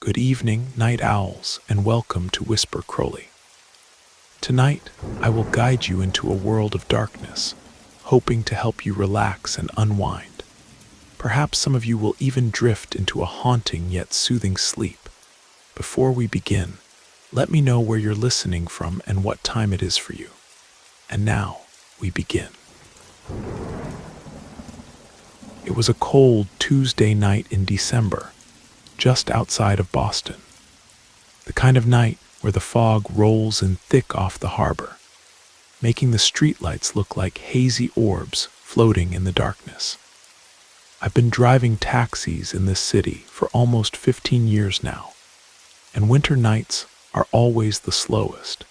Good evening, night owls, and welcome to Whisper Crowley. Tonight, I will guide you into a world of darkness, hoping to help you relax and unwind. Perhaps some of you will even drift into a haunting yet soothing sleep. Before we begin, let me know where you're listening from and what time it is for you. And now, we begin. It was a cold Tuesday night in December, just outside of Boston. The kind of night where the fog rolls in thick off the harbor, making the streetlights look like hazy orbs floating in the darkness. I've been driving taxis in this city for almost 15 years now, and winter nights are always the slowest.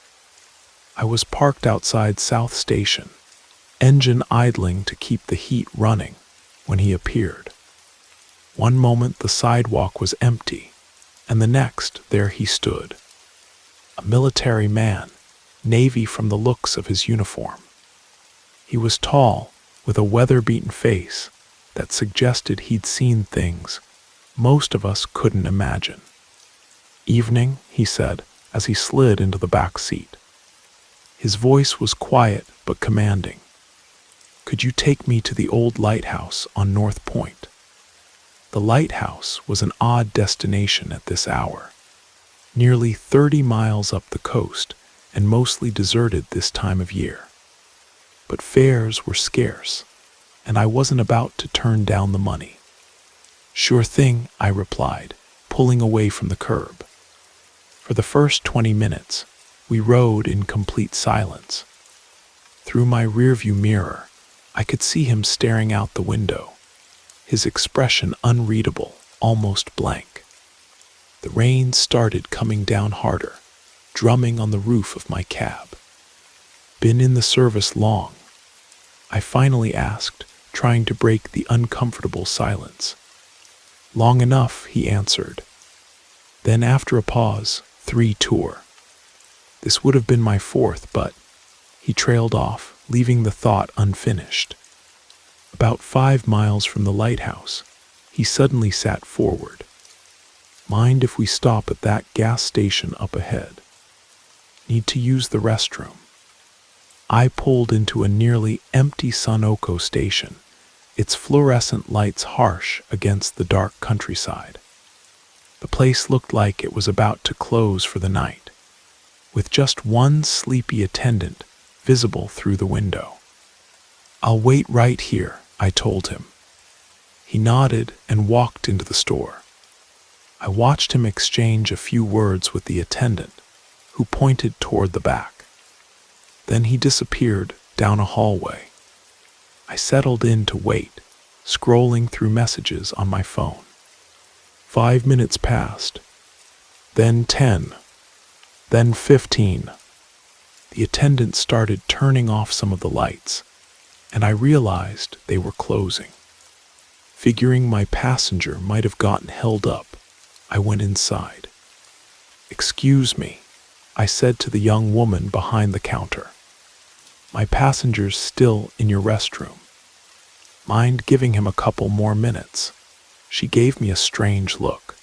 I was parked outside South Station, engine idling to keep the heat running, when he appeared. One moment the sidewalk was empty, and the next there he stood. A military man, navy from the looks of his uniform. He was tall, with a weather-beaten face that suggested he'd seen things most of us couldn't imagine. "Evening," he said, as he slid into the back seat. His voice was quiet but commanding. "Could you take me to the old lighthouse on North Point?" The lighthouse was an odd destination at this hour, nearly 30 miles up the coast and mostly deserted this time of year. But fares were scarce, and I wasn't about to turn down the money. "Sure thing," I replied, pulling away from the curb. For the first 20 minutes, we rode in complete silence. Through my rearview mirror, I could see him staring out the window, his expression unreadable, almost blank. The rain started coming down harder, drumming on the roof of my cab. "Been in the service long?" I finally asked, trying to break the uncomfortable silence. "Long enough," he answered. Then after a pause, 3 tour. This would have been my 4th, but he trailed off, leaving the thought unfinished. About 5 miles from the lighthouse, he suddenly sat forward. "Mind if we stop at that gas station up ahead? Need to use the restroom." I pulled into a nearly empty Sunoco station, its fluorescent lights harsh against the dark countryside. The place looked like it was about to close for the night, with just one sleepy attendant visible through the window. "I'll wait right here," I told him. He nodded and walked into the store. I watched him exchange a few words with the attendant, who pointed toward the back. Then he disappeared down a hallway. I settled in to wait, scrolling through messages on my phone. 5 minutes passed, then 10, then 15. The attendant started turning off some of the lights, and I realized they were closing. Figuring my passenger might have gotten held up, I went inside. "Excuse me," I said to the young woman behind the counter. "My passenger's still in your restroom. Mind giving him a couple more minutes?" She gave me a strange look.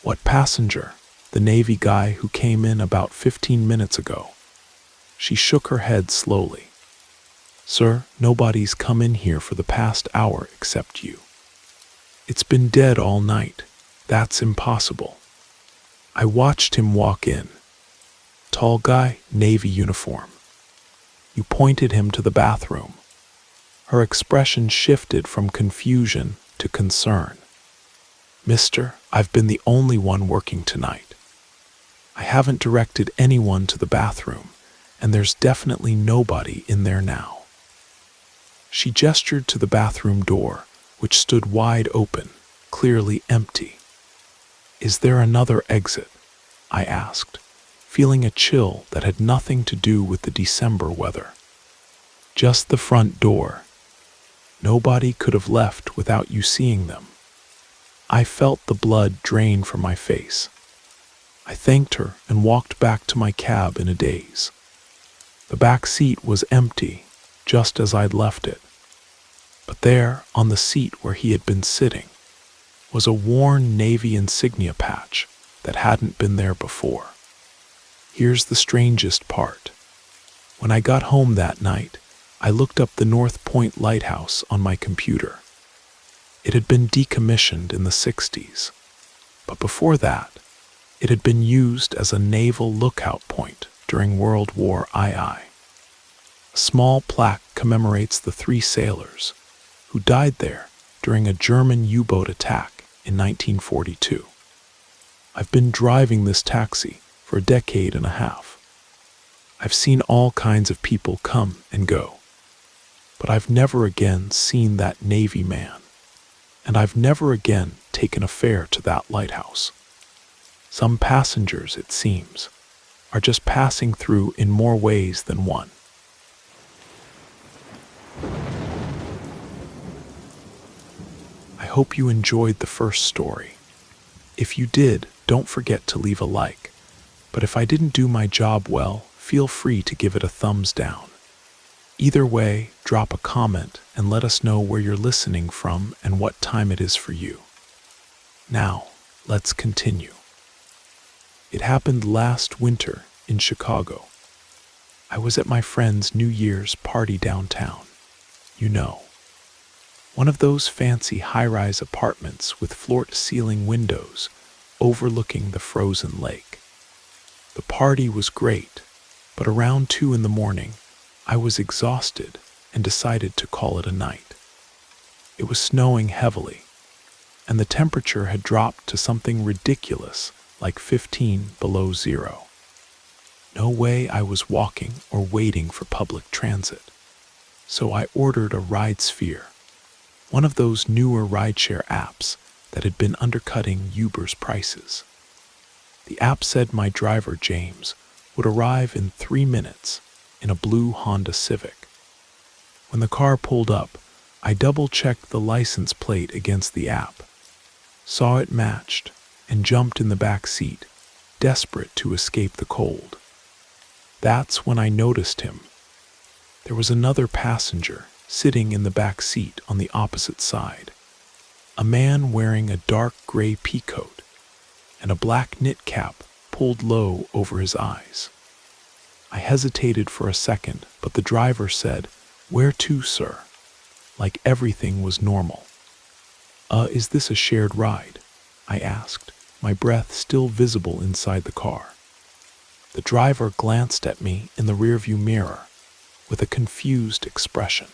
"What passenger?" "The Navy guy who came in about 15 minutes ago." She shook her head slowly. "Sir, nobody's come in here for the past hour except you. It's been dead all night. That's impossible." I watched him walk in. Tall guy, Navy uniform. You pointed him to the bathroom. Her expression shifted from confusion to concern. "Mister, I've been the only one working tonight. I haven't directed anyone to the bathroom, and there's definitely nobody in there now." She gestured to the bathroom door, which stood wide open, clearly empty. "Is there another exit?" I asked, feeling a chill that had nothing to do with the December weather. "Just the front door. Nobody could have left without you seeing them." I felt the blood drain from my face. I thanked her and walked back to my cab in a daze. The back seat was empty, just as I'd left it. But there, on the seat where he had been sitting, was a worn Navy insignia patch that hadn't been there before. Here's the strangest part. When I got home that night, I looked up the North Point Lighthouse on my computer. It had been decommissioned in the 60s, but before that, it had been used as a naval lookout point during World War II. A small plaque commemorates the 3 sailors who died there during a German U-boat attack in 1942. I've been driving this taxi for a decade and a half. I've seen all kinds of people come and go, but I've never again seen that Navy man, and I've never again taken a fare to that lighthouse. Some passengers, it seems, are just passing through in more ways than one. I hope you enjoyed the first story. If you did, don't forget to leave a like. But if I didn't do my job well, feel free to give it a thumbs down. Either way, drop a comment and let us know where you're listening from and what time it is for you. Now, let's continue. It happened last winter in Chicago. I was at my friend's New Year's party downtown. You know, one of those fancy high-rise apartments with floor-to-ceiling windows overlooking the frozen lake. The party was great, but around 2 in the morning, I was exhausted and decided to call it a night. It was snowing heavily, and the temperature had dropped to something ridiculous like 15 below zero. No way I was walking or waiting for public transit, so I ordered a ride sphere, one of those newer rideshare apps that had been undercutting Uber's prices. The app said my driver, James, would arrive in 3 minutes in a blue Honda Civic. When the car pulled up, I double-checked the license plate against the app, saw it matched, and jumped in the back seat, desperate to escape the cold. That's when I noticed him. There was another passenger sitting in the back seat on the opposite side, a man wearing a dark gray peacoat and a black knit cap pulled low over his eyes. I hesitated for a second, but the driver said, "Where to, sir?" like everything was normal. Is this a shared ride?" I asked, my breath still visible inside the car. The driver glanced at me in the rearview mirror with a confused expression.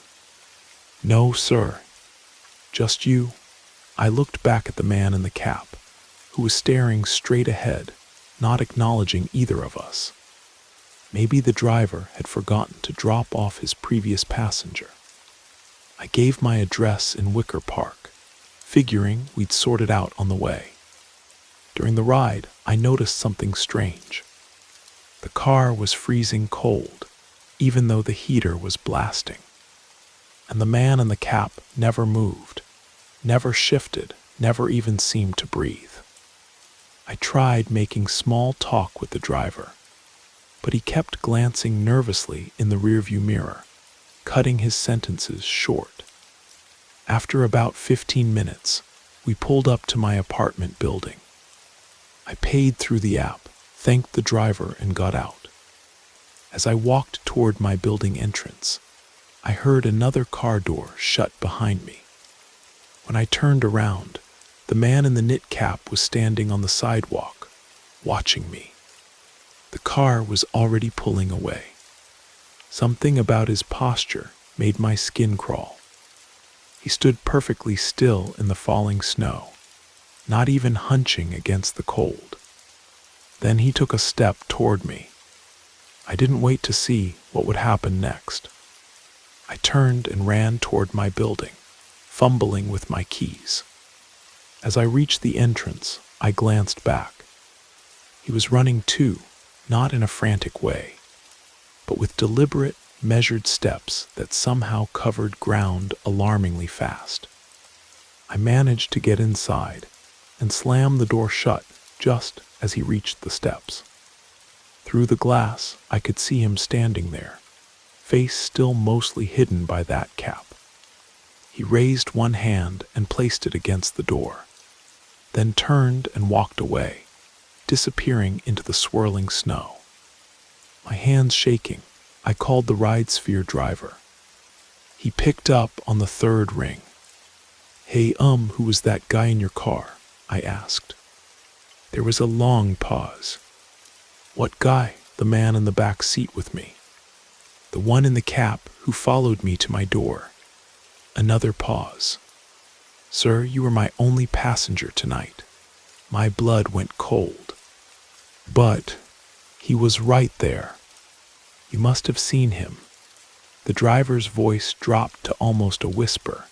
"No, sir. Just you." I looked back at the man in the cap, who was staring straight ahead, not acknowledging either of us. Maybe the driver had forgotten to drop off his previous passenger. I gave my address in Wicker Park, figuring we'd sort it out on the way. During the ride, I noticed something strange. The car was freezing cold, even though the heater was blasting. And the man in the cap never moved, never shifted, never even seemed to breathe. I tried making small talk with the driver, but he kept glancing nervously in the rearview mirror, cutting his sentences short. After about 15 minutes, we pulled up to my apartment building. I paid through the app, thanked the driver, and got out. As I walked toward my building entrance, I heard another car door shut behind me. When I turned around, the man in the knit cap was standing on the sidewalk, watching me. The car was already pulling away. Something about his posture made my skin crawl. He stood perfectly still in the falling snow, not even hunching against the cold. Then he took a step toward me. I didn't wait to see what would happen next. I turned and ran toward my building, fumbling with my keys. As I reached the entrance, I glanced back. He was running too, not in a frantic way, but with deliberate, measured steps that somehow covered ground alarmingly fast. I managed to get inside and slam the door shut just as he reached the steps. Through the glass, I could see him standing there, face still mostly hidden by that cap. He raised one hand and placed it against the door, then turned and walked away, disappearing into the swirling snow. My hands shaking, I called the ride sphere driver. He picked up on the third ring. "Hey, who was that guy in your car?" I asked. There was a long pause. "What guy?" "The man in the back seat with me. The one in the cap who followed me to my door." Another pause. "Sir, you were my only passenger tonight." My blood went cold. "But he was right there. You must have seen him." The driver's voice dropped to almost a whisper.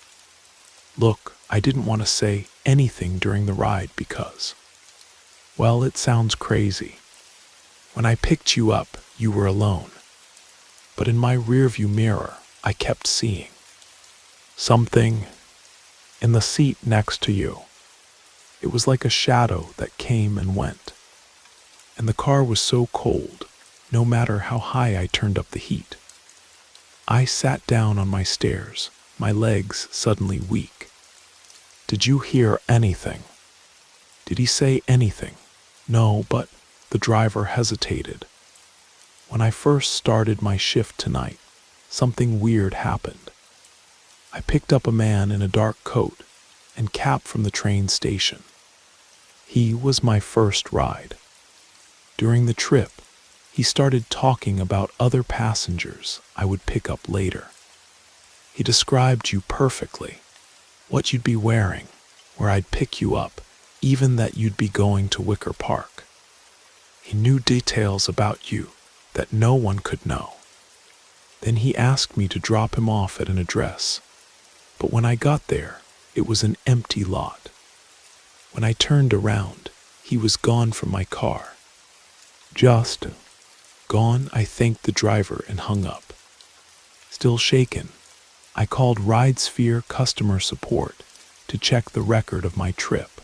"Look, I didn't want to say anything during the ride because, well, it sounds crazy. When I picked you up, you were alone. But in my rearview mirror, I kept seeing something in the seat next to you. It was like a shadow that came and went. And the car was so cold, no matter how high I turned up the heat. I sat down on my stairs, my legs suddenly weak. Did you hear anything? Did he say anything? No, but the driver hesitated. When I first started my shift tonight, something weird happened. I picked up a man in a dark coat and cap from the train station. He was my first ride. During the trip, he started talking about other passengers I would pick up later. He described you perfectly, what you'd be wearing, where I'd pick you up, even that you'd be going to Wicker Park. He knew details about you that no one could know. Then he asked me to drop him off at an address, but when I got there, it was an empty lot. When I turned around, he was gone from my car. Just gone. I thanked the driver and hung up. Still shaken, I called Ride Sphere customer support to check the record of my trip.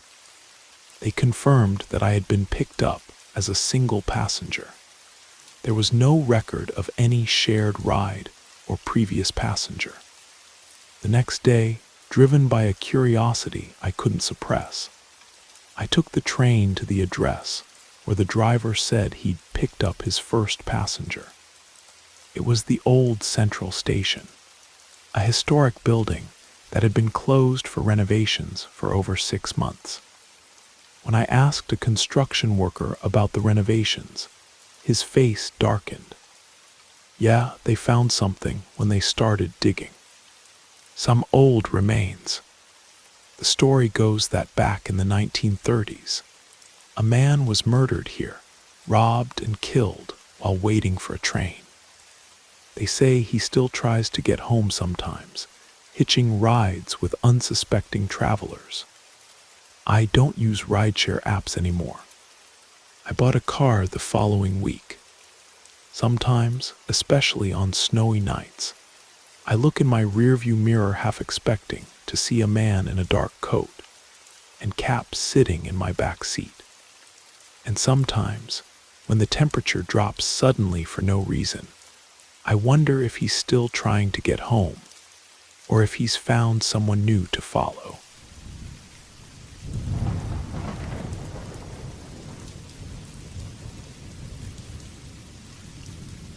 They confirmed that I had been picked up as a single passenger. There was no record of any shared ride or previous passenger. The next day, driven by a curiosity I couldn't suppress, I took the train to the address where the driver said he'd picked up his first passenger. It was the old Central Station, a historic building that had been closed for renovations for over 6 months. When I asked a construction worker about the renovations, his face darkened. Yeah, they found something when they started digging. Some old remains. The story goes that back in the 1930s, a man was murdered here, robbed and killed while waiting for a train. They say he still tries to get home sometimes, hitching rides with unsuspecting travelers. I don't use rideshare apps anymore. I bought a car the following week. Sometimes, especially on snowy nights, I look in my rearview mirror half expecting to see a man in a dark coat and cap sitting in my back seat. And sometimes, when the temperature drops suddenly for no reason, I wonder if he's still trying to get home or if he's found someone new to follow.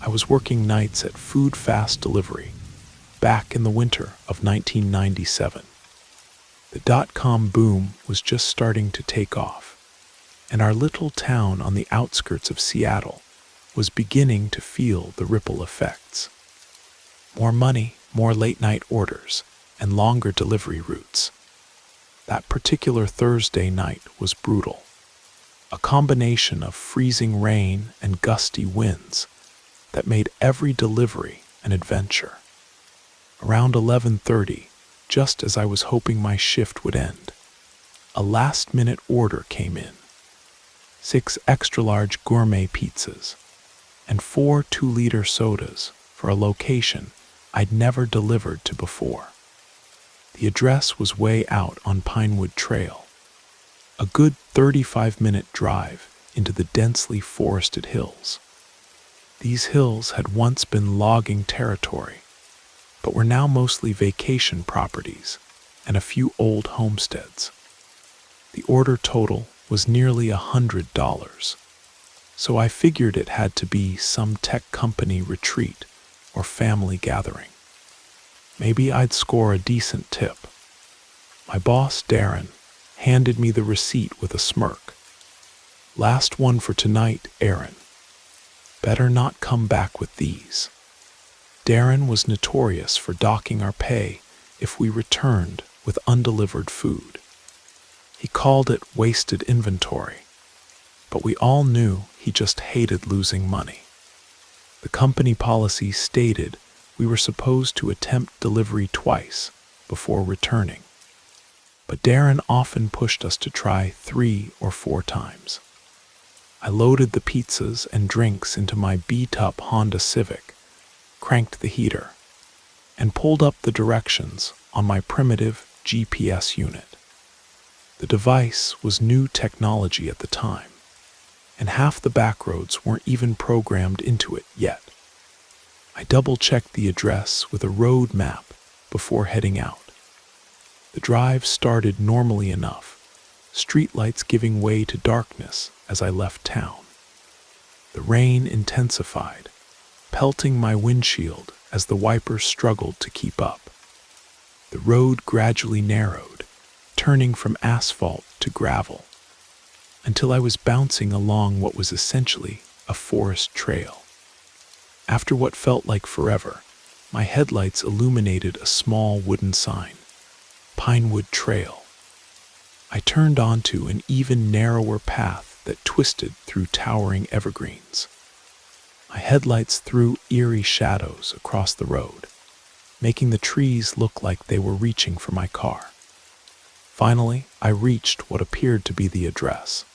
I was working nights at food fast delivery back in the winter of 1997. The dot-com boom was just starting to take off, and our little town on the outskirts of Seattle was beginning to feel the ripple effects. More money, more late-night orders, and longer delivery routes. That particular Thursday night was brutal. A combination of freezing rain and gusty winds that made every delivery an adventure. Around 11:30, just as I was hoping my shift would end, a last-minute order came in. 6 extra-large gourmet pizzas and 4 2-liter sodas for a location I'd never delivered to before. The address was way out on Pinewood Trail, a good 35-minute drive into the densely forested hills. These hills had once been logging territory, but were now mostly vacation properties and a few old homesteads. The order total was nearly $100, so I figured it had to be some tech company retreat or family gathering. Maybe I'd score a decent tip. My boss, Darren, handed me the receipt with a smirk. "Last one for tonight, Aaron. Better not come back with these." Darren was notorious for docking our pay if we returned with undelivered food. He called it wasted inventory, but we all knew he just hated losing money. The company policy stated we were supposed to attempt delivery twice before returning, but Darren often pushed us to try 3 or 4 times. I loaded the pizzas and drinks into my beat-up Honda Civic, cranked the heater, and pulled up the directions on my primitive GPS unit. The device was new technology at the time, and half the back roads weren't even programmed into it yet. I double-checked the address with a road map before heading out. The drive started normally enough, streetlights giving way to darkness as I left town. The rain intensified, pelting my windshield as the wipers struggled to keep up. The road gradually narrowed, turning from asphalt to gravel, until I was bouncing along what was essentially a forest trail. After what felt like forever, my headlights illuminated a small wooden sign, Pinewood Trail. I turned onto an even narrower path that twisted through towering evergreens. My headlights threw eerie shadows across the road, making the trees look like they were reaching for my car. Finally, I reached what appeared to be the address.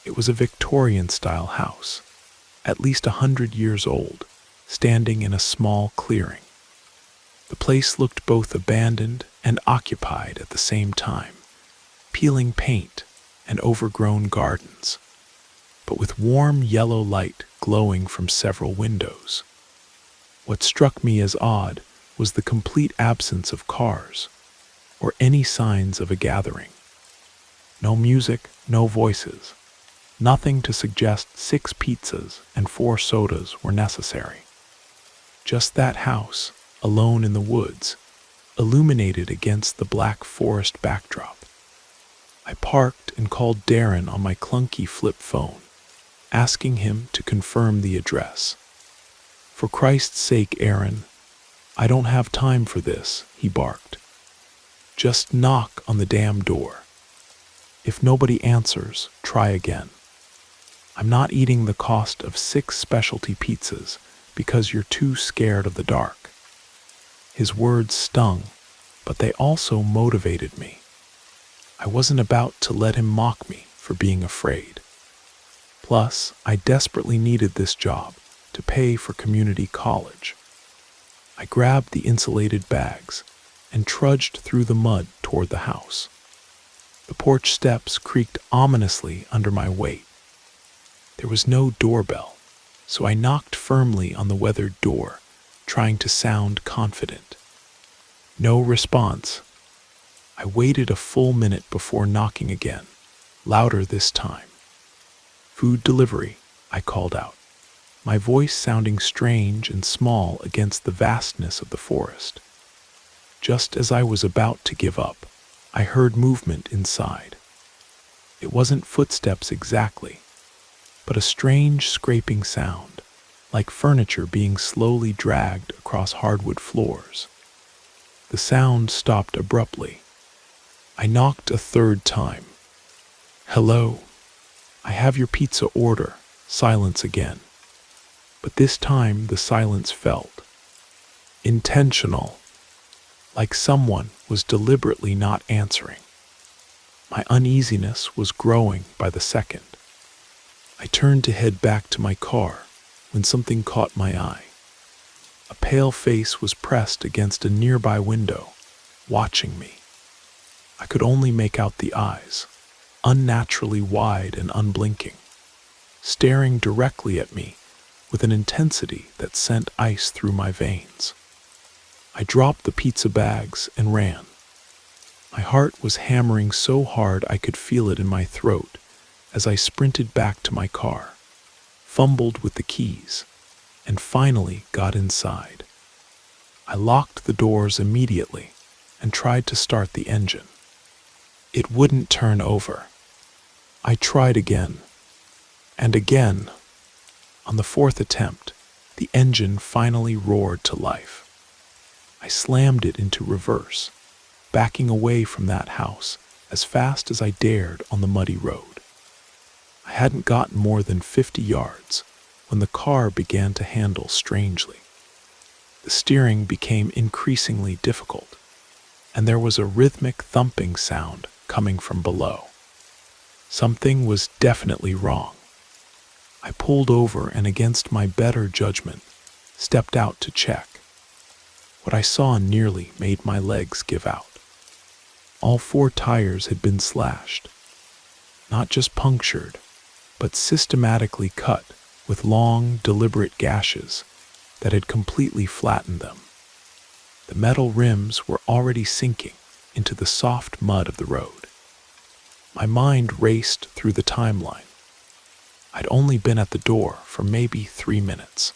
It was a Victorian-style house, at least 100 years old, standing in a small clearing. The place looked both abandoned and occupied at the same time, peeling paint and overgrown gardens, but with warm yellow light glowing from several windows. What struck me as odd was the complete absence of cars or any signs of a gathering. No music, no voices, nothing to suggest 6 pizzas and 4 sodas were necessary. Just that house, alone in the woods, illuminated against the black forest backdrop. I parked and called Darren on my clunky flip phone, asking him to confirm the address. "For Christ's sake, Aaron, I don't have time for this," he barked. "Just knock on the damn door. If nobody answers, try again. I'm not eating the cost of 6 specialty pizzas because you're too scared of the dark." His words stung, but they also motivated me. I wasn't about to let him mock me for being afraid. Plus, I desperately needed this job to pay for community college. I grabbed the insulated bags and trudged through the mud toward the house. The porch steps creaked ominously under my weight. There was no doorbell, so I knocked firmly on the weathered door, trying to sound confident. No response. I waited a full minute before knocking again, louder this time. "Food delivery," I called out, my voice sounding strange and small against the vastness of the forest. Just as I was about to give up, I heard movement inside. It wasn't footsteps exactly, but a strange scraping sound, like furniture being slowly dragged across hardwood floors. The sound stopped abruptly. I knocked a 3rd time. "Hello? I have your pizza order." Silence again. But this time the silence felt intentional, like someone was deliberately not answering. My uneasiness was growing by the second. I turned to head back to my car when something caught my eye. A pale face was pressed against a nearby window, watching me. I could only make out the eyes, unnaturally wide and unblinking, staring directly at me with an intensity that sent ice through my veins. I dropped the pizza bags and ran. My heart was hammering so hard I could feel it in my throat as I sprinted back to my car, fumbled with the keys, and finally got inside. I locked the doors immediately and tried to start the engine. It wouldn't turn over. I tried again and again. On the fourth attempt, the engine finally roared to life. I slammed it into reverse, backing away from that house as fast as I dared on the muddy road. I hadn't gotten more than 50 yards when the car began to handle strangely. The steering became increasingly difficult, and there was a rhythmic thumping sound coming from below. Something was definitely wrong. I pulled over and, against my better judgment, stepped out to check. What I saw nearly made my legs give out. All 4 tires had been slashed, not just punctured, but systematically cut with long, deliberate gashes that had completely flattened them. The metal rims were already sinking into the soft mud of the road. My mind raced through the timeline. I'd only been at the door for maybe 3 minutes.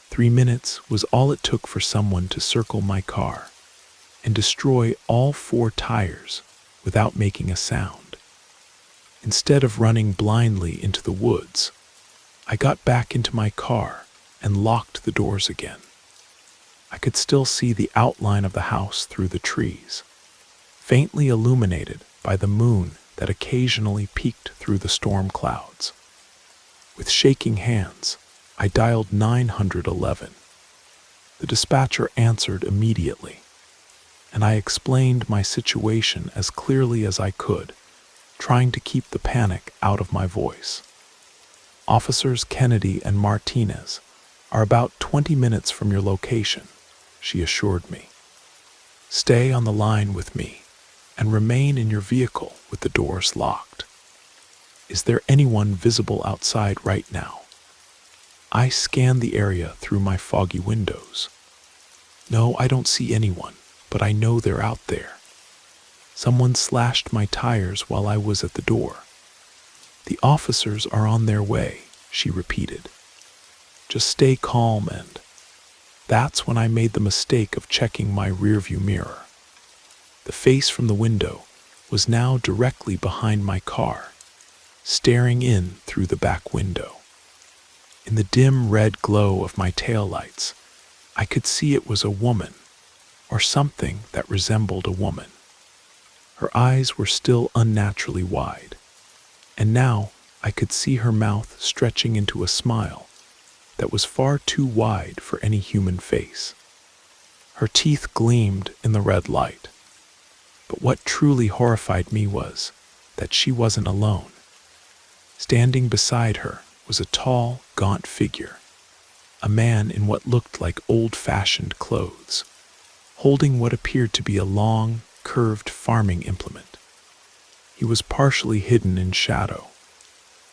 3 minutes was all it took for someone to circle my car and destroy all 4 tires without making a sound. Instead of running blindly into the woods, I got back into my car and locked the doors again. I could still see the outline of the house through the trees, faintly illuminated by the moon that occasionally peeked through the storm clouds. With shaking hands, I dialed 911. The dispatcher answered immediately, and I explained my situation as clearly as I could, trying to keep the panic out of my voice. Officers Kennedy and Martinez are about 20 minutes from your location, she assured me. Stay on the line with me and remain in your vehicle with the doors locked. Is there anyone visible outside right now? I scanned the area through my foggy windows. No, I don't see anyone, but I know they're out there. Someone slashed my tires while I was at the door. The officers are on their way, she repeated. Just stay calm. And that's when I made the mistake of checking my rearview mirror. The face from the window was now directly behind my car, staring in through the back window. In the dim red glow of my taillights, I could see it was a woman, or something that resembled a woman. Her eyes were still unnaturally wide, and now I could see her mouth stretching into a smile that was far too wide for any human face. Her teeth gleamed in the red light. But what truly horrified me was that she wasn't alone. Standing beside her was a tall, gaunt figure, a man in what looked like old-fashioned clothes, holding what appeared to be a long, curved farming implement. He was partially hidden in shadow,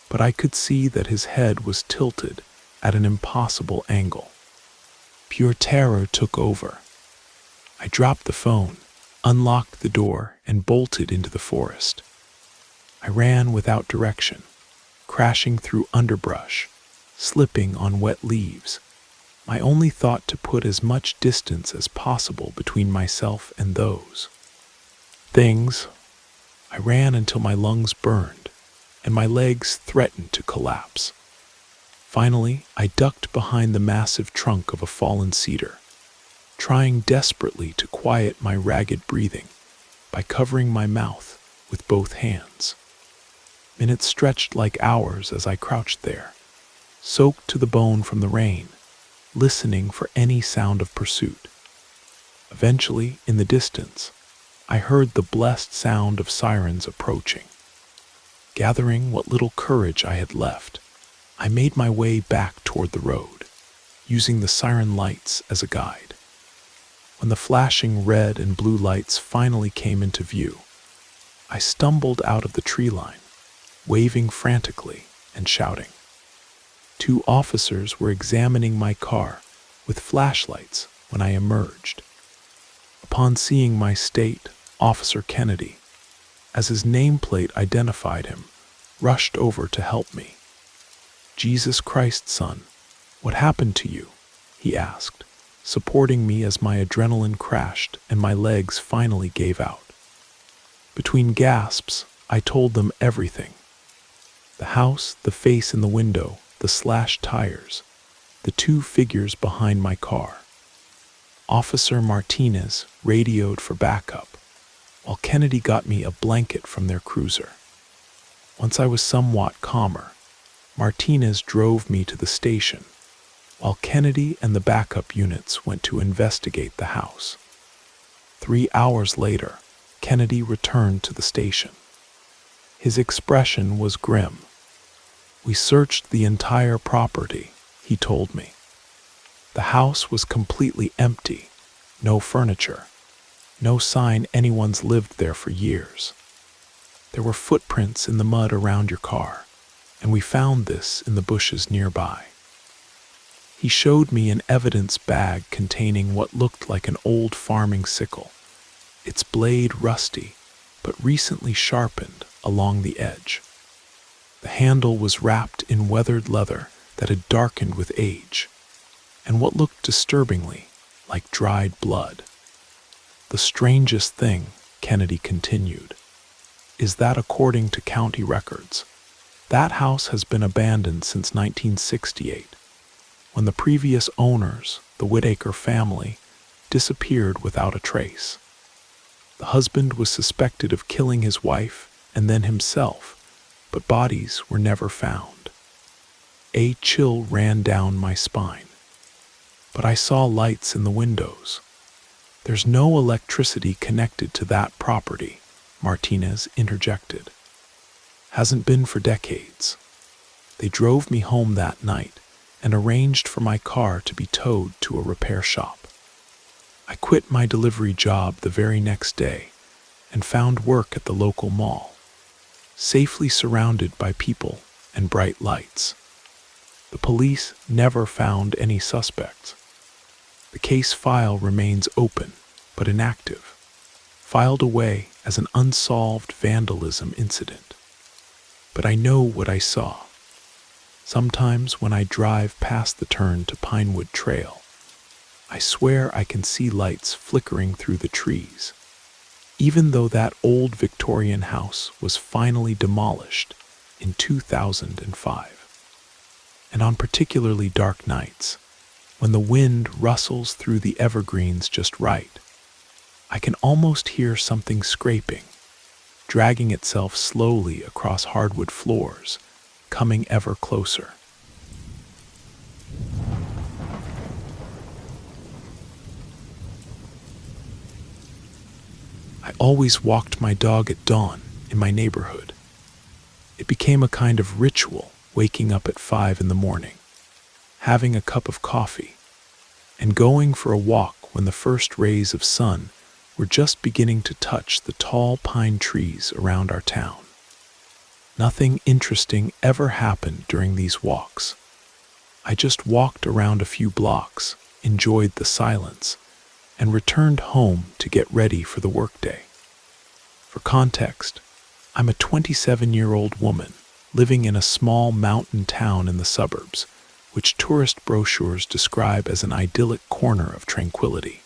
but I could see that his head was tilted at an impossible angle. Pure terror took over. I dropped the phone, unlocked the door, and bolted into the forest. I ran without direction, crashing through underbrush, slipping on wet leaves, my only thought to put as much distance as possible between myself and those things. I ran until my lungs burned and my legs threatened to collapse. Finally, I ducked behind the massive trunk of a fallen cedar, trying desperately to quiet my ragged breathing by covering my mouth with both hands. Minutes stretched like hours as I crouched there, soaked to the bone from the rain, listening for any sound of pursuit. Eventually, in the distance, I heard the blessed sound of sirens approaching. Gathering what little courage I had left, I made my way back toward the road, using the siren lights as a guide. When the flashing red and blue lights finally came into view, I stumbled out of the tree line, waving frantically and shouting. 2 officers were examining my car with flashlights when I emerged. Upon seeing my state, Officer Kennedy, as his nameplate identified him, rushed over to help me. "Jesus Christ, son, what happened to you?" he asked, supporting me as my adrenaline crashed and my legs finally gave out. Between gasps, I told them everything. The house, the face in the window, the slashed tires, the two figures behind my car. Officer Martinez radioed for backup, while Kennedy got me a blanket from their cruiser. Once I was somewhat calmer, Martinez drove me to the station, while Kennedy and the backup units went to investigate the house. 3 hours later, Kennedy returned to the station. His expression was grim. "We searched the entire property," he told me. The house was completely empty, no furniture, no sign anyone's lived there for years. There were footprints in the mud around your car, and we found this in the bushes nearby. He showed me an evidence bag containing what looked like an old farming sickle, its blade rusty, but recently sharpened along the edge. The handle was wrapped in weathered leather that had darkened with age, and what looked disturbingly like dried blood. "The strangest thing," Kennedy continued, "is that according to county records, that house has been abandoned since 1968, when the previous owners, the Whitaker family, disappeared without a trace. The husband was suspected of killing his wife and then himself, but bodies were never found." A chill ran down my spine. "But I saw lights in the windows." "There's no electricity connected to that property," Martinez interjected. "Hasn't been for decades." They drove me home that night and arranged for my car to be towed to a repair shop. I quit my delivery job the very next day and found work at the local mall, safely surrounded by people and bright lights. The police never found any suspects. The case file remains open but inactive, filed away as an unsolved vandalism incident. But I know what I saw. Sometimes when I drive past the turn to Pinewood Trail, I swear I can see lights flickering through the trees, even though that old Victorian house was finally demolished in 2005. And on particularly dark nights, when the wind rustles through the evergreens just right, I can almost hear something scraping, dragging itself slowly across hardwood floors, coming ever closer. I always walked my dog at dawn in my neighborhood. It became a kind of ritual, waking up at 5 in the morning, having a cup of coffee, and going for a walk when the first rays of sun were just beginning to touch the tall pine trees around our town. Nothing interesting ever happened during these walks. I just walked around a few blocks, enjoyed the silence, and returned home to get ready for the workday. For context, I'm a 27-year-old woman living in a small mountain town in the suburbs, which tourist brochures describe as an idyllic corner of tranquility.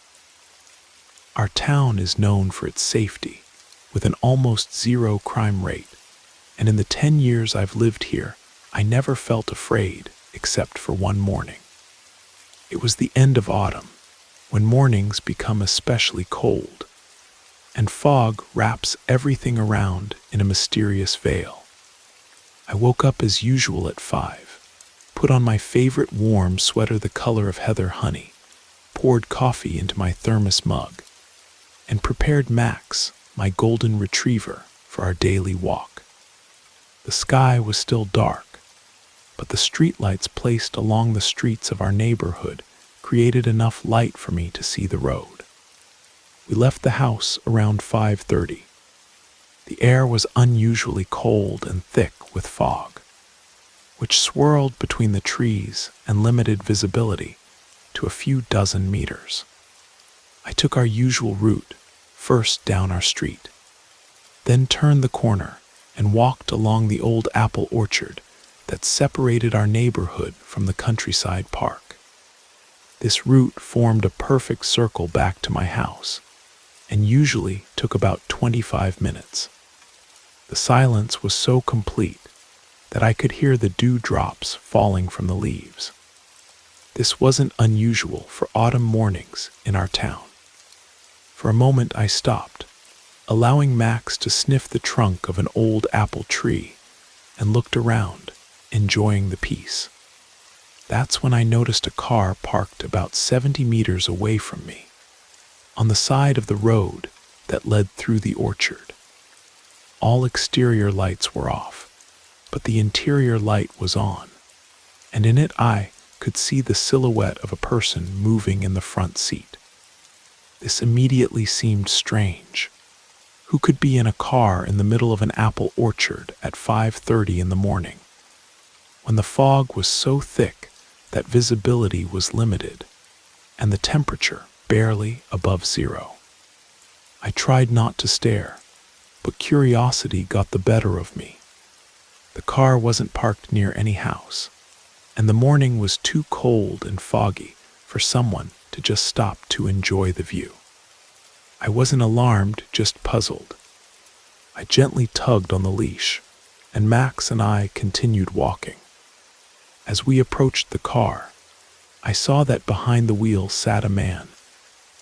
Our town is known for its safety, with an almost zero crime rate, and in the 10 years I've lived here, I never felt afraid except for one morning. It was the end of autumn, when mornings become especially cold, and fog wraps everything around in a mysterious veil. I woke up as usual at 5, put on my favorite warm sweater the color of heather honey, poured coffee into my thermos mug, and prepared Max, my golden retriever, for our daily walk. The sky was still dark, but the streetlights placed along the streets of our neighborhood created enough light for me to see the road. We left the house around 5:30. The air was unusually cold and thick with fog, which swirled between the trees and limited visibility to a few dozen meters. I took our usual route, first down our street, then turned the corner and walked along the old apple orchard that separated our neighborhood from the countryside park. This route formed a perfect circle back to my house, and usually took about 25 minutes. The silence was so complete that I could hear the dewdrops falling from the leaves. This wasn't unusual for autumn mornings in our town. For a moment I stopped, allowing Max to sniff the trunk of an old apple tree, and looked around, enjoying the peace. That's when I noticed a car parked about 70 meters away from me, on the side of the road that led through the orchard. All exterior lights were off, but the interior light was on, and in it I could see the silhouette of a person moving in the front seat. This immediately seemed strange. Who could be in a car in the middle of an apple orchard at 5:30 in the morning, when the fog was so thick that visibility was limited, and the temperature barely above zero? I tried not to stare, but curiosity got the better of me. The car wasn't parked near any house, and the morning was too cold and foggy for someone to just stop to enjoy the view. I wasn't alarmed, just puzzled. I gently tugged on the leash, and Max and I continued walking. As we approached the car, I saw that behind the wheel sat a man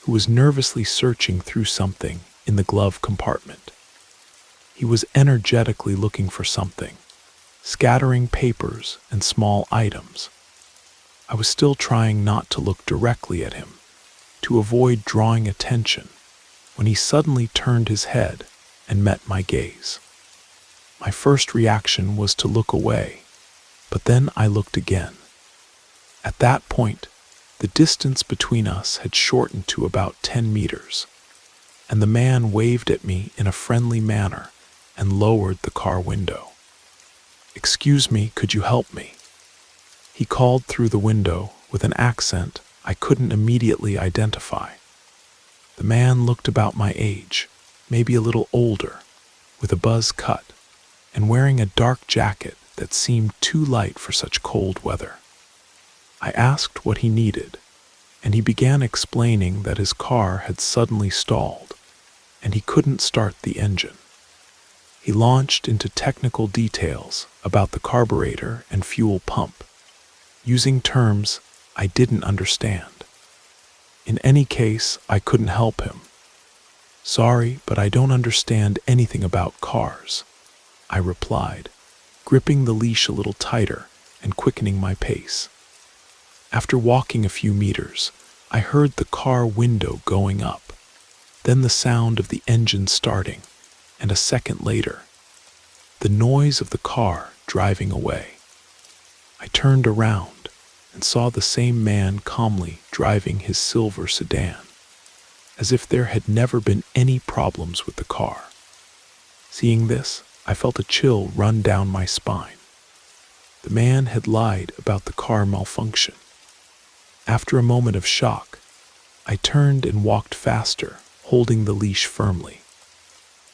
who was nervously searching through something in the glove compartment. He was energetically looking for something, scattering papers and small items. I was still trying not to look directly at him, to avoid drawing attention, when he suddenly turned his head and met my gaze. My first reaction was to look away, but then I looked again. At that point, the distance between us had shortened to about 10 meters, and the man waved at me in a friendly manner and lowered the car window. "Excuse me, could you help me?" He called through the window with an accent I couldn't immediately identify. The man looked about my age, maybe a little older, with a buzz cut, and wearing a dark jacket that seemed too light for such cold weather. I asked what he needed, and he began explaining that his car had suddenly stalled, and he couldn't start the engine. He launched into technical details about the carburetor and fuel pump, using terms I didn't understand. In any case, I couldn't help him. "Sorry, but I don't understand anything about cars," I replied, gripping the leash a little tighter and quickening my pace. After walking a few meters, I heard the car window going up, then the sound of the engine starting, and a second later, the noise of the car driving away. I turned around and saw the same man calmly driving his silver sedan, as if there had never been any problems with the car. Seeing this, I felt a chill run down my spine. The man had lied about the car malfunction. After a moment of shock, I turned and walked faster, holding the leash firmly.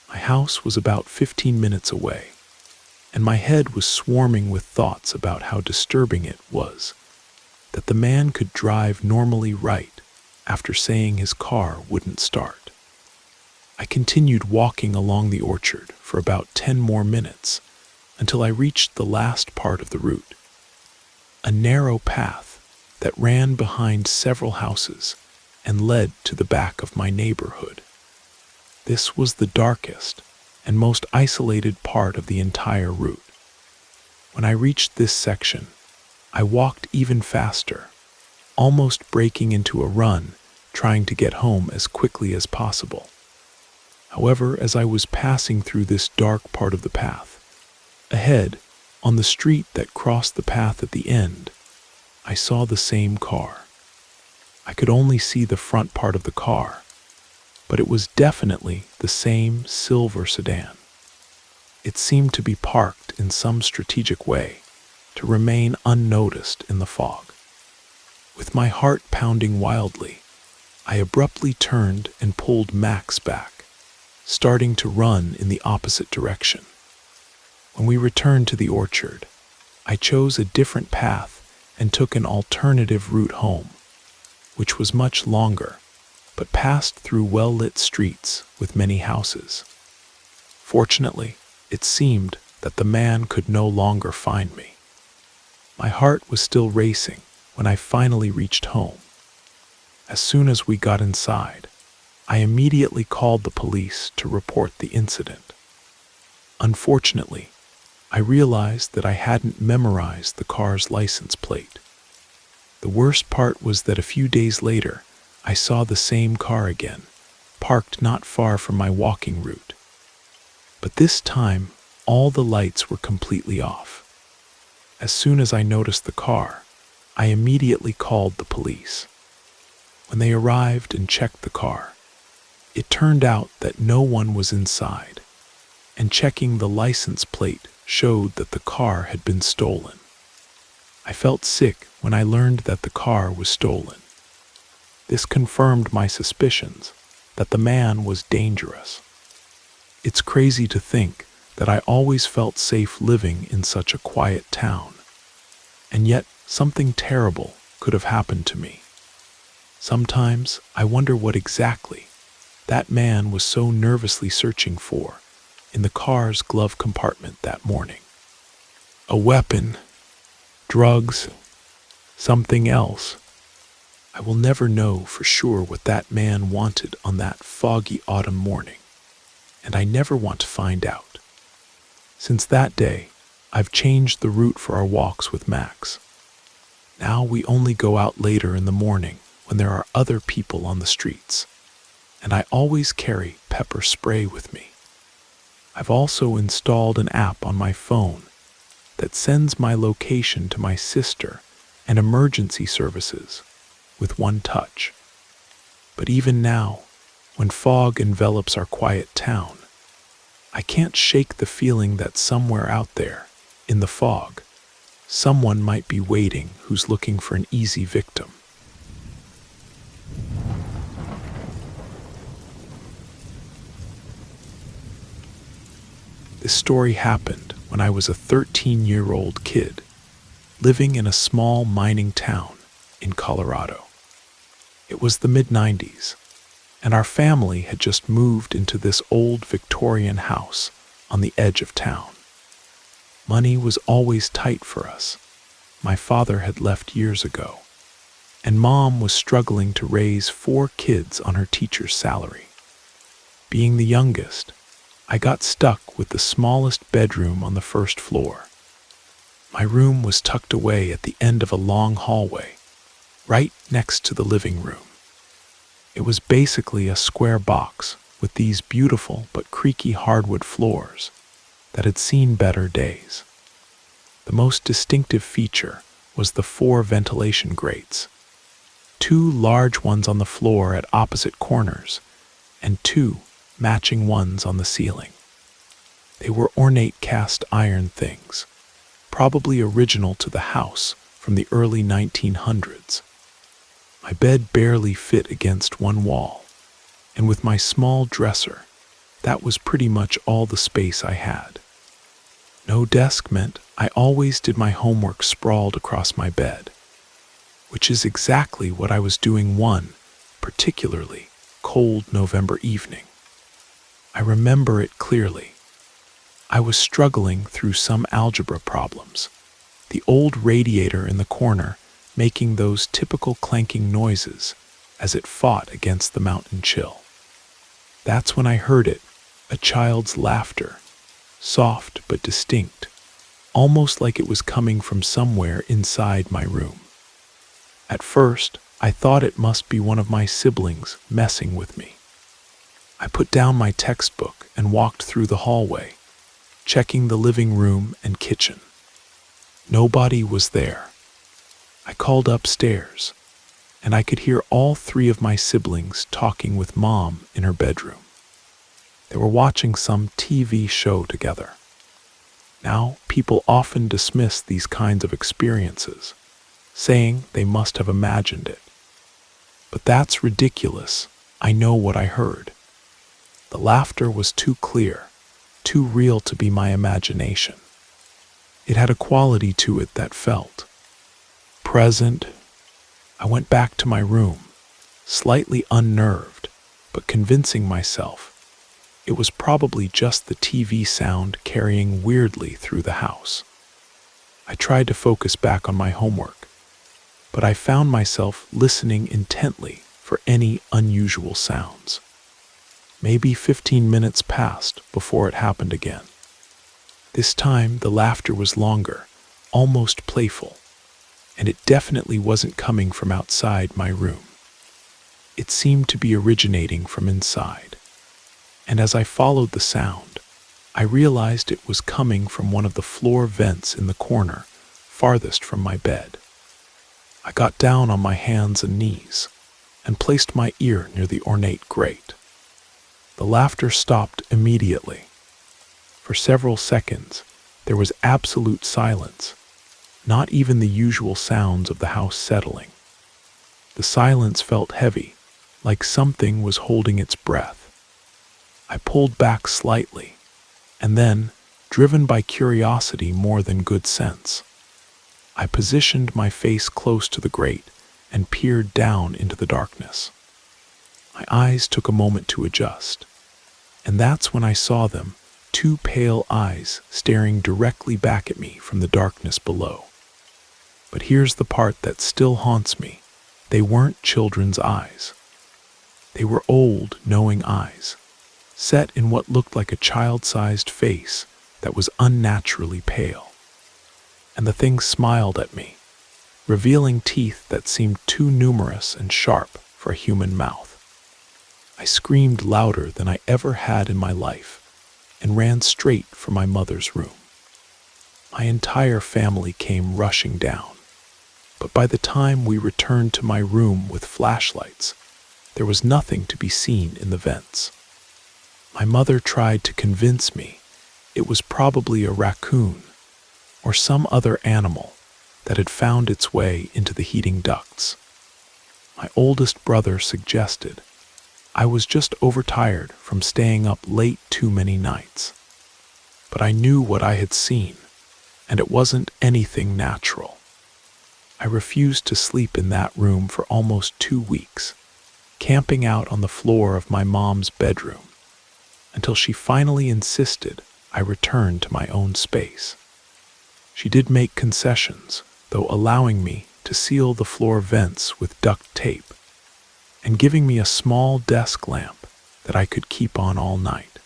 My house was about 15 minutes away, and my head was swarming with thoughts about how disturbing it was that the man could drive normally right after saying his car wouldn't start. I continued walking along the orchard for about 10 more minutes until I reached the last part of the route, a narrow path that ran behind several houses and led to the back of my neighborhood. This was the darkest and most isolated part of the entire route. When I reached this section, I walked even faster, almost breaking into a run, trying to get home as quickly as possible. However, as I was passing through this dark part of the path, ahead, on the street that crossed the path at the end, I saw the same car. I could only see the front part of the car, but it was definitely the same silver sedan. It seemed to be parked in some strategic way to remain unnoticed in the fog. With my heart pounding wildly, I abruptly turned and pulled Max back, starting to run in the opposite direction. When we returned to the orchard, I chose a different path and took an alternative route home, which was much longer, but passed through well-lit streets with many houses. Fortunately, it seemed that the man could no longer find me. My heart was still racing when I finally reached home. As soon as we got inside, I immediately called the police to report the incident. Unfortunately, I realized that I hadn't memorized the car's license plate. The worst part was that a few days later, I saw the same car again, parked not far from my walking route. But this time, all the lights were completely off. As soon as I noticed the car, I immediately called the police. When they arrived and checked the car, it turned out that no one was inside, and checking the license plate showed that the car had been stolen. I felt sick when I learned that the car was stolen. This confirmed my suspicions that the man was dangerous. It's crazy to think that I always felt safe living in such a quiet town, and yet something terrible could have happened to me. Sometimes I wonder what exactly that man was so nervously searching for in the car's glove compartment that morning. A weapon, drugs, something else. I will never know for sure what that man wanted on that foggy autumn morning, and I never want to find out. Since that day, I've changed the route for our walks with Max. Now we only go out later in the morning when there are other people on the streets, and I always carry pepper spray with me. I've also installed an app on my phone that sends my location to my sister and emergency services with one touch. But even now, when fog envelops our quiet town, I can't shake the feeling that somewhere out there, in the fog, someone might be waiting who's looking for an easy victim. This story happened when I was a 13-year-old kid living in a small mining town in Colorado. It was the mid-90s, and our family had just moved into this old Victorian house on the edge of town. Money was always tight for us. My father had left years ago, and Mom was struggling to raise 4 kids on her teacher's salary. Being the youngest, I got stuck with the smallest bedroom on the first floor. My room was tucked away at the end of a long hallway, right next to the living room. It was basically a square box with these beautiful but creaky hardwood floors that had seen better days. The most distinctive feature was the 4 ventilation grates, 2 large ones on the floor at opposite corners, and 2 matching ones on the ceiling. They were ornate cast iron things, probably original to the house from the early 1900s. My bed barely fit against one wall, and with my small dresser, that was pretty much all the space I had. No desk meant I always did my homework sprawled across my bed, which is exactly what I was doing one particularly cold November evening. I remember it clearly. I was struggling through some algebra problems, the old radiator in the corner making those typical clanking noises as it fought against the mountain chill. That's when I heard it, a child's laughter, soft but distinct, almost like it was coming from somewhere inside my room. At first, I thought it must be one of my siblings messing with me. I put down my textbook and walked through the hallway, checking the living room and kitchen. Nobody was there. I called upstairs, and I could hear all 3 of my siblings talking with Mom in her bedroom. They were watching some TV show together. Now, people often dismiss these kinds of experiences, saying they must have imagined it. But that's ridiculous. I know what I heard. The laughter was too clear, too real to be my imagination. It had a quality to it that felt present. I went back to my room, slightly unnerved, but convincing myself it was probably just the TV sound carrying weirdly through the house. I tried to focus back on my homework, but I found myself listening intently for any unusual sounds. Maybe 15 minutes passed before it happened again. This time, the laughter was longer, almost playful, and it definitely wasn't coming from outside my room. It seemed to be originating from inside, and as I followed the sound, I realized it was coming from one of the floor vents in the corner, farthest from my bed. I got down on my hands and knees and placed my ear near the ornate grate. The laughter stopped immediately. For several seconds, there was absolute silence, not even the usual sounds of the house settling. The silence felt heavy, like something was holding its breath. I pulled back slightly, and then, driven by curiosity more than good sense, I positioned my face close to the grate and peered down into the darkness. My eyes took a moment to adjust, and that's when I saw them, two pale eyes staring directly back at me from the darkness below. But here's the part that still haunts me. They weren't children's eyes. They were old, knowing eyes, set in what looked like a child-sized face that was unnaturally pale. And the thing smiled at me, revealing teeth that seemed too numerous and sharp for a human mouth. I screamed louder than I ever had in my life and ran straight for my mother's room. My entire family came rushing down, but by the time we returned to my room with flashlights, there was nothing to be seen in the vents. My mother tried to convince me it was probably a raccoon or some other animal that had found its way into the heating ducts. My oldest brother suggested I was just overtired from staying up late too many nights. But I knew what I had seen, and it wasn't anything natural. I refused to sleep in that room for almost 2 weeks, camping out on the floor of my mom's bedroom, until she finally insisted I return to my own space. She did make concessions, though, allowing me to seal the floor vents with duct tape and giving me a small desk lamp that I could keep on all night.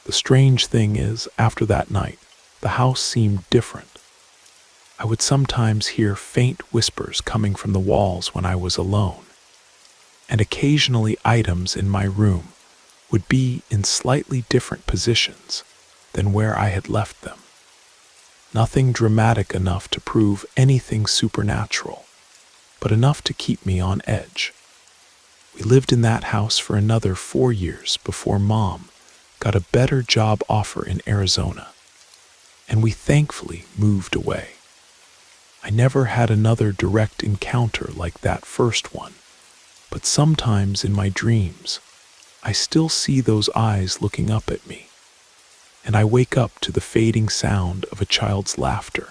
The strange thing is, after that night, the house seemed different. I would sometimes hear faint whispers coming from the walls when I was alone, and occasionally items in my room would be in slightly different positions than where I had left them. Nothing dramatic enough to prove anything supernatural, but enough to keep me on edge. We lived in that house for another 4 years before Mom got a better job offer in Arizona, and we thankfully moved away. I never had another direct encounter like that first one, but sometimes in my dreams, I still see those eyes looking up at me, and I wake up to the fading sound of a child's laughter.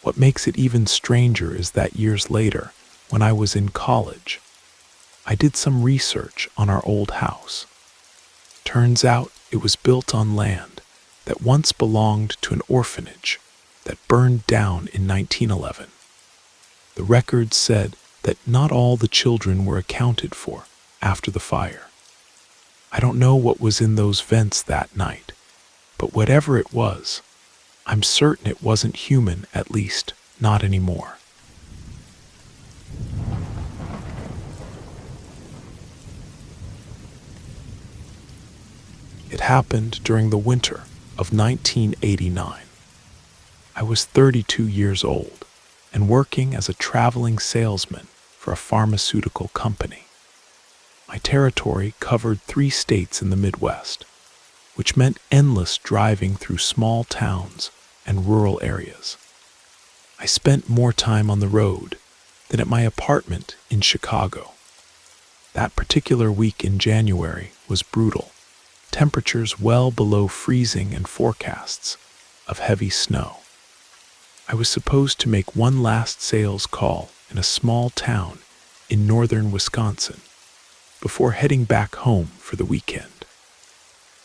What makes it even stranger is that years later, when I was in college, I did some research on our old house. Turns out it was built on land that once belonged to an orphanage that burned down in 1911. The records said that not all the children were accounted for after the fire. I don't know what was in those vents that night, but whatever it was, I'm certain it wasn't human, at least not anymore. It happened during the winter of 1989. I was 32 years old and working as a traveling salesman for a pharmaceutical company. My territory covered 3 states in the Midwest, which meant endless driving through small towns and rural areas. I spent more time on the road than at my apartment in Chicago. That particular week in January was brutal. Temperatures well below freezing and forecasts of heavy snow. I was supposed to make one last sales call in a small town in northern Wisconsin before heading back home for the weekend.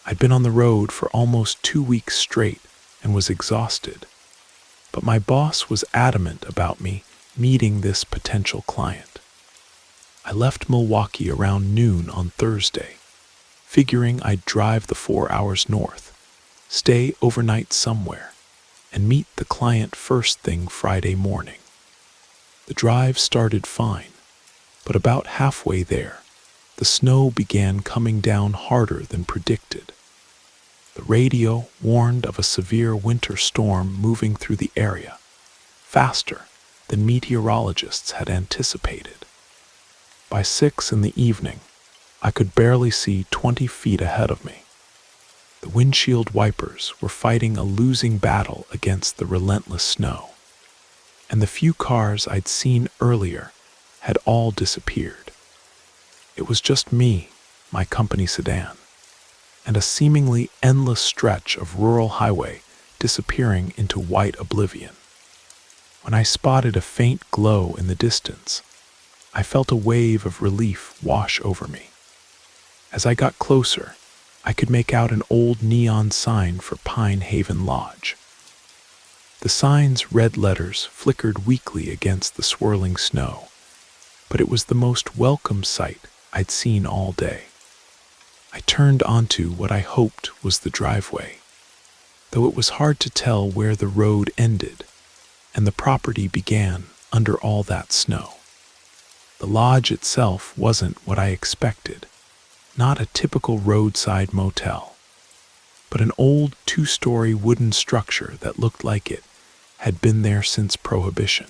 I'd been on the road for almost 2 weeks straight and was exhausted, but my boss was adamant about me meeting this potential client. I left Milwaukee around noon on Thursday, figuring I'd drive the 4 hours north, stay overnight somewhere, and meet the client first thing Friday morning. The drive started fine, but about halfway there, the snow began coming down harder than predicted. The radio warned of a severe winter storm moving through the area, faster than meteorologists had anticipated. By 6 in the evening, I could barely see 20 feet ahead of me. The windshield wipers were fighting a losing battle against the relentless snow, and the few cars I'd seen earlier had all disappeared. It was just me, my company sedan, and a seemingly endless stretch of rural highway disappearing into white oblivion. When I spotted a faint glow in the distance, I felt a wave of relief wash over me. As I got closer, I could make out an old neon sign for Pine Haven Lodge. The sign's red letters flickered weakly against the swirling snow, but it was the most welcome sight I'd seen all day. I turned onto what I hoped was the driveway, though it was hard to tell where the road ended and the property began under all that snow. The lodge itself wasn't what I expected. Not a typical roadside motel, but an old 2-story wooden structure that looked like it had been there since Prohibition.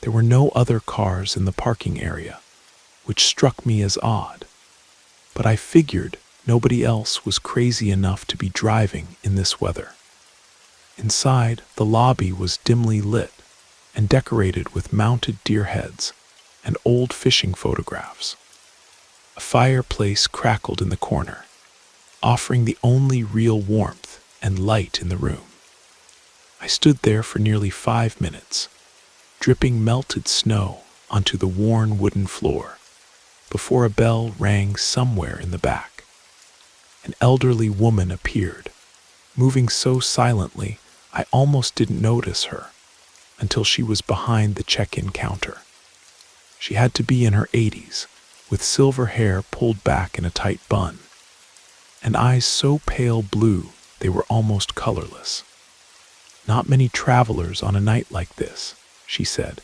There were no other cars in the parking area, which struck me as odd, but I figured nobody else was crazy enough to be driving in this weather. Inside, the lobby was dimly lit and decorated with mounted deer heads and old fishing photographs. A fireplace crackled in the corner, offering the only real warmth and light in the room. I stood there for nearly 5 minutes, dripping melted snow onto the worn wooden floor, before a bell rang somewhere in the back. An elderly woman appeared, moving so silently I almost didn't notice her until she was behind the check-in counter. She had to be in her 80s, with silver hair pulled back in a tight bun, and eyes so pale blue they were almost colorless. "Not many travelers on a night like this," she said,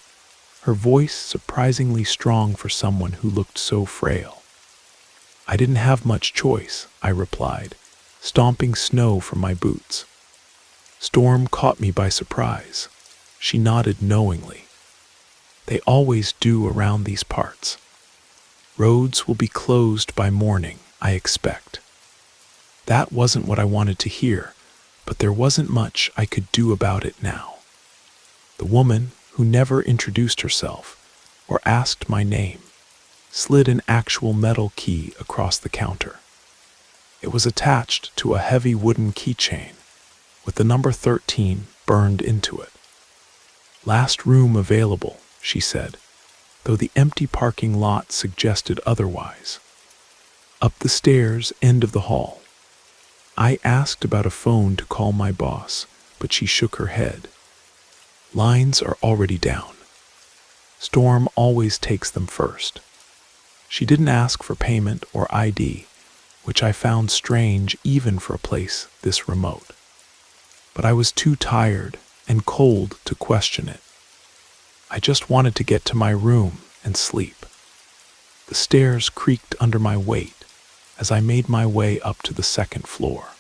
her voice surprisingly strong for someone who looked so frail. "I didn't have much choice," I replied, stomping snow from my boots. "Storm caught me by surprise." She nodded knowingly. "They always do around these parts. Roads will be closed by morning, I expect." That wasn't what I wanted to hear, but there wasn't much I could do about it now. The woman, who never introduced herself or asked my name, slid an actual metal key across the counter. It was attached to a heavy wooden keychain with the number 13 burned into it. "Last room available," she said, though the empty parking lot suggested otherwise. Up the stairs, end of the hall. I asked about a phone to call my boss, but she shook her head. "Lines are already down. Storm always takes them first." She didn't ask for payment or ID, which I found strange even for a place this remote. But I was too tired and cold to question it. I just wanted to get to my room and sleep. The stairs creaked under my weight as I made my way up to the 2nd floor.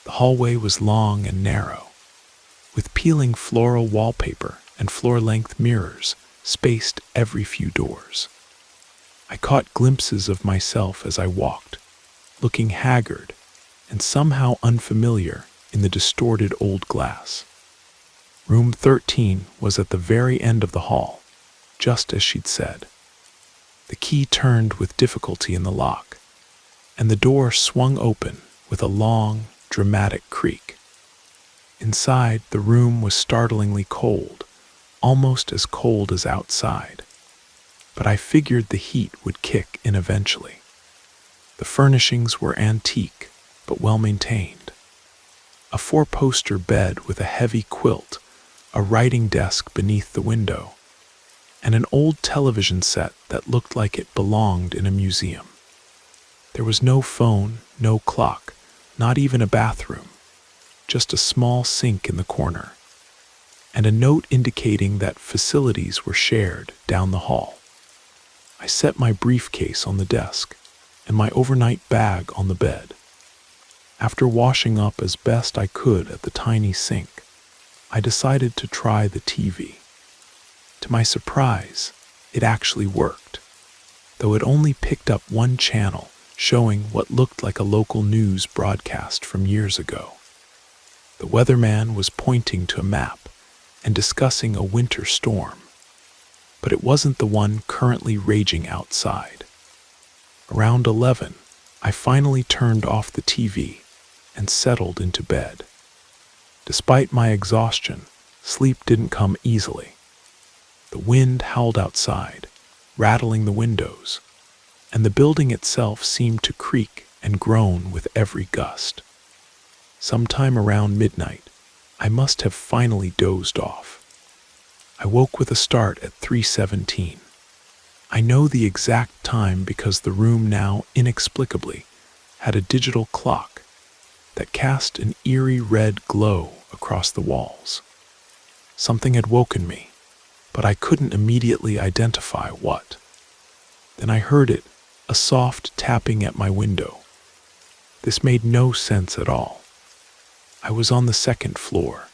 The hallway was long and narrow, with peeling floral wallpaper and floor-length mirrors spaced every few doors. I caught glimpses of myself as I walked, looking haggard and somehow unfamiliar in the distorted old glass. Room 13 was at the very end of the hall, just as she'd said. The key turned with difficulty in the lock, and the door swung open with a long, dramatic creak. Inside, the room was startlingly cold, almost as cold as outside. But I figured the heat would kick in eventually. The furnishings were antique, but well maintained. A four-poster bed with a heavy quilt, a writing desk beneath the window, and an old television set that looked like it belonged in a museum. There was no phone, no clock, not even a bathroom, just a small sink in the corner, and a note indicating that facilities were shared down the hall. I set my briefcase on the desk and my overnight bag on the bed. After washing up as best I could at the tiny sink, I decided to try the TV. To my surprise, it actually worked, though it only picked up one channel showing what looked like a local news broadcast from years ago. The weatherman was pointing to a map and discussing a winter storm, but it wasn't the one currently raging outside. Around 11, I finally turned off the TV and settled into bed. Despite my exhaustion, sleep didn't come easily. The wind howled outside, rattling the windows, and the building itself seemed to creak and groan with every gust. Sometime around midnight, I must have finally dozed off. I woke with a start at 3:17. I know the exact time because the room now, inexplicably, had a digital clock that cast an eerie red glow across the walls. Something had woken me, but I couldn't immediately identify what. Then I heard it, a soft tapping at my window. This made no sense at all. I was on the second floor,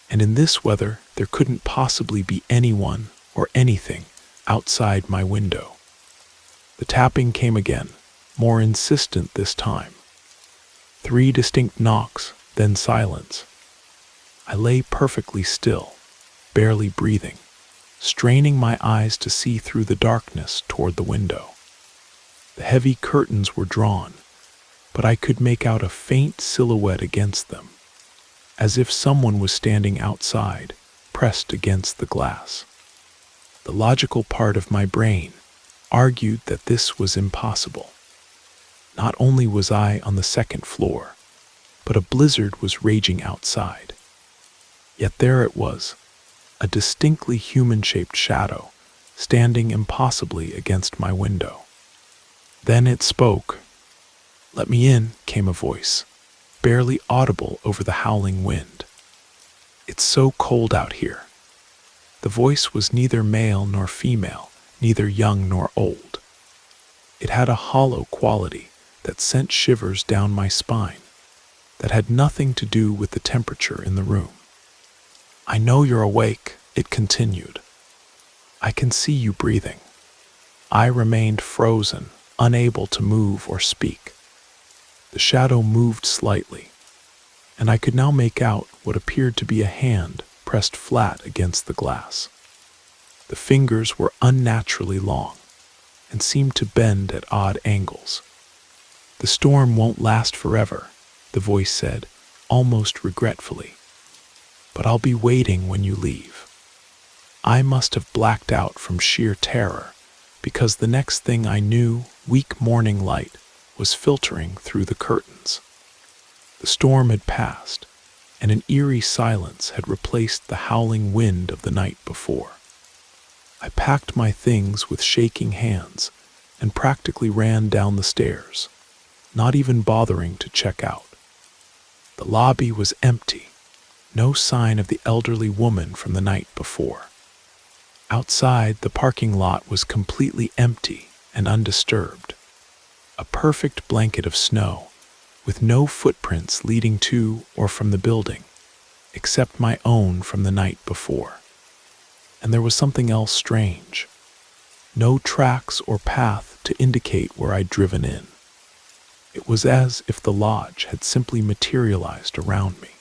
and in this weather there couldn't possibly be anyone or anything outside my window. The tapping came again, more insistent this time. 3 distinct knocks, then silence. I lay perfectly still, barely breathing, straining my eyes to see through the darkness toward the window. The heavy curtains were drawn, but I could make out a faint silhouette against them, as if someone was standing outside, pressed against the glass. The logical part of my brain argued that this was impossible. Not only was I on the second floor, but a blizzard was raging outside. Yet there it was, a distinctly human-shaped shadow, standing impossibly against my window. Then it spoke. "Let me in," came a voice, barely audible over the howling wind. "It's so cold out here." The voice was neither male nor female, neither young nor old. It had a hollow quality that sent shivers down my spine, that had nothing to do with the temperature in the room. "I know you're awake," it continued. "I can see you breathing." I remained frozen, unable to move or speak. The shadow moved slightly, and I could now make out what appeared to be a hand pressed flat against the glass. The fingers were unnaturally long and seemed to bend at odd angles. "The storm won't last forever," the voice said, almost regretfully. "But I'll be waiting when you leave." I must have blacked out from sheer terror, because the next thing I knew, weak morning light was filtering through the curtains. The storm had passed, and an eerie silence had replaced the howling wind of the night before. I packed my things with shaking hands and practically ran down the stairs, not even bothering to check out. The lobby was empty, no sign of the elderly woman from the night before. Outside, the parking lot was completely empty and undisturbed. A perfect blanket of snow, with no footprints leading to or from the building, except my own from the night before. And there was something else strange. No tracks or path to indicate where I'd driven in. It was as if the lodge had simply materialized around me.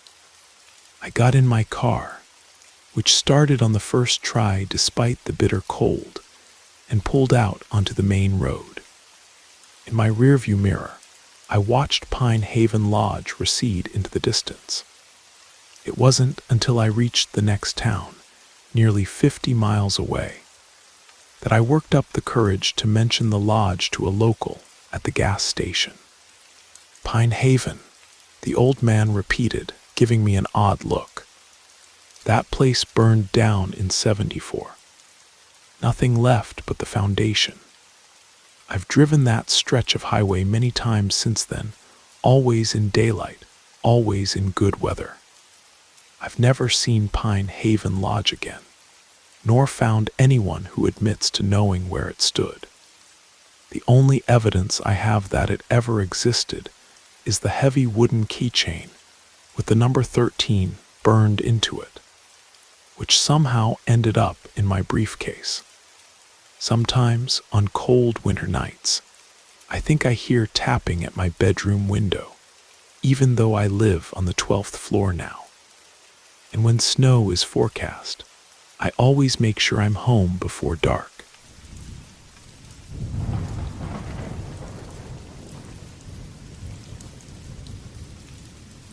I got in my car, which started on the first try despite the bitter cold, and pulled out onto the main road. In my rearview mirror, I watched Pine Haven Lodge recede into the distance. It wasn't until I reached the next town, nearly 50 miles away, that I worked up the courage to mention the lodge to a local at the gas station. Pine Haven, the old man repeated, giving me an odd look. That place burned down in '74. Nothing left but the foundation. I've driven that stretch of highway many times since then, always in daylight, always in good weather. I've never seen Pine Haven Lodge again, nor found anyone who admits to knowing where it stood. The only evidence I have that it ever existed is the heavy wooden keychain with the number 13 burned into it, which somehow ended up in my briefcase. Sometimes, on cold winter nights, I think I hear tapping at my bedroom window, even though I live on the 12th floor now. And when snow is forecast, I always make sure I'm home before dark.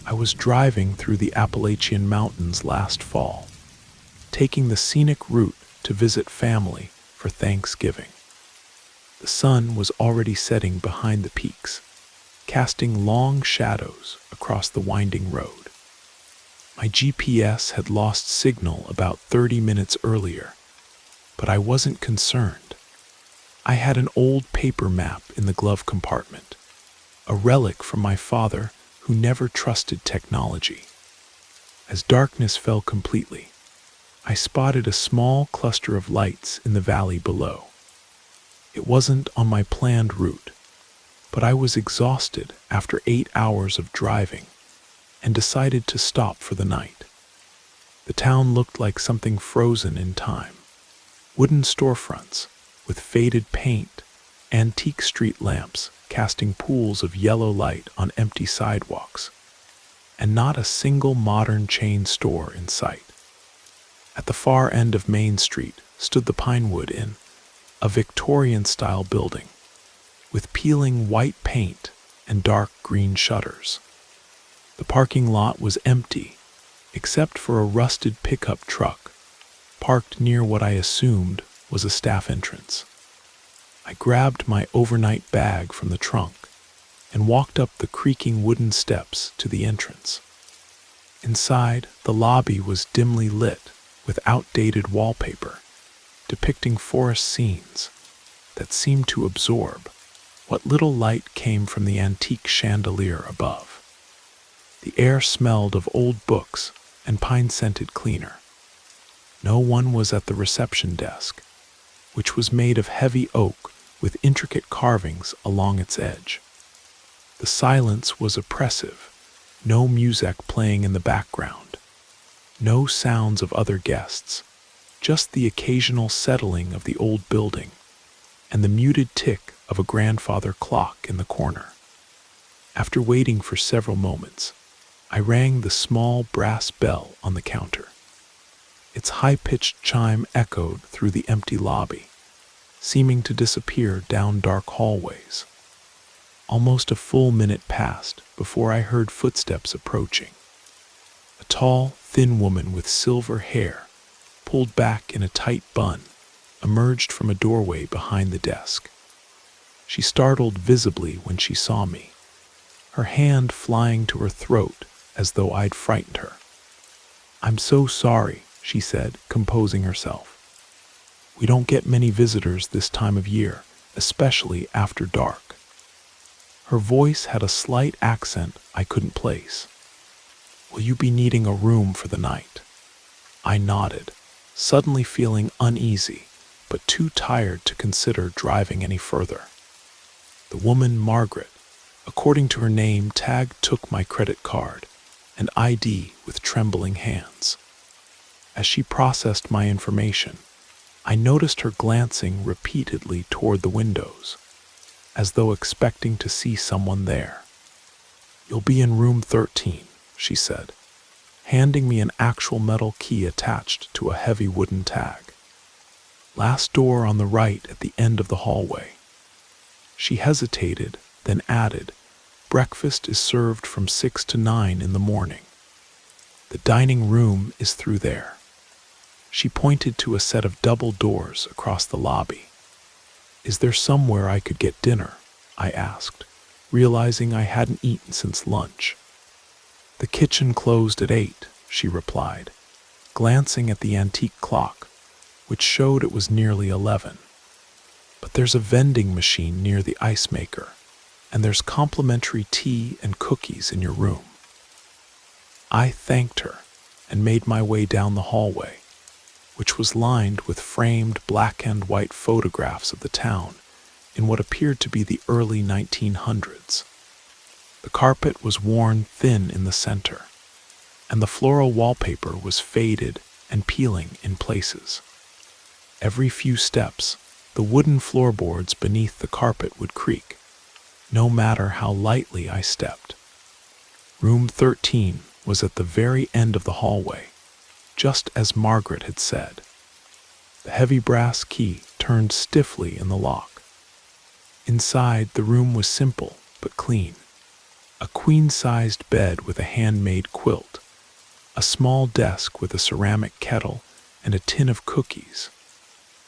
I was driving through the Appalachian Mountains last fall, taking the scenic route to visit family for Thanksgiving. The sun was already setting behind the peaks, casting long shadows across the winding road. My GPS had lost signal about 30 minutes earlier, but I wasn't concerned. I had an old paper map in the glove compartment, a relic from my father who never trusted technology. As darkness fell completely, I spotted a small cluster of lights in the valley below. It wasn't on my planned route, but I was exhausted after 8 hours of driving and decided to stop for the night. The town looked like something frozen in time. Wooden storefronts with faded paint, antique street lamps casting pools of yellow light on empty sidewalks, and not a single modern chain store in sight. At the far end of Main Street stood the Pinewood Inn, a Victorian-style building, with peeling white paint and dark green shutters. The parking lot was empty, except for a rusted pickup truck, parked near what I assumed was a staff entrance. I grabbed my overnight bag from the trunk and walked up the creaking wooden steps to the entrance. Inside, the lobby was dimly lit with outdated wallpaper, depicting forest scenes that seemed to absorb what little light came from the antique chandelier above. The air smelled of old books and pine-scented cleaner. No one was at the reception desk, which was made of heavy oak with intricate carvings along its edge. The silence was oppressive, no music playing in the background. No sounds of other guests, just the occasional settling of the old building and the muted tick of a grandfather clock in the corner. After waiting for several moments, I rang the small brass bell on the counter. Its high-pitched chime echoed through the empty lobby, seeming to disappear down dark hallways. Almost a full minute passed before I heard footsteps approaching. A tall, thin woman with silver hair, pulled back in a tight bun, emerged from a doorway behind the desk. She startled visibly when she saw me, her hand flying to her throat as though I'd frightened her. "I'm so sorry," she said, composing herself. "We don't get many visitors this time of year, especially after dark." Her voice had a slight accent I couldn't place. "Will you be needing a room for the night?" I nodded, suddenly feeling uneasy, but too tired to consider driving any further. The woman, Margaret, according to her name tag, took my credit card and ID with trembling hands. As she processed my information, I noticed her glancing repeatedly toward the windows, as though expecting to see someone there. "You'll be in room 13, she said, handing me an actual metal key attached to a heavy wooden tag. "Last door on the right at the end of the hallway." She hesitated, then added, "Breakfast is served from 6 to 9 in the morning." The dining room is through there." She pointed to a set of double doors across the lobby. "Is there somewhere I could get dinner?" I asked, realizing I hadn't eaten since lunch. "The kitchen closed at 8, she replied, glancing at the antique clock, which showed it was nearly 11. "But there's a vending machine near the ice maker, and there's complimentary tea and cookies in your room." I thanked her and made my way down the hallway, which was lined with framed black and white photographs of the town in what appeared to be the early 1900s. The carpet was worn thin in the center, and the floral wallpaper was faded and peeling in places. Every few steps, the wooden floorboards beneath the carpet would creak, no matter how lightly I stepped. Room 13 was at the very end of the hallway, just as Margaret had said. The heavy brass key turned stiffly in the lock. Inside, the room was simple but clean. A queen-sized bed with a handmade quilt, a small desk with a ceramic kettle and a tin of cookies,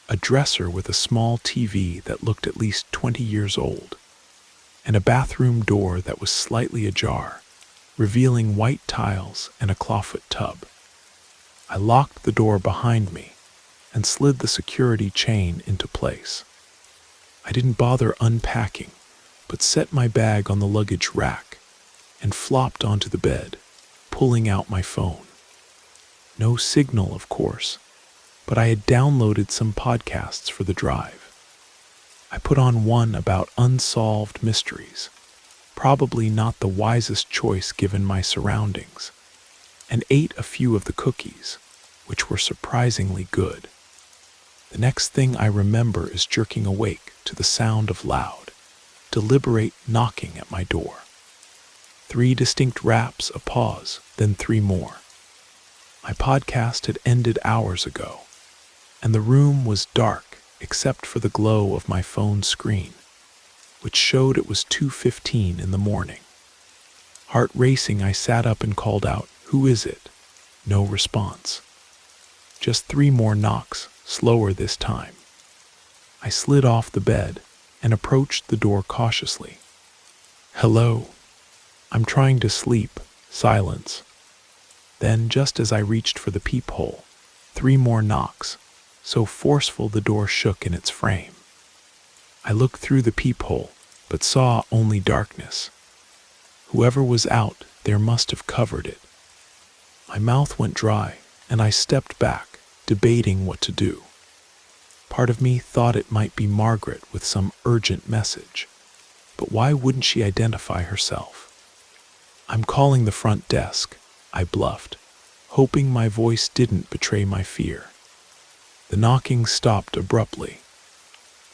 a dresser with a small TV that looked at least 20 years old, and a bathroom door that was slightly ajar, revealing white tiles and a clawfoot tub. I locked the door behind me and slid the security chain into place. I didn't bother unpacking, but set my bag on the luggage rack and flopped onto the bed, pulling out my phone. No signal, of course, but I had downloaded some podcasts for the drive. I put on one about unsolved mysteries, probably not the wisest choice given my surroundings, and ate a few of the cookies, which were surprisingly good. The next thing I remember is jerking awake to the sound of loud, deliberate knocking at my door. 3 distinct raps, a pause, then 3 more. My podcast had ended hours ago, and the room was dark except for the glow of my phone screen, which showed it was 2:15 in the morning. Heart racing, I sat up and called out, "Who is it?" No response. Just 3 more knocks, slower this time. I slid off the bed and approached the door cautiously. "Hello." "I'm trying to sleep." Silence. Then, just as I reached for the peephole, 3 more knocks, so forceful the door shook in its frame. I looked through the peephole, but saw only darkness. Whoever was out there must have covered it. My mouth went dry, and I stepped back, debating what to do. Part of me thought it might be Margaret with some urgent message, but why wouldn't she identify herself? "I'm calling the front desk," I bluffed, hoping my voice didn't betray my fear. The knocking stopped abruptly.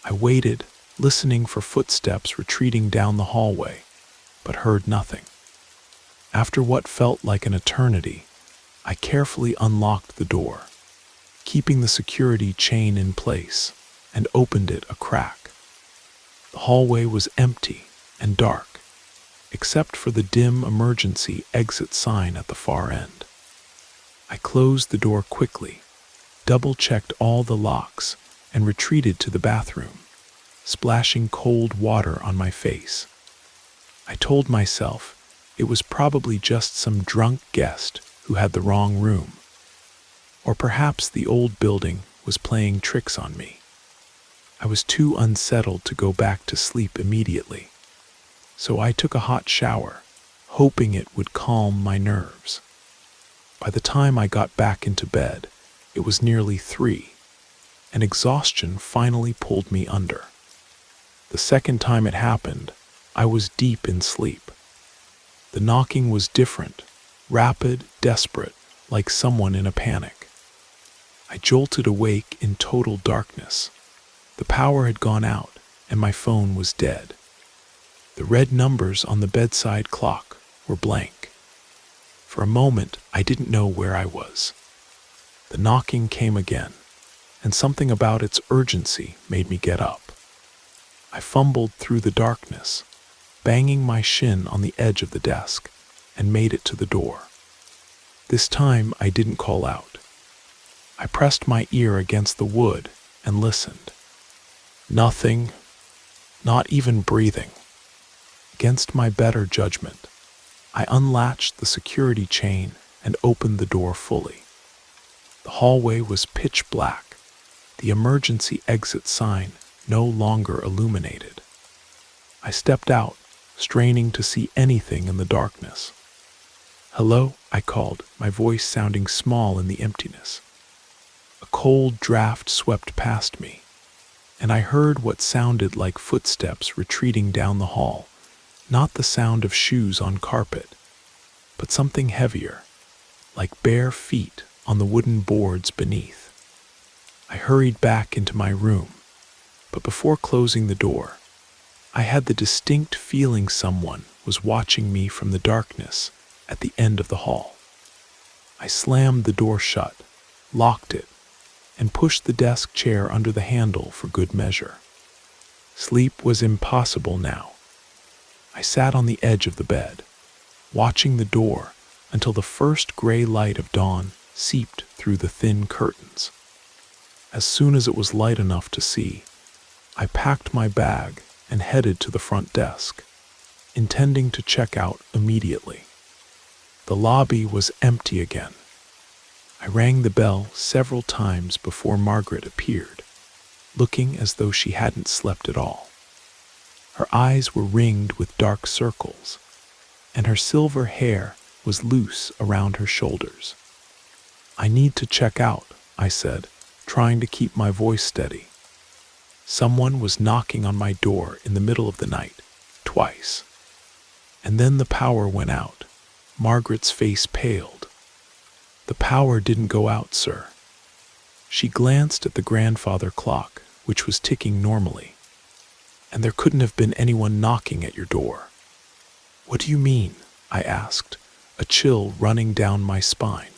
I waited, listening for footsteps retreating down the hallway, but heard nothing. After what felt like an eternity, I carefully unlocked the door, keeping the security chain in place, and opened it a crack. The hallway was empty and dark, except for the dim emergency exit sign at the far end. I closed the door quickly, double-checked all the locks, and retreated to the bathroom, splashing cold water on my face. I told myself it was probably just some drunk guest who had the wrong room, or perhaps the old building was playing tricks on me. I was too unsettled to go back to sleep immediately, so I took a hot shower, hoping it would calm my nerves. By the time I got back into bed, it was nearly 3, and exhaustion finally pulled me under. The second time it happened, I was deep in sleep. The knocking was different, rapid, desperate, like someone in a panic. I jolted awake in total darkness. The power had gone out, and my phone was dead. The red numbers on the bedside clock were blank. For a moment, I didn't know where I was. The knocking came again, and something about its urgency made me get up. I fumbled through the darkness, banging my shin on the edge of the desk, and made it to the door. This time I didn't call out. I pressed my ear against the wood and listened. Nothing, not even breathing. Against my better judgment, I unlatched the security chain and opened the door fully. The hallway was pitch black, the emergency exit sign no longer illuminated. I stepped out, straining to see anything in the darkness. "Hello," I called, my voice sounding small in the emptiness. A cold draft swept past me, and I heard what sounded like footsteps retreating down the hall, not the sound of shoes on carpet, but something heavier, like bare feet on the wooden boards beneath. I hurried back into my room, but before closing the door, I had the distinct feeling someone was watching me from the darkness at the end of the hall. I slammed the door shut, locked it, and pushed the desk chair under the handle for good measure. Sleep was impossible now. I sat on the edge of the bed, watching the door until the first gray light of dawn seeped through the thin curtains. As soon as it was light enough to see, I packed my bag and headed to the front desk, intending to check out immediately. The lobby was empty again. I rang the bell several times before Margaret appeared, looking as though she hadn't slept at all. Her eyes were ringed with dark circles, and her silver hair was loose around her shoulders. "I need to check out," I said, trying to keep my voice steady. Someone was knocking on my door in the middle of the night, twice. And then the power went out. Margaret's face paled. "The power didn't go out, sir." She glanced at the grandfather clock, which was ticking normally. "And there couldn't have been anyone knocking at your door." "What do you mean?" I asked, a chill running down my spine.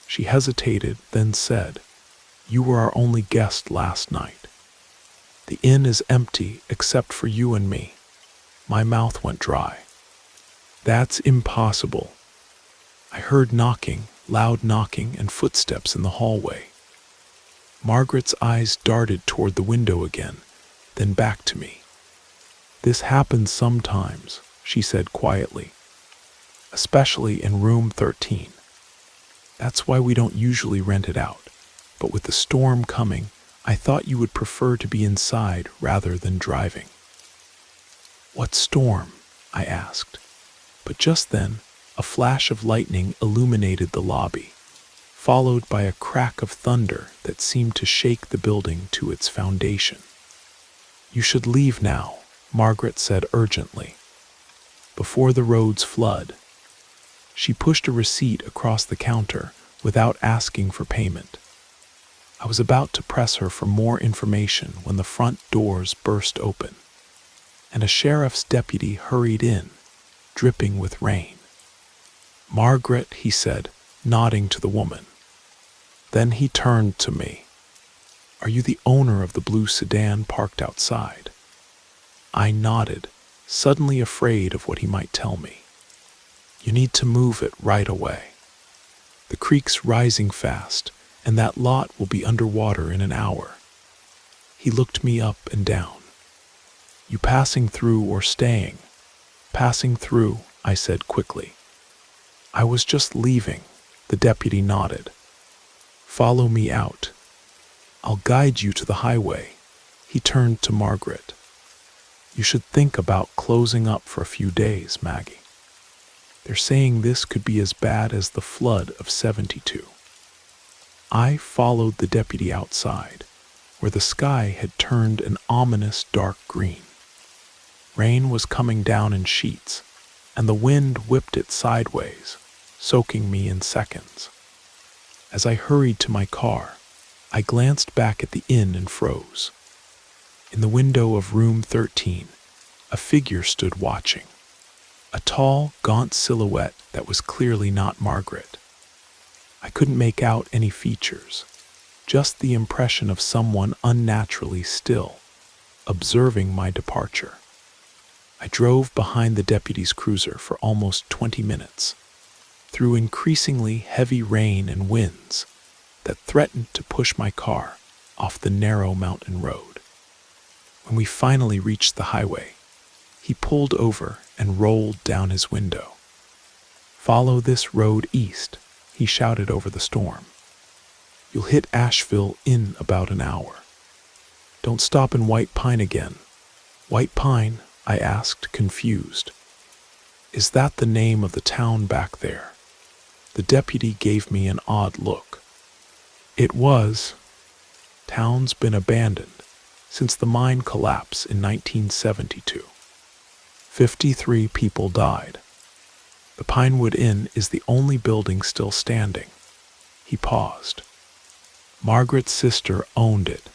She hesitated, then said, "You were our only guest last night. The inn is empty except for you and me." My mouth went dry. "That's impossible." I heard knocking, loud knocking, and footsteps in the hallway. Margaret's eyes darted toward the window again, then back to me. "This happens sometimes," she said quietly, "especially in room 13. That's why we don't usually rent it out, but with the storm coming, I thought you would prefer to be inside rather than driving." "What storm?" I asked, but just then a flash of lightning illuminated the lobby, followed by a crack of thunder that seemed to shake the building to its foundation. "You should leave now," Margaret said urgently, "before the roads flood." She pushed a receipt across the counter without asking for payment. I was about to press her for more information when the front doors burst open, and a sheriff's deputy hurried in, dripping with rain. "Margaret," he said, nodding to the woman. Then he turned to me. "Are you the owner of the blue sedan parked outside?" I nodded, suddenly afraid of what he might tell me. "You need to move it right away. The creek's rising fast, and that lot will be underwater in an hour." He looked me up and down. "You passing through or staying?" "Passing through," I said quickly. "I was just leaving," the deputy nodded. "Follow me out. I'll guide you to the highway." He turned to Margaret. "You should think about closing up for a few days, Maggie. They're saying this could be as bad as the flood of '72. I followed the deputy outside, where the sky had turned an ominous dark green. Rain was coming down in sheets, and the wind whipped it sideways, soaking me in seconds. As I hurried to my car, I glanced back at the inn and froze. In the window of room 13, a figure stood watching. A tall, gaunt silhouette that was clearly not Margaret. I couldn't make out any features, just the impression of someone unnaturally still, observing my departure. I drove behind the deputy's cruiser for almost 20 minutes, through increasingly heavy rain and winds that threatened to push my car off the narrow mountain road. When we finally reached the highway, he pulled over and rolled down his window. "Follow this road east," he shouted over the storm. "You'll hit Asheville in about an hour. Don't stop in White Pine again." "White Pine?" I asked, confused. "Is that the name of the town back there?" The deputy gave me an odd look. It was. Town's been abandoned since the mine collapse in 1972. 53 people died. The Pinewood Inn is the only building still standing. He paused. Margaret's sister owned it.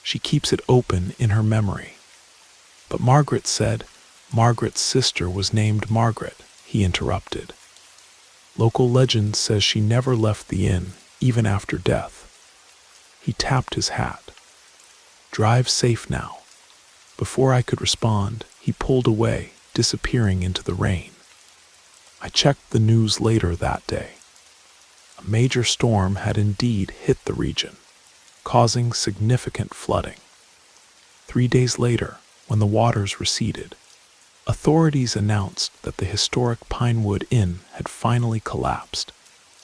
She keeps it open in her memory. But Margaret said Margaret's sister was named Margaret, he interrupted. Local legend says she never left the inn, even after death. He tapped his hat. "Drive safe now." Before I could respond, he pulled away, disappearing into the rain. I checked the news later that day. A major storm had indeed hit the region, causing significant flooding. 3 days later, when the waters receded, authorities announced that the historic Pinewood Inn had finally collapsed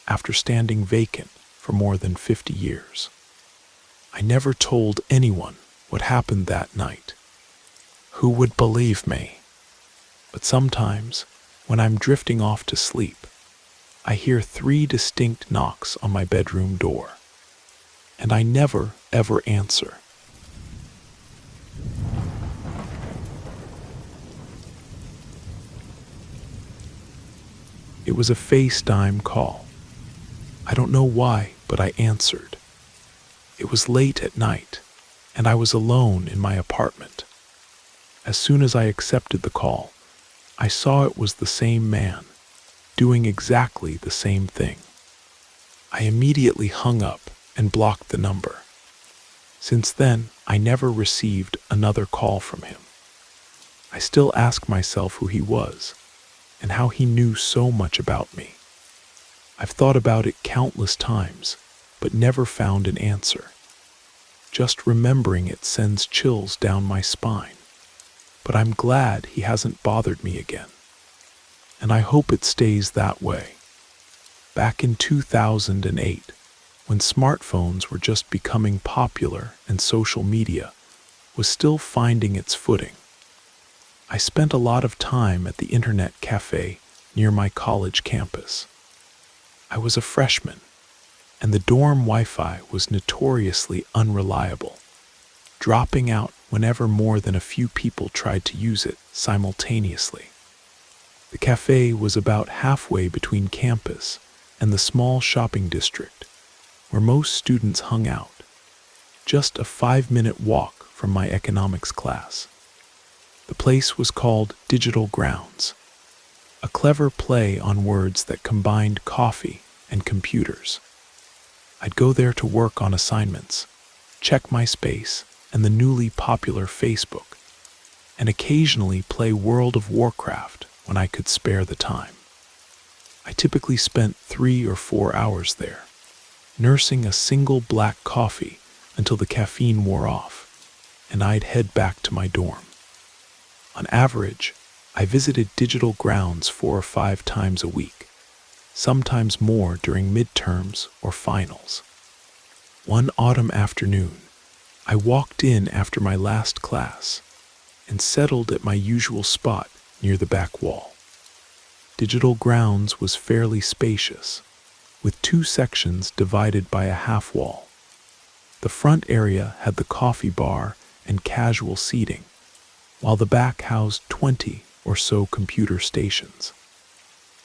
after standing vacant for more than 50 years. I never told anyone what happened that night. Who would believe me? But sometimes, when I'm drifting off to sleep, I hear 3 distinct knocks on my bedroom door, and I never, ever answer. It was a FaceTime call. I don't know why, but I answered. It was late at night, and I was alone in my apartment. As soon as I accepted the call, I saw it was the same man, doing exactly the same thing. I immediately hung up and blocked the number. Since then, I never received another call from him. I still ask myself who he was, and how he knew so much about me. I've thought about it countless times, but never found an answer. Just remembering it sends chills down my spine. But I'm glad he hasn't bothered me again. And I hope it stays that way. Back in 2008, when smartphones were just becoming popular and social media was still finding its footing, I spent a lot of time at the internet cafe near my college campus. I was a freshman, and the dorm Wi-Fi was notoriously unreliable, dropping out whenever more than a few people tried to use it simultaneously. The cafe was about halfway between campus and the small shopping district where most students hung out, just a 5-minute walk from my economics class. The place was called Digital Grounds, a clever play on words that combined coffee and computers. I'd go there to work on assignments, check MySpace and the newly popular Facebook, and occasionally play World of Warcraft when I could spare the time. I typically spent 3 or 4 hours there, nursing a single black coffee until the caffeine wore off, and I'd head back to my dorm. On average, I visited Digital Grounds 4 or 5 times a week, sometimes more during midterms or finals. One autumn afternoon, I walked in after my last class and settled at my usual spot near the back wall. Digital Grounds was fairly spacious, with 2 sections divided by a half wall. The front area had the coffee bar and casual seating, while the back housed 20 or so computer stations.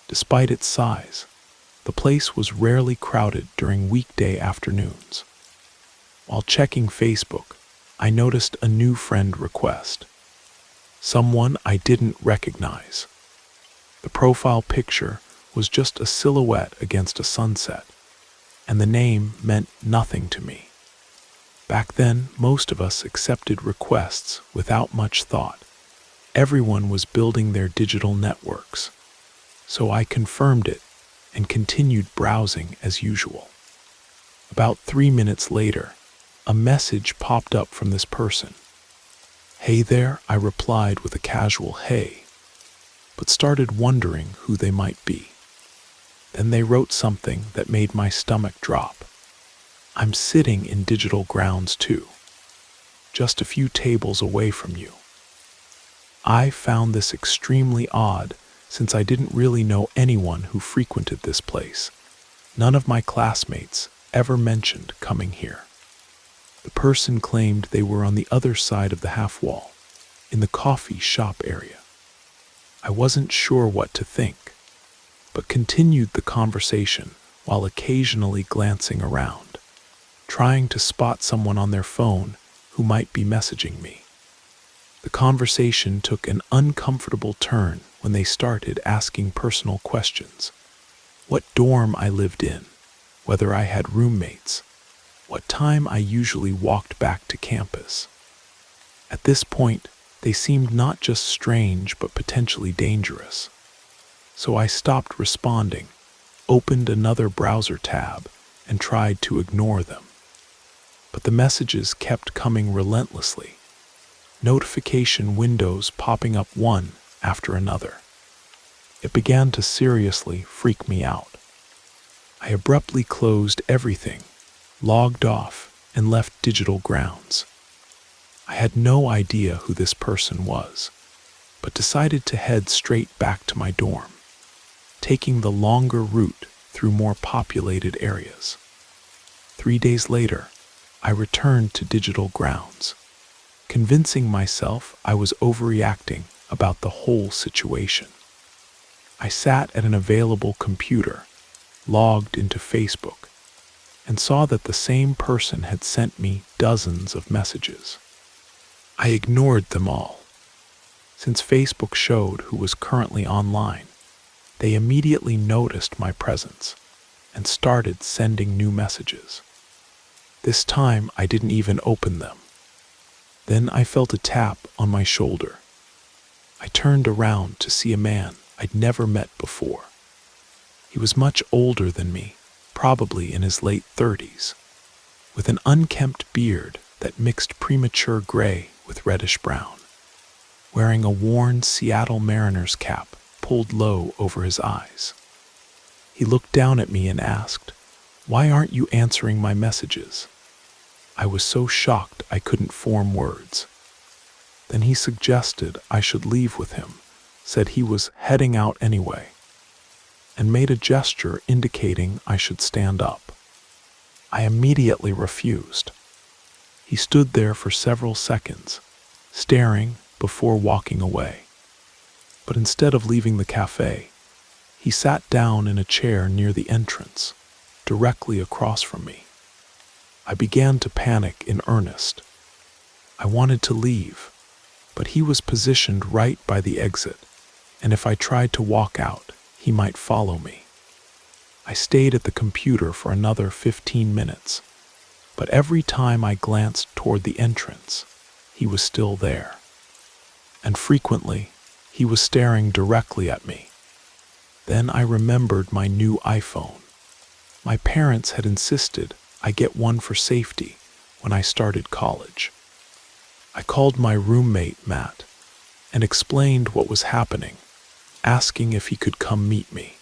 Despite its size, the place was rarely crowded during weekday afternoons. While checking Facebook, I noticed a new friend request. Someone I didn't recognize. The profile picture was just a silhouette against a sunset, and the name meant nothing to me. Back then, most of us accepted requests without much thought. Everyone was building their digital networks. So I confirmed it and continued browsing as usual. About 3 minutes later, a message popped up from this person. "Hey there," I replied with a casual "hey," but started wondering who they might be. Then they wrote something that made my stomach drop. "I'm sitting in Digital Grounds too, just a few tables away from you." I found this extremely odd since I didn't really know anyone who frequented this place. None of my classmates ever mentioned coming here. The person claimed they were on the other side of the half wall, in the coffee shop area. I wasn't sure what to think, but continued the conversation while occasionally glancing around, trying to spot someone on their phone who might be messaging me. The conversation took an uncomfortable turn when they started asking personal questions. What dorm I lived in, whether I had roommates, what time I usually walked back to campus. At this point, they seemed not just strange but potentially dangerous. So I stopped responding, opened another browser tab, and tried to ignore them. But the messages kept coming relentlessly, notification windows popping up one after another. It began to seriously freak me out. I abruptly closed everything, logged off, and left Digital Grounds. I had no idea who this person was, but decided to head straight back to my dorm, taking the longer route through more populated areas. 3 days later, I returned to Digital Grounds, convincing myself I was overreacting about the whole situation. I sat at an available computer, logged into Facebook, and saw that the same person had sent me dozens of messages. I ignored them all. Since Facebook showed who was currently online, they immediately noticed my presence and started sending new messages. This time I didn't even open them. Then I felt a tap on my shoulder. I turned around to see a man I'd never met before. He was much older than me, probably in his late 30s, with an unkempt beard that mixed premature gray with reddish brown, wearing a worn Seattle Mariners cap pulled low over his eyes. He looked down at me and asked, "Why aren't you answering my messages?" I was so shocked I couldn't form words. Then he suggested I should leave with him, said he was heading out anyway, and made a gesture indicating I should stand up. I immediately refused. He stood there for several seconds, staring before walking away. But instead of leaving the cafe, he sat down in a chair near the entrance, directly across from me. I began to panic in earnest. I wanted to leave, but he was positioned right by the exit, and if I tried to walk out, he might follow me. I stayed at the computer for another 15 minutes, but every time I glanced toward the entrance, he was still there. And frequently, he was staring directly at me. Then I remembered my new iPhone. My parents had insisted I get one for safety when I started college. I called my roommate, Matt, and explained what was happening, asking if he could come meet me.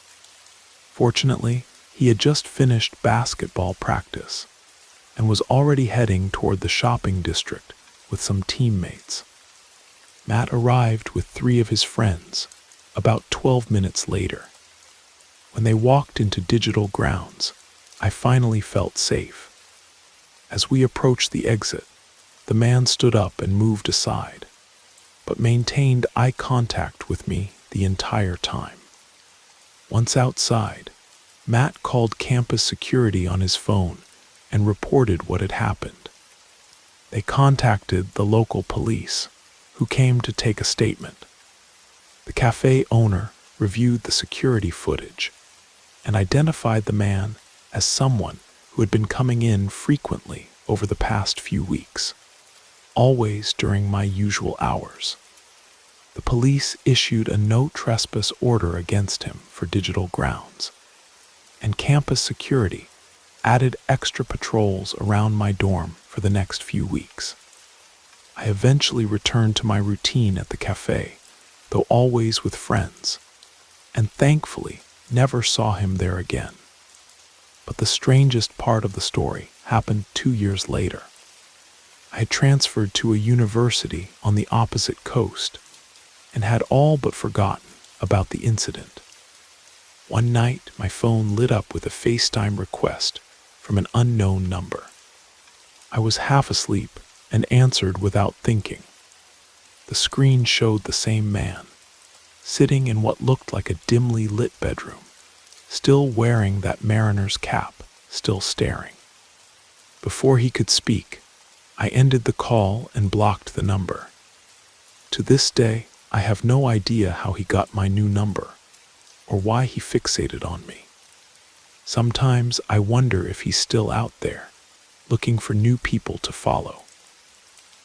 Fortunately, he had just finished basketball practice and was already heading toward the shopping district with some teammates. Matt arrived with 3 of his friends about 12 minutes later. When they walked into Digital Grounds, I finally felt safe. As we approached the exit, the man stood up and moved aside, but maintained eye contact with me the entire time. Once outside, Matt called campus security on his phone and reported what had happened. They contacted the local police, who came to take a statement. The cafe owner reviewed the security footage and identified the man as someone who had been coming in frequently over the past few weeks, always during my usual hours. The police issued a no trespass order against him for Digital Grounds, and campus security added extra patrols around my dorm for the next few weeks. I eventually returned to my routine at the cafe, though always with friends, and thankfully never saw him there again. But the strangest part of the story happened 2 years later. I had transferred to a university on the opposite coast and had all but forgotten about the incident. One night, my phone lit up with a FaceTime request from an unknown number. I was half asleep and answered without thinking. The screen showed the same man, sitting in what looked like a dimly lit bedroom, still wearing that mariner's cap, still staring. Before he could speak, I ended the call and blocked the number. To this day, I have no idea how he got my new number or why he fixated on me. Sometimes I wonder if he's still out there, looking for new people to follow.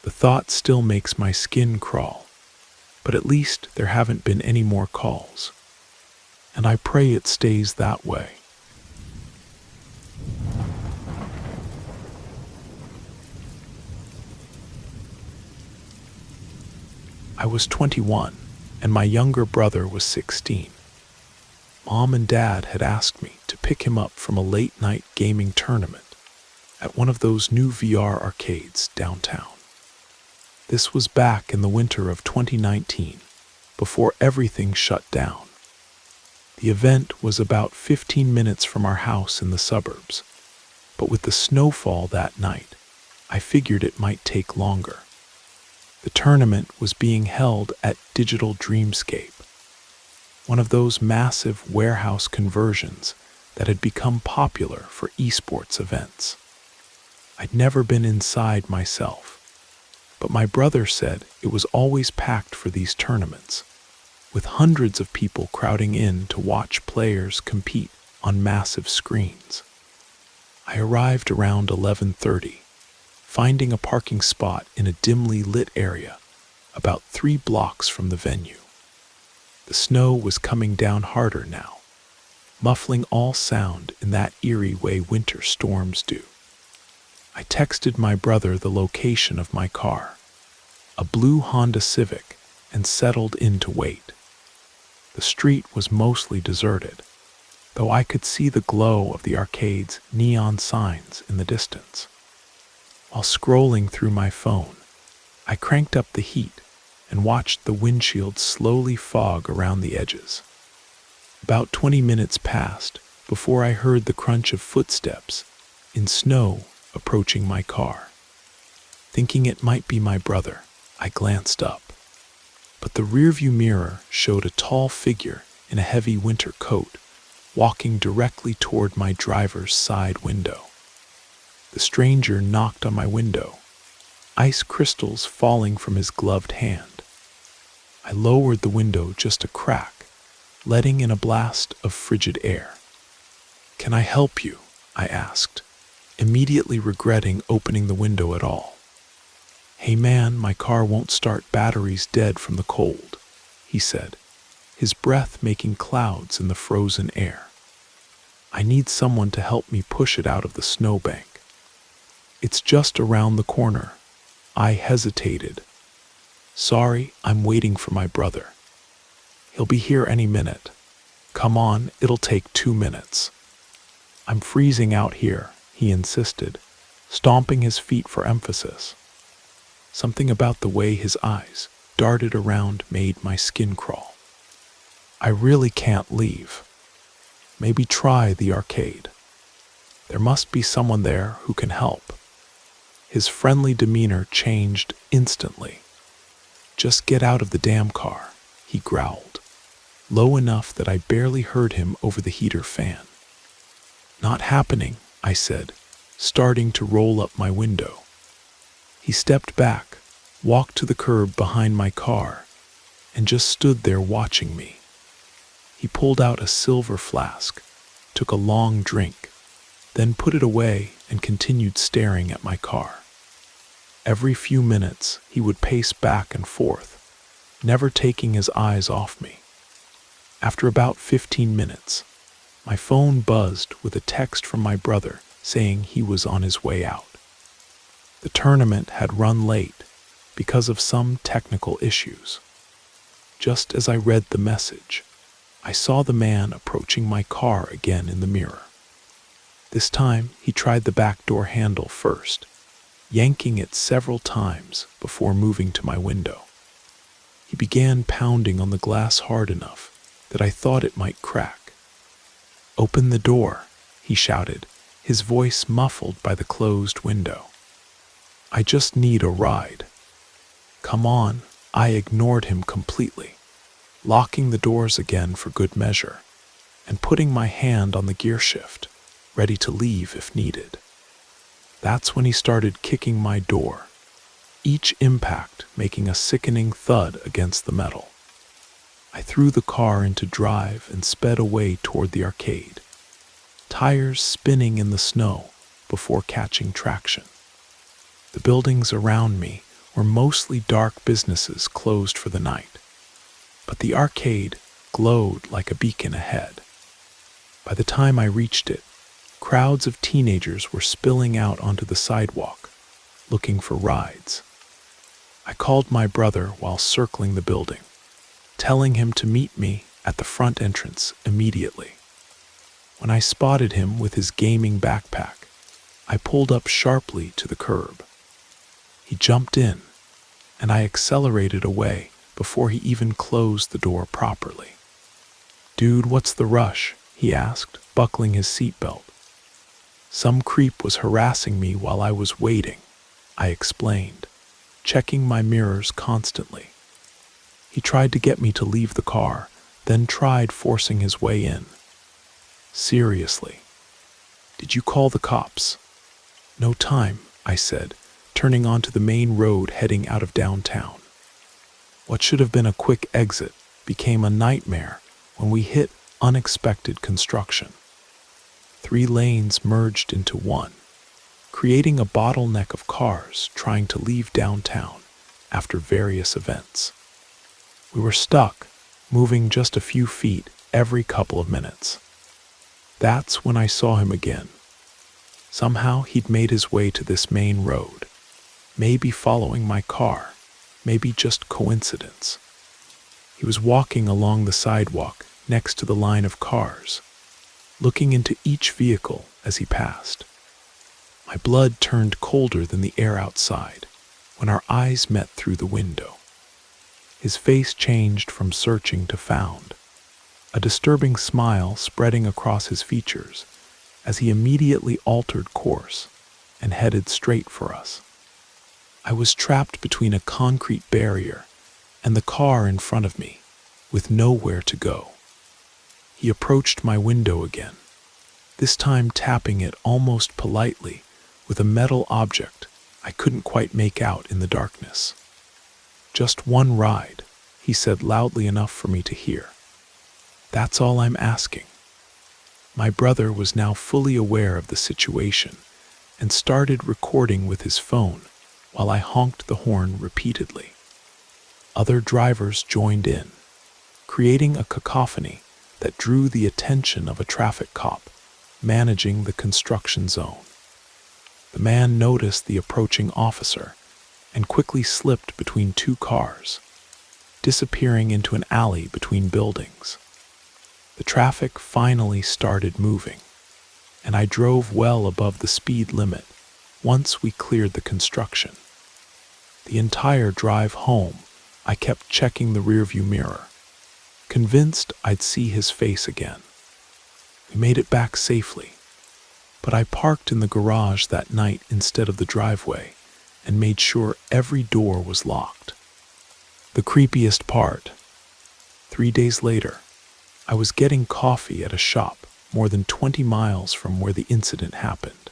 The thought still makes my skin crawl, but at least there haven't been any more calls. And I pray it stays that way. I was 21, and my younger brother was 16. Mom and Dad had asked me to pick him up from a late-night gaming tournament at one of those new VR arcades downtown. This was back in the winter of 2019, before everything shut down. The event was about 15 minutes from our house in the suburbs, but with the snowfall that night, I figured it might take longer. The tournament was being held at Digital Dreamscape, one of those massive warehouse conversions that had become popular for esports events. I'd never been inside myself, but my brother said it was always packed for these tournaments, with hundreds of people crowding in to watch players compete on massive screens. I arrived around 11:30, finding a parking spot in a dimly lit area about 3 blocks from the venue. The snow was coming down harder now, muffling all sound in that eerie way winter storms do. I texted my brother the location of my car, a blue Honda Civic, and settled in to wait. The street was mostly deserted, though I could see the glow of the arcade's neon signs in the distance. While scrolling through my phone, I cranked up the heat and watched the windshield slowly fog around the edges. About 20 minutes passed before I heard the crunch of footsteps in snow approaching my car. Thinking it might be my brother, I glanced up, but the rearview mirror showed a tall figure in a heavy winter coat walking directly toward my driver's side window. The stranger knocked on my window, ice crystals falling from his gloved hand. I lowered the window just a crack, letting in a blast of frigid air. "Can I help you?" I asked, immediately regretting opening the window at all. "Hey man, my car won't start, battery's dead from the cold," he said, his breath making clouds in the frozen air. "I need someone to help me push it out of the snowbank." "It's just around the corner." I hesitated. "Sorry, I'm waiting for my brother. He'll be here any minute." "Come on, it'll take 2 minutes." "I'm freezing out here," he insisted, stomping his feet for emphasis. Something about the way his eyes darted around made my skin crawl. "I really can't leave. Maybe try the arcade. There must be someone there who can help." His friendly demeanor changed instantly. "Just get out of the damn car," he growled, low enough that I barely heard him over the heater fan. "Not happening," I said, starting to roll up my window. He stepped back, walked to the curb behind my car, and just stood there watching me. He pulled out a silver flask, took a long drink, then put it away and continued staring at my car. Every few minutes, he would pace back and forth, never taking his eyes off me. After about 15 minutes, My phone buzzed with a text from my brother saying he was on his way out. The tournament had run late because of some technical issues. Just as I read the message, I saw the man approaching my car again in the mirror. This time, he tried the back door handle first, yanking it several times before moving to my window. He began pounding on the glass hard enough that I thought it might crack. "Open the door," he shouted, his voice muffled by the closed window. "I just need a ride." "Come on." I ignored him completely, locking the doors again for good measure, and putting my hand on the gear shift, ready to leave if needed. That's when he started kicking my door, each impact making a sickening thud against the metal. I threw the car into drive and sped away toward the arcade, tires spinning in the snow before catching traction. The buildings around me were mostly dark businesses closed for the night, but the arcade glowed like a beacon ahead. By the time I reached it, crowds of teenagers were spilling out onto the sidewalk, looking for rides. I called my brother while circling the building, telling him to meet me at the front entrance immediately. When I spotted him with his gaming backpack, I pulled up sharply to the curb. He jumped in, and I accelerated away before he even closed the door properly. "Dude, what's the rush?" he asked, buckling his seatbelt. "Some creep was harassing me while I was waiting," I explained, checking my mirrors constantly. He tried to get me to leave the car, then tried forcing his way in. "Seriously, did you call the cops?" "No time," I said, turning onto the main road heading out of downtown. What should have been a quick exit became a nightmare when we hit unexpected construction. 3 lanes merged into one, creating a bottleneck of cars trying to leave downtown after various events. We were stuck, moving just a few feet every couple of minutes. That's when I saw him again. Somehow he'd made his way to this main road, maybe following my car, maybe just coincidence. He was walking along the sidewalk next to the line of cars, looking into each vehicle as he passed. My blood turned colder than the air outside when our eyes met through the window. His face changed from searching to found, a disturbing smile spreading across his features as he immediately altered course and headed straight for us. I was trapped between a concrete barrier and the car in front of me, with nowhere to go. He approached my window again, this time tapping it almost politely with a metal object I couldn't quite make out in the darkness. "Just one ride," he said loudly enough for me to hear. "That's all I'm asking." My brother was now fully aware of the situation and started recording with his phone while I honked the horn repeatedly. Other drivers joined in, creating a cacophony that drew the attention of a traffic cop managing the construction zone. The man noticed the approaching officer and quickly slipped between 2 cars, disappearing into an alley between buildings. The traffic finally started moving, and I drove well above the speed limit once we cleared the construction. The entire drive home, I kept checking the rearview mirror, convinced I'd see his face again. We made it back safely, but I parked in the garage that night instead of the driveway and made sure every door was locked. The creepiest part: 3 days later, I was getting coffee at a shop more than 20 miles from where the incident happened.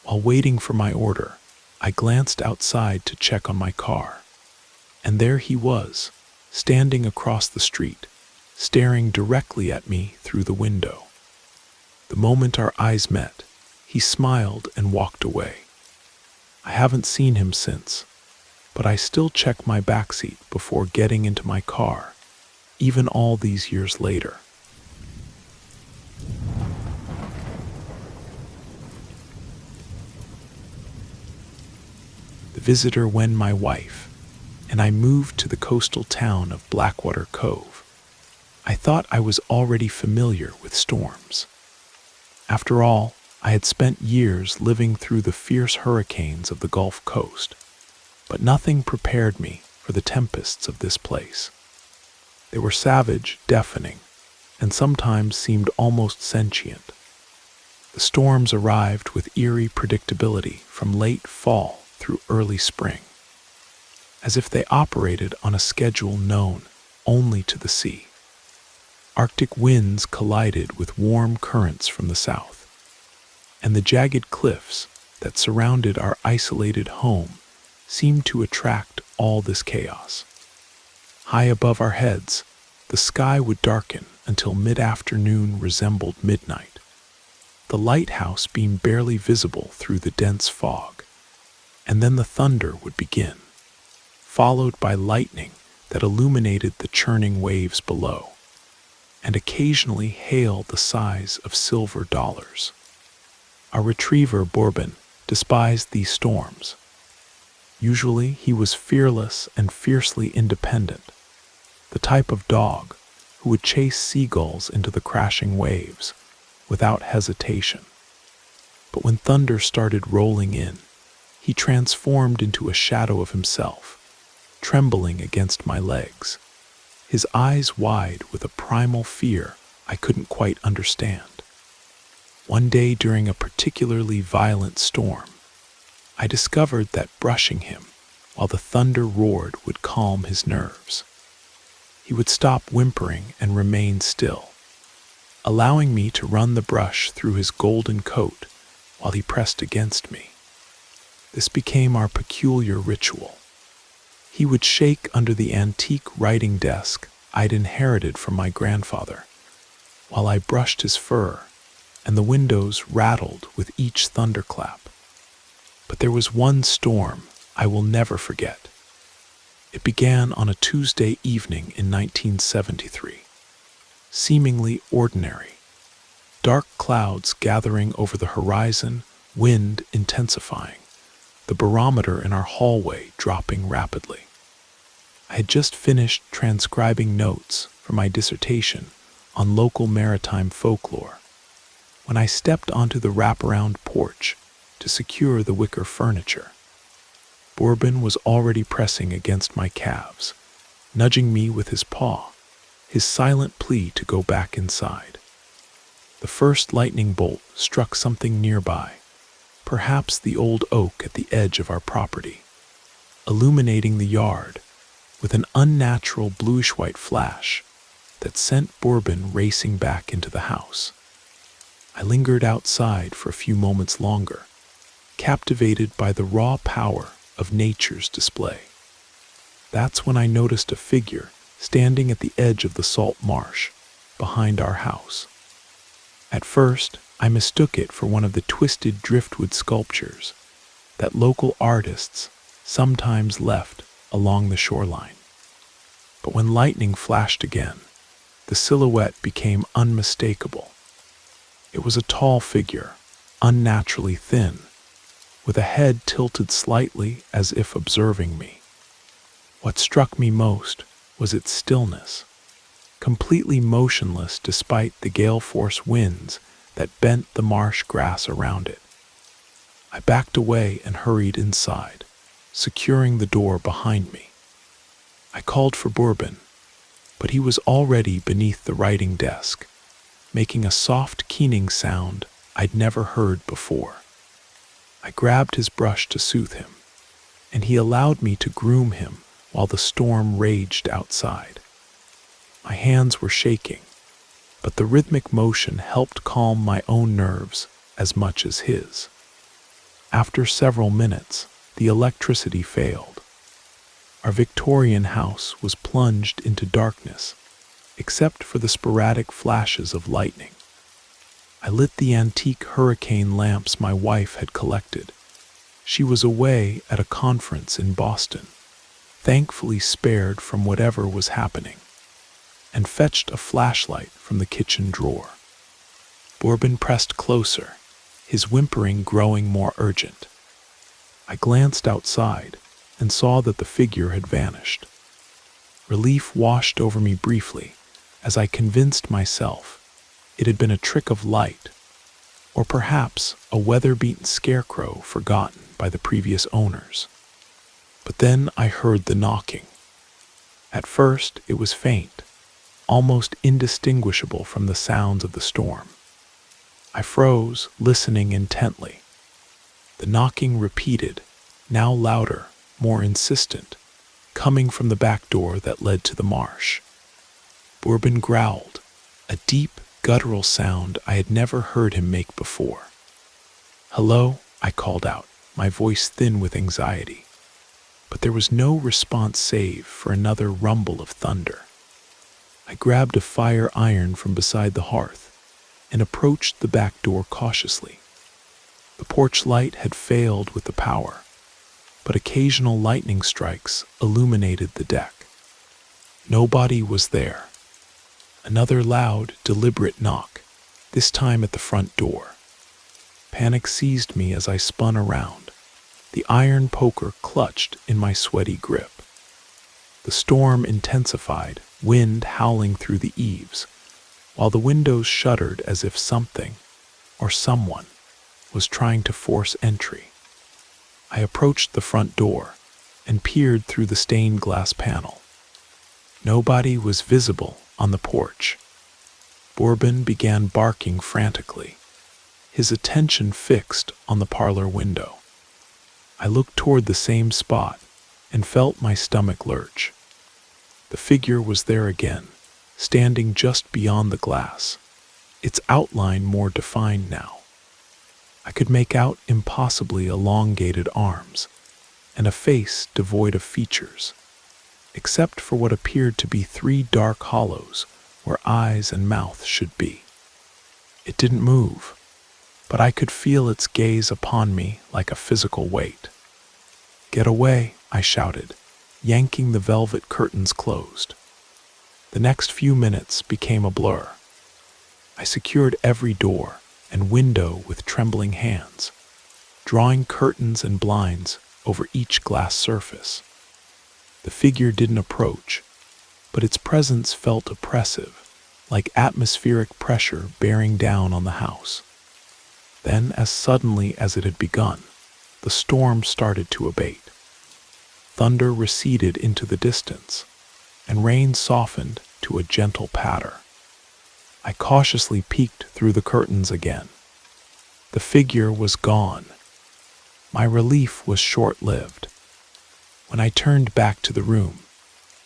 While waiting for my order, I glanced outside to check on my car, and there he was, standing across the street, staring directly at me through the window. The moment our eyes met, he smiled and walked away. I haven't seen him since, but I still check my backseat before getting into my car, even all these years later. the visitor when my wife and I moved to the coastal town of Blackwater Cove. I thought I was already familiar with storms. After all, I had spent years living through the fierce hurricanes of the Gulf Coast, but nothing prepared me for the tempests of this place. They were savage, deafening, and sometimes seemed almost sentient. The storms arrived with eerie predictability from late fall through early spring, as if they operated on a schedule known only to the sea. Arctic winds collided with warm currents from the south, and the jagged cliffs that surrounded our isolated home seemed to attract all this chaos. High above our heads, the sky would darken until mid-afternoon resembled midnight, the lighthouse being barely visible through the dense fog, and then the thunder would begin, followed by lightning that illuminated the churning waves below, and occasionally hail the size of silver dollars. Our retriever, Bourbon, despised these storms. Usually he was fearless and fiercely independent, the type of dog who would chase seagulls into the crashing waves without hesitation. But when thunder started rolling in, he transformed into a shadow of himself, trembling against my legs, his eyes wide with a primal fear I couldn't quite understand. One day during a particularly violent storm, I discovered that brushing him while the thunder roared would calm his nerves. He would stop whimpering and remain still, allowing me to run the brush through his golden coat while he pressed against me. This became our peculiar ritual. He would shake under the antique writing desk I'd inherited from my grandfather, while I brushed his fur, and the windows rattled with each thunderclap. But there was one storm I will never forget. It began on a Tuesday evening in 1973. Seemingly ordinary. Dark clouds gathering over the horizon, wind intensifying, the barometer in our hallway dropping rapidly. I had just finished transcribing notes for my dissertation on local maritime folklore when I stepped onto the wraparound porch to secure the wicker furniture. Bourbon was already pressing against my calves, nudging me with his paw, his silent plea to go back inside. The first lightning bolt struck something nearby, perhaps the old oak at the edge of our property, illuminating the yard with an unnatural bluish-white flash that sent Bourbon racing back into the house. I lingered outside for a few moments longer, captivated by the raw power of nature's display. That's when I noticed a figure standing at the edge of the salt marsh behind our house. At first, I mistook it for one of the twisted driftwood sculptures that local artists sometimes left along the shoreline. But when lightning flashed again, the silhouette became unmistakable. It was a tall figure, unnaturally thin, with a head tilted slightly as if observing me. What struck me most was its stillness, completely motionless despite the gale-force winds that bent the marsh grass around it. I backed away and hurried inside, securing the door behind me. I called for Bourbon, but he was already beneath the writing desk, making a soft keening sound I'd never heard before. I grabbed his brush to soothe him, and he allowed me to groom him while the storm raged outside. My hands were shaking, but the rhythmic motion helped calm my own nerves as much as his. After several minutes, the electricity failed. Our Victorian house was plunged into darkness, except for the sporadic flashes of lightning. I lit the antique hurricane lamps my wife had collected. She was away at a conference in Boston, thankfully spared from whatever was happening, and fetched a flashlight from the kitchen drawer. Bourbon pressed closer, his whimpering growing more urgent. I glanced outside and saw that the figure had vanished. Relief washed over me briefly as I convinced myself it had been a trick of light, or perhaps a weather-beaten scarecrow forgotten by the previous owners. But then I heard the knocking. At first it was faint, almost indistinguishable from the sounds of the storm. I froze, listening intently. The knocking repeated, now louder, more insistent, coming from the back door that led to the marsh. Bourbon growled, a deep, guttural sound I had never heard him make before. "Hello," I called out, my voice thin with anxiety. But there was no response save for another rumble of thunder. I grabbed a fire iron from beside the hearth and approached the back door cautiously. The porch light had failed with the power, but occasional lightning strikes illuminated the deck. Nobody was there. Another loud, deliberate knock, this time at the front door. Panic seized me as I spun around, the iron poker clutched in my sweaty grip. The storm intensified, wind howling through the eaves, while the windows shuddered as if something, or someone, was trying to force entry. I approached the front door and peered through the stained glass panel. Nobody was visible on the porch. Bourbon began barking frantically, his attention fixed on the parlor window. I looked toward the same spot and felt my stomach lurch. The figure was there again, standing just beyond the glass, its outline more defined now. I could make out impossibly elongated arms and a face devoid of features, except for what appeared to be 3 dark hollows where eyes and mouth should be. It didn't move, but I could feel its gaze upon me like a physical weight. "Get away," I shouted, yanking the velvet curtains closed. The next few minutes became a blur. I secured every door and window with trembling hands, drawing curtains and blinds over each glass surface. The figure didn't approach, but its presence felt oppressive, like atmospheric pressure bearing down on the house. Then, as suddenly as it had begun, the storm started to abate. Thunder receded into the distance, and rain softened to a gentle patter. I cautiously peeked through the curtains again. The figure was gone. My relief was short-lived. When I turned back to the room,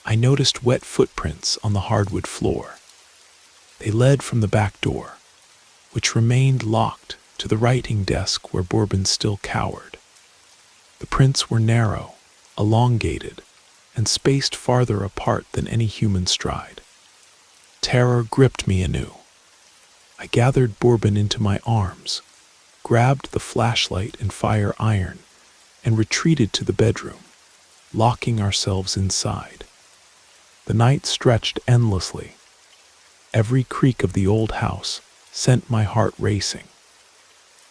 I noticed wet footprints on the hardwood floor. They led from the back door, which remained locked, to the writing desk where Bourbon still cowered. The prints were narrow, elongated, and spaced farther apart than any human stride. Terror gripped me anew. I gathered Bourbon into my arms, grabbed the flashlight and fire iron, and retreated to the bedroom, locking ourselves inside. The night stretched endlessly. Every creak of the old house sent my heart racing.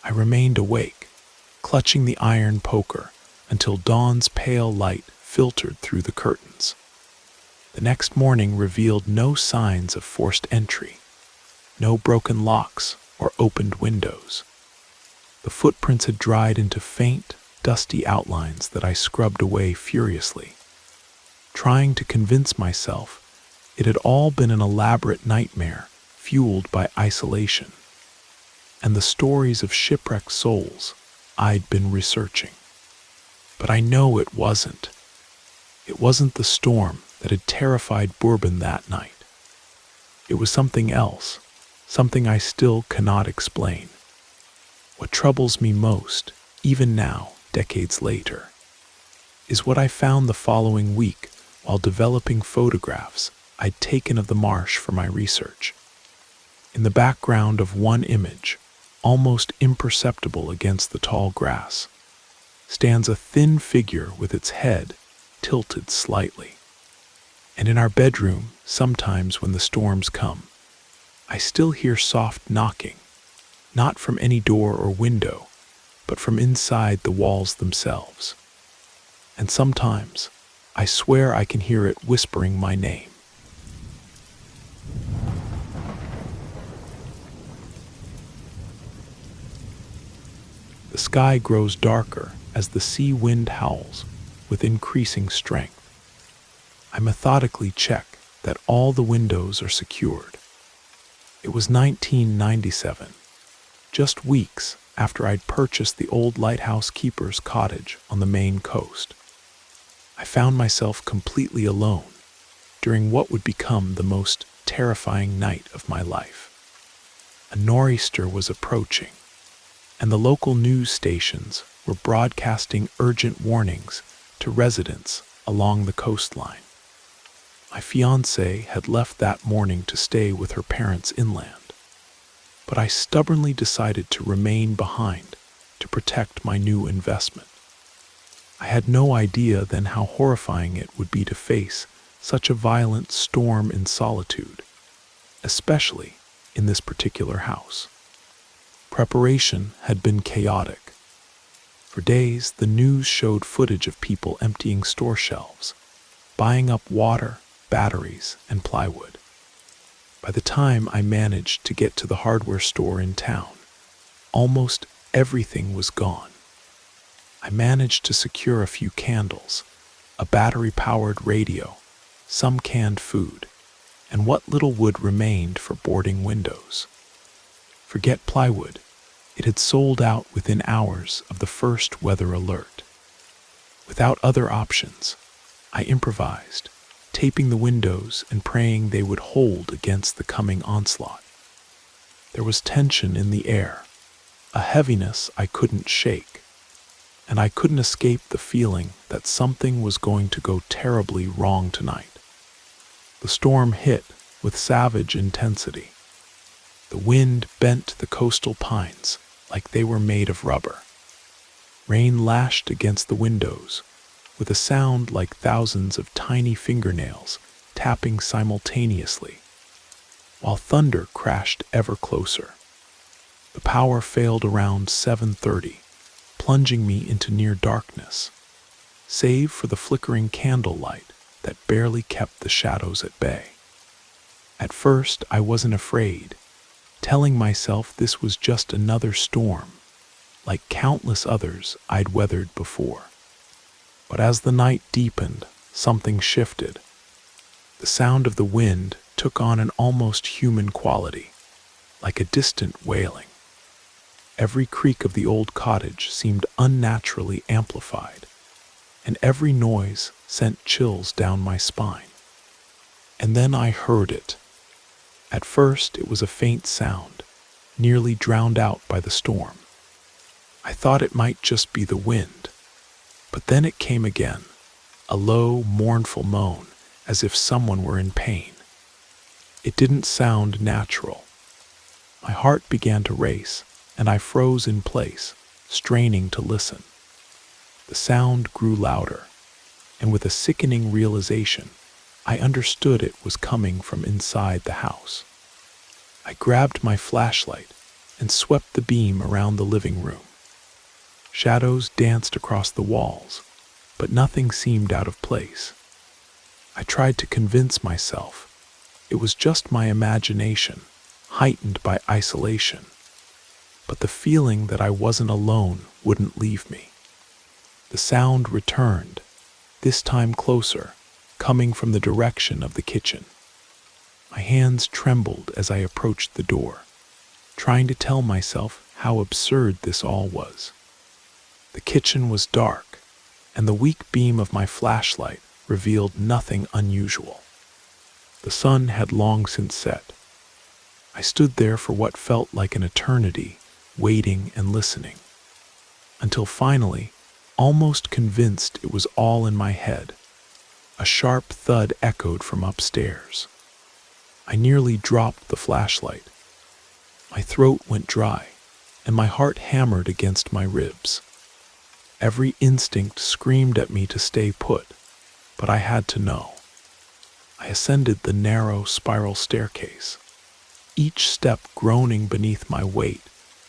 I remained awake, clutching the iron poker until dawn's pale light filtered through the curtains. The next morning revealed no signs of forced entry, no broken locks or opened windows. The footprints had dried into faint, dusty outlines that I scrubbed away furiously, trying to convince myself it had all been an elaborate nightmare fueled by isolation and the stories of shipwrecked souls I'd been researching. But I know it wasn't. It wasn't the storm that had terrified Bourbon that night. It was something else, something I still cannot explain. What troubles me most, even now, decades later, is what I found the following week while developing photographs I'd taken of the marsh for my research. In the background of one image, almost imperceptible against the tall grass, stands a thin figure with its head tilted slightly. And in our bedroom, sometimes when the storms come, I still hear soft knocking, not from any door or window, but from inside the walls themselves. And sometimes, I swear I can hear it whispering my name. The sky grows darker as the sea wind howls with increasing strength. I methodically check that all the windows are secured. It was 1997, just weeks after I'd purchased the old lighthouse keeper's cottage on the Maine coast. I found myself completely alone during what would become the most terrifying night of my life. A nor'easter was approaching, and the local news stations were broadcasting urgent warnings to residents along the coastline. My fiancée had left that morning to stay with her parents inland, but I stubbornly decided to remain behind to protect my new investment. I had no idea then how horrifying it would be to face such a violent storm in solitude, especially in this particular house. Preparation had been chaotic. For days, the news showed footage of people emptying store shelves, buying up water, batteries, and plywood. By the time I managed to get to the hardware store in town, almost everything was gone. I managed to secure a few candles, a battery-powered radio, some canned food, and what little wood remained for boarding windows. Forget plywood. It had sold out within hours of the first weather alert. Without other options, I improvised, taping the windows and praying they would hold against the coming onslaught. There was tension in the air, a heaviness I couldn't shake, and I couldn't escape the feeling that something was going to go terribly wrong tonight. The storm hit with savage intensity. The wind bent the coastal pines like they were made of rubber. Rain lashed against the windows with a sound like thousands of tiny fingernails tapping simultaneously, while thunder crashed ever closer. The power failed around 7:30, plunging me into near darkness, save for the flickering candlelight that barely kept the shadows at bay. At first, I wasn't afraid, telling myself this was just another storm, like countless others I'd weathered before. But as the night deepened, something shifted. The sound of the wind took on an almost human quality, like a distant wailing. Every creak of the old cottage seemed unnaturally amplified, and every noise sent chills down my spine. And then I heard it. At first, it was a faint sound, nearly drowned out by the storm. I thought it might just be the wind, but then it came again, a low, mournful moan, as if someone were in pain. It didn't sound natural. My heart began to race, and I froze in place, straining to listen. The sound grew louder, and with a sickening realization, I understood it was coming from inside the house. I grabbed my flashlight and swept the beam around the living room. Shadows danced across the walls, but nothing seemed out of place. I tried to convince myself it was just my imagination, heightened by isolation. But the feeling that I wasn't alone wouldn't leave me. The sound returned, this time closer, coming from the direction of the kitchen. My hands trembled as I approached the door, trying to tell myself how absurd this all was. The kitchen was dark, and the weak beam of my flashlight revealed nothing unusual. The sun had long since set. I stood there for what felt like an eternity, waiting and listening, until finally, almost convinced it was all in my head, a sharp thud echoed from upstairs. I nearly dropped the flashlight. My throat went dry, and my heart hammered against my ribs. Every instinct screamed at me to stay put, but I had to know. I ascended the narrow spiral staircase, each step groaning beneath my weight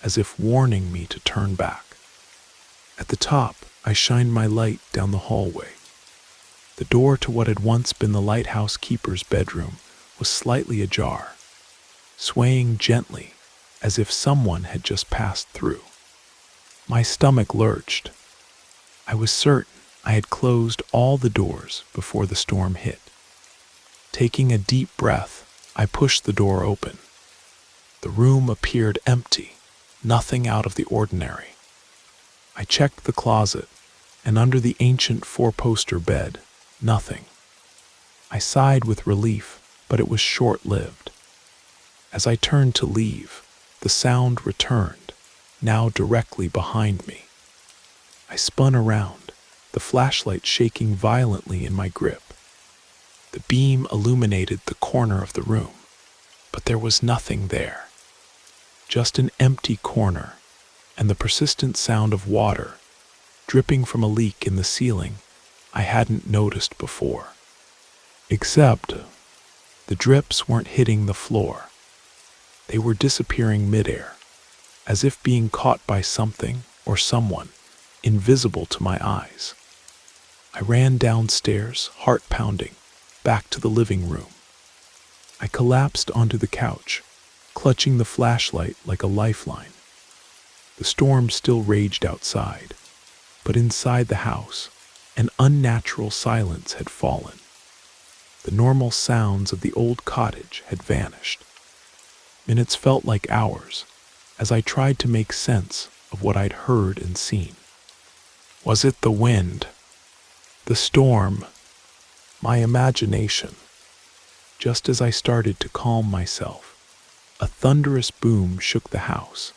as if warning me to turn back. At the top, I shined my light down the hallway. The door to what had once been the lighthouse keeper's bedroom was slightly ajar, swaying gently as if someone had just passed through. My stomach lurched. I was certain I had closed all the doors before the storm hit. Taking a deep breath, I pushed the door open. The room appeared empty, nothing out of the ordinary. I checked the closet, and under the ancient four-poster bed, nothing. I sighed with relief, but it was short-lived. As I turned to leave, the sound returned, now directly behind me. I spun around, the flashlight shaking violently in my grip. The beam illuminated the corner of the room, but there was nothing there. Just an empty corner, and the persistent sound of water dripping from a leak in the ceiling I hadn't noticed before. Except, the drips weren't hitting the floor. They were disappearing midair, as if being caught by something or someone invisible to my eyes. I ran downstairs, heart pounding, back to the living room. I collapsed onto the couch, clutching the flashlight like a lifeline. The storm still raged outside, but inside the house, an unnatural silence had fallen. The normal sounds of the old cottage had vanished. Minutes felt like hours as I tried to make sense of what I'd heard and seen. Was it the wind? The storm? My imagination? Just as I started to calm myself, a thunderous boom shook the house,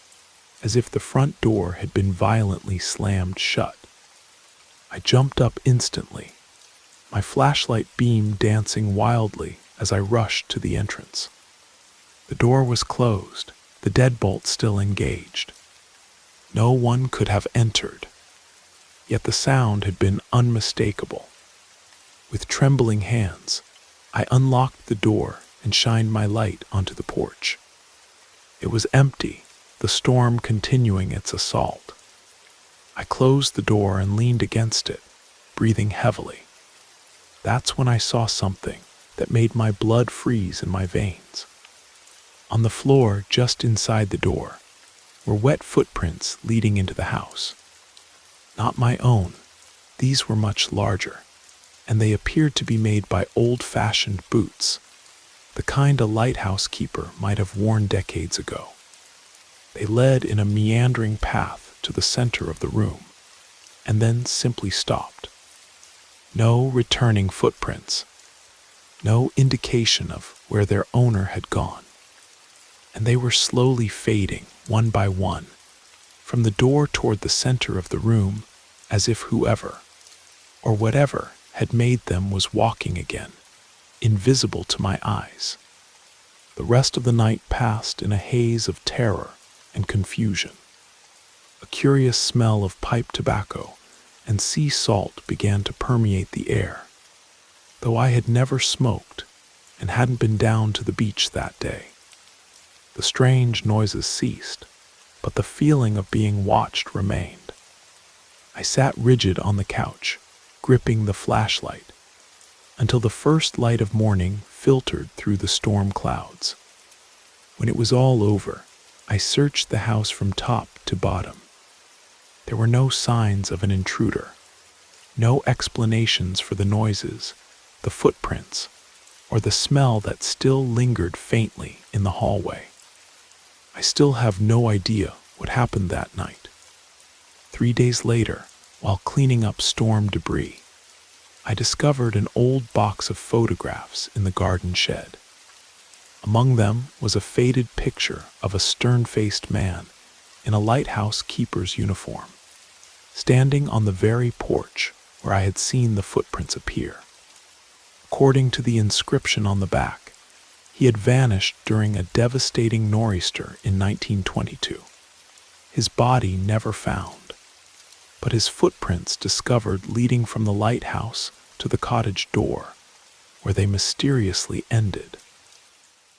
as if the front door had been violently slammed shut. I jumped up instantly, my flashlight beam dancing wildly as I rushed to the entrance. The door was closed, the deadbolt still engaged. No one could have entered, yet the sound had been unmistakable. With trembling hands, I unlocked the door and shined my light onto the porch. It was empty, the storm continuing its assault. I closed the door and leaned against it, breathing heavily. That's when I saw something that made my blood freeze in my veins. On the floor just inside the door were wet footprints leading into the house. Not my own, these were much larger, and they appeared to be made by old-fashioned boots, the kind a lighthouse keeper might have worn decades ago. They led in a meandering path to the center of the room, and then simply stopped. No returning footprints, no indication of where their owner had gone. And they were slowly fading, one by one, from the door toward the center of the room, as if whoever, or whatever, had made them was walking again, invisible to my eyes. The rest of the night passed in a haze of terror and confusion. A curious smell of pipe tobacco and sea salt began to permeate the air, though I had never smoked and hadn't been down to the beach that day. The strange noises ceased, but the feeling of being watched remained. I sat rigid on the couch, gripping the flashlight, until the first light of morning filtered through the storm clouds. When it was all over, I searched the house from top to bottom. There were no signs of an intruder, no explanations for the noises, the footprints, or the smell that still lingered faintly in the hallway. I still have no idea what happened that night. 3 days later, while cleaning up storm debris, I discovered an old box of photographs in the garden shed. Among them was a faded picture of a stern-faced man in a lighthouse keeper's uniform, standing on the very porch where I had seen the footprints appear. According to the inscription on the back, he had vanished during a devastating nor'easter in 1922. His body never found, but his footprints discovered leading from the lighthouse to the cottage door, where they mysteriously ended.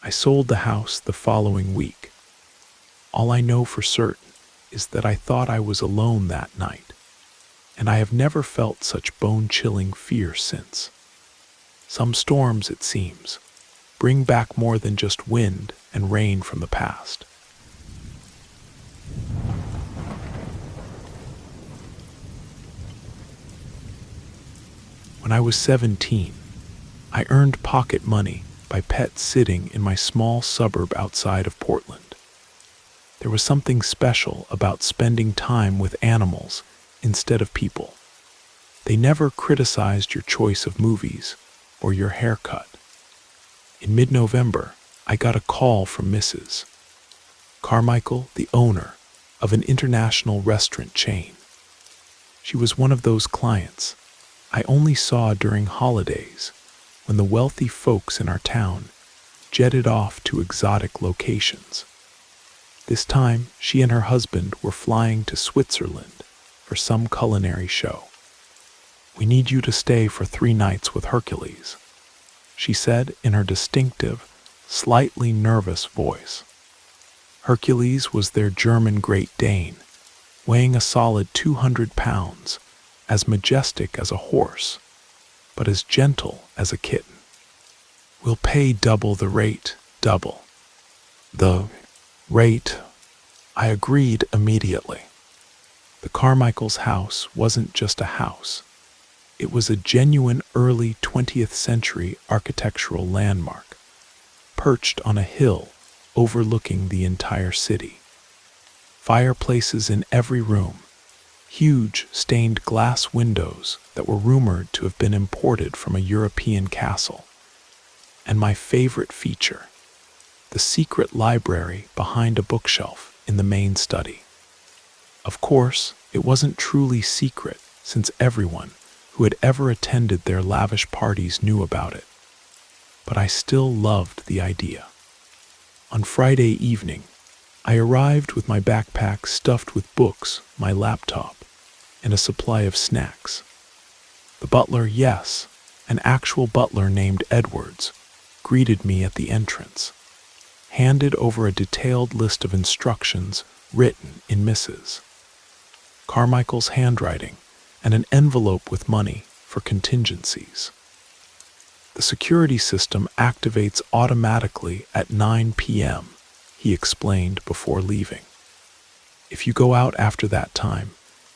I sold the house the following week. All I know for certain is that I thought I was alone that night, and I have never felt such bone-chilling fear since. Some storms, it seems, bring back more than just wind and rain from the past. When I was 17, I earned pocket money by pet sitting in my small suburb outside of Portland. There was something special about spending time with animals instead of people. They never criticized your choice of movies or your haircut. In mid-November, I got a call from Mrs. Carmichael, the owner of an international restaurant chain. She was one of those clients I only saw during holidays when the wealthy folks in our town jetted off to exotic locations. This time, she and her husband were flying to Switzerland for some culinary show. "We need you to stay for 3 nights with Hercules," she said in her distinctive, slightly nervous voice. Hercules was their German Great Dane, weighing a solid 200 pounds, as majestic as a horse, but as gentle as a kitten. "We'll pay double the rate, double the rate," I agreed immediately. The Carmichaels' house wasn't just a house. It was a genuine early 20th century architectural landmark, perched on a hill overlooking the entire city. Fireplaces in every room, huge stained glass windows that were rumored to have been imported from a European castle, and my favorite feature, the secret library behind a bookshelf in the main study. Of course, it wasn't truly secret since everyone who had ever attended their lavish parties knew about it, but I still loved the idea. On Friday evening, I arrived with my backpack stuffed with books, my laptop, and a supply of snacks. The butler, yes, an actual butler named Edwards, greeted me at the entrance, handed over a detailed list of instructions written in Mrs. Carmichael's handwriting and an envelope with money for contingencies. "The security system activates automatically at 9 p.m., he explained before leaving. "If you go out after that time,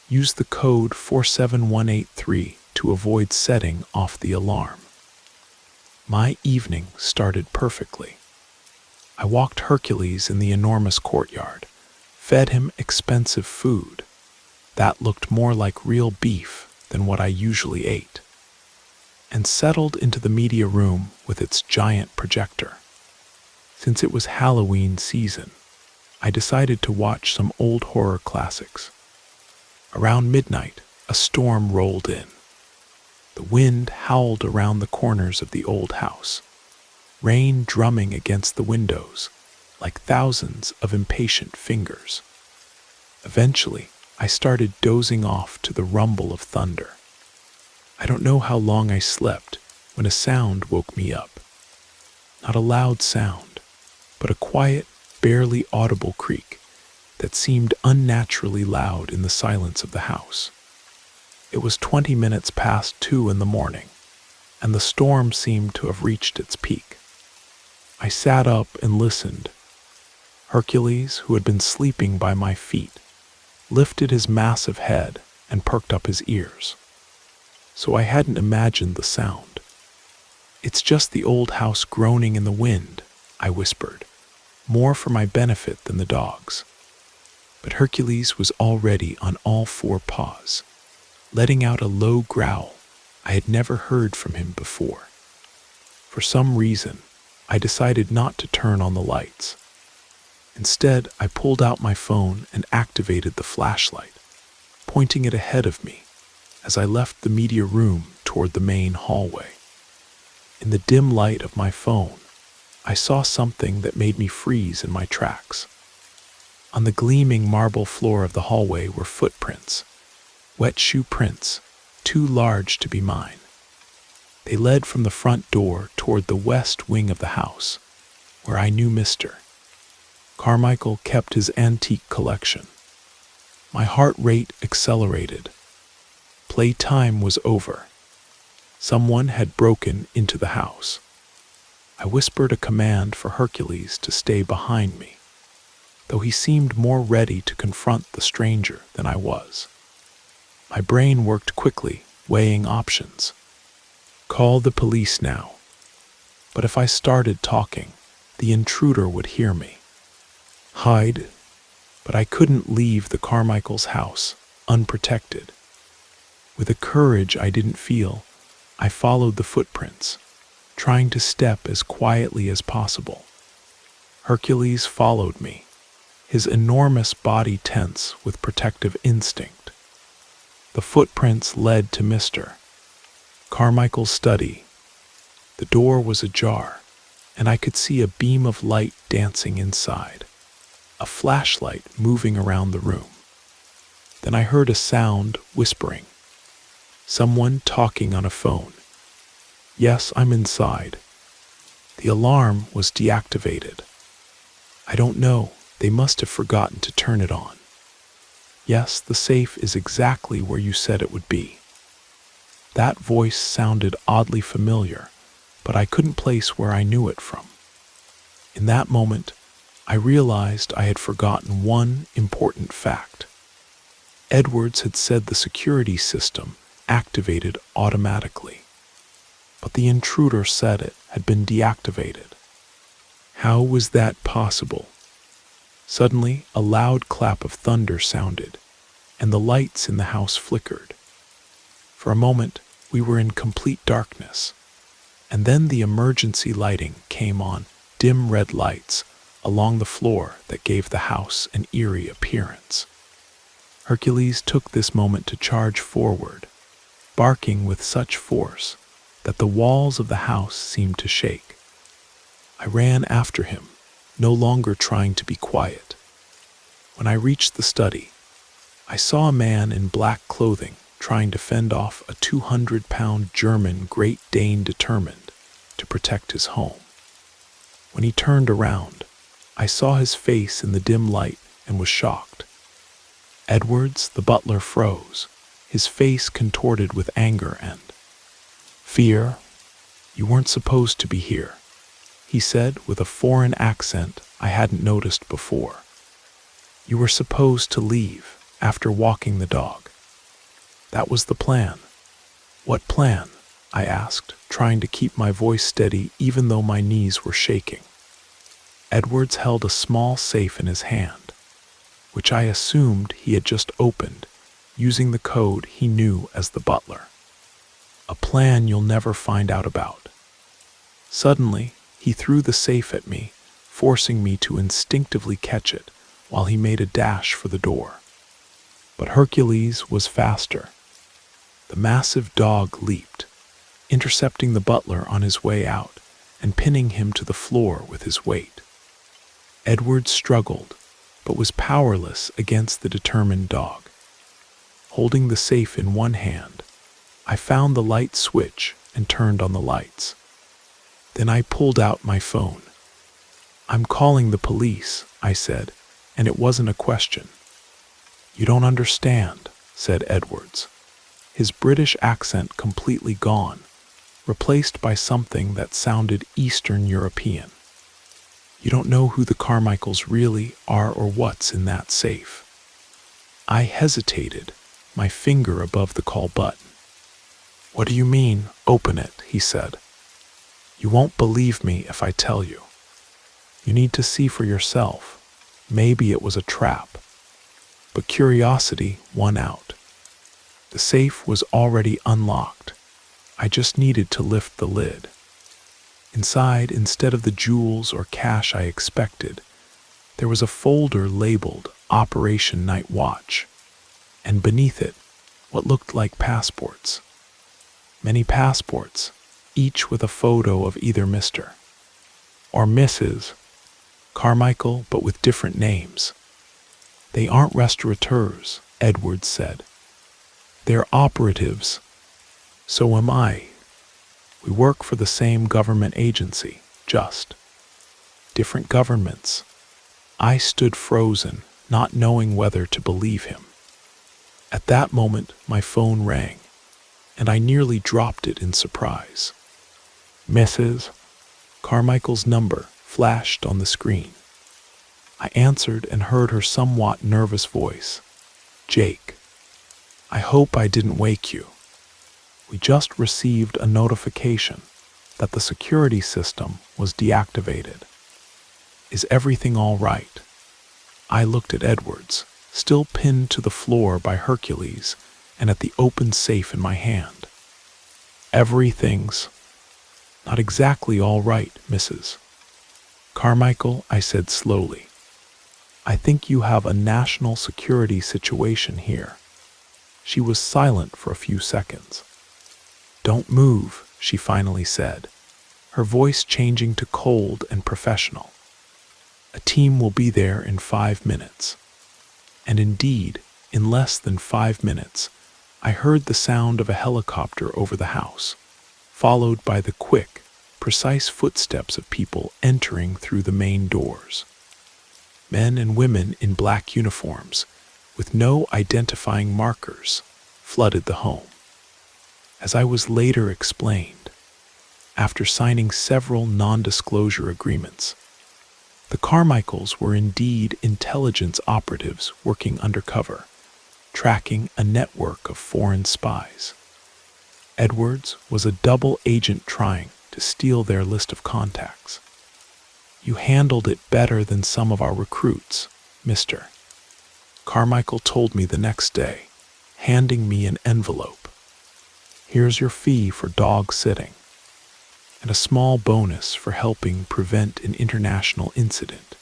use the code 47183 to avoid setting off the alarm." My evening started perfectly. I walked Hercules in the enormous courtyard, fed him expensive food that looked more like real beef than what I usually ate, and settled into the media room with its giant projector. Since it was Halloween season, I decided to watch some old horror classics. Around midnight, a storm rolled in. The wind howled around the corners of the old house, rain drumming against the windows like thousands of impatient fingers. Eventually, I started dozing off to the rumble of thunder. I don't know how long I slept when a sound woke me up. Not a loud sound, but a quiet, barely audible creak that seemed unnaturally loud in the silence of the house. It was 20 minutes past 2 in the morning, and the storm seemed to have reached its peak. I sat up and listened. Hercules, who had been sleeping by my feet, lifted his massive head and perked up his ears. So I hadn't imagined the sound. "It's just the old house groaning in the wind," I whispered, more for my benefit than the dog's. But Hercules was already on all 4 paws, letting out a low growl I had never heard from him before. For some reason, I decided not to turn on the lights. Instead, I pulled out my phone and activated the flashlight, pointing it ahead of me as I left the media room toward the main hallway. In the dim light of my phone, I saw something that made me freeze in my tracks. On the gleaming marble floor of the hallway were footprints, wet shoe prints, too large to be mine. They led from the front door toward the west wing of the house, where I knew Mr. Carmichael kept his antique collection. My heart rate accelerated. Playtime was over. Someone had broken into the house. I whispered a command for Hercules to stay behind me, though he seemed more ready to confront the stranger than I was. My brain worked quickly, weighing options. Call the police now. But if I started talking, the intruder would hear me. Hide, but I couldn't leave the Carmichael's house unprotected. With a courage I didn't feel, I followed the footprints, trying to step as quietly as possible. Hercules followed me, his enormous body tense with protective instinct. The footprints led to Mr. Carmichael's study. The door was ajar, and I could see a beam of light dancing inside, a flashlight moving around the room. Then I heard a sound whispering. Someone talking on a phone. Yes, I'm inside. The alarm was deactivated. I don't know, they must have forgotten to turn it on. Yes, the safe is exactly where you said it would be. That voice sounded oddly familiar, but I couldn't place where I knew it from. In that moment, I realized I had forgotten one important fact. Edwards had said the security system activated automatically, but the intruder said it had been deactivated. How was that possible? Suddenly, a loud clap of thunder sounded, and the lights in the house flickered. For a moment, we were in complete darkness, and then the emergency lighting came on, dim red lights along the floor that gave the house an eerie appearance. Hercules took this moment to charge forward, barking with such force that the walls of the house seemed to shake. I ran after him, no longer trying to be quiet. When I reached the study, I saw a man in black clothing trying to fend off a 200-pound German Great Dane determined to protect his home. When he turned around, I saw his face in the dim light and was shocked. Edwards, the butler, froze, his face contorted with anger and fear. You weren't supposed to be here, he said with a foreign accent I hadn't noticed before. You were supposed to leave after walking the dog. That was the plan. What plan? I asked, trying to keep my voice steady even though my knees were shaking. Edwards held a small safe in his hand, which I assumed he had just opened, using the code he knew as the butler. A plan you'll never find out about. Suddenly, he threw the safe at me, forcing me to instinctively catch it while he made a dash for the door. But Hercules was faster. The massive dog leaped, intercepting the butler on his way out and pinning him to the floor with his weight. Edward struggled, but was powerless against the determined dog. Holding the safe in one hand, I found the light switch and turned on the lights. Then I pulled out my phone. I'm calling the police, I said, and it wasn't a question. You don't understand, said Edwards, his British accent completely gone, replaced by something that sounded Eastern European. You don't know who the Carmichaels really are or what's in that safe. I hesitated, my finger above the call button. What do you mean, open it, he said. You won't believe me if I tell you. You need to see for yourself. Maybe it was a trap. But curiosity won out. The safe was already unlocked. I just needed to lift the lid. Inside, instead of the jewels or cash I expected, there was a folder labeled Operation Night Watch, and beneath it, what looked like passports. Many passports, each with a photo of either Mr. or Mrs. Carmichael, but with different names. They aren't restaurateurs, Edwards said. They're operatives. So am I. We work for the same government agency, just different governments. I stood frozen, not knowing whether to believe him. At that moment, my phone rang, and I nearly dropped it in surprise. Mrs. Carmichael's number flashed on the screen. I answered and heard her somewhat nervous voice. Jake, I hope I didn't wake you. We just received a notification that the security system was deactivated. Is everything all right? I looked at Edwards, still pinned to the floor by Hercules, and at the open safe in my hand. Everything's not exactly all right, Mrs. Carmichael, I said slowly. I think you have a national security situation here. She was silent for a few seconds. Don't move, she finally said, her voice changing to cold and professional. A team will be there in 5 minutes. And indeed, in less than 5 minutes, I heard the sound of a helicopter over the house, followed by the quick, precise footsteps of people entering through the main doors. Men and women in black uniforms, with no identifying markers, flooded the home. As I was later explained, after signing several non-disclosure agreements, the Carmichaels were indeed intelligence operatives working undercover, tracking a network of foreign spies. Edwards was a double agent trying to steal their list of contacts. You handled it better than some of our recruits, Mr. Carmichael told me the next day, handing me an envelope. Here's your fee for dog sitting, and a small bonus for helping prevent an international incident.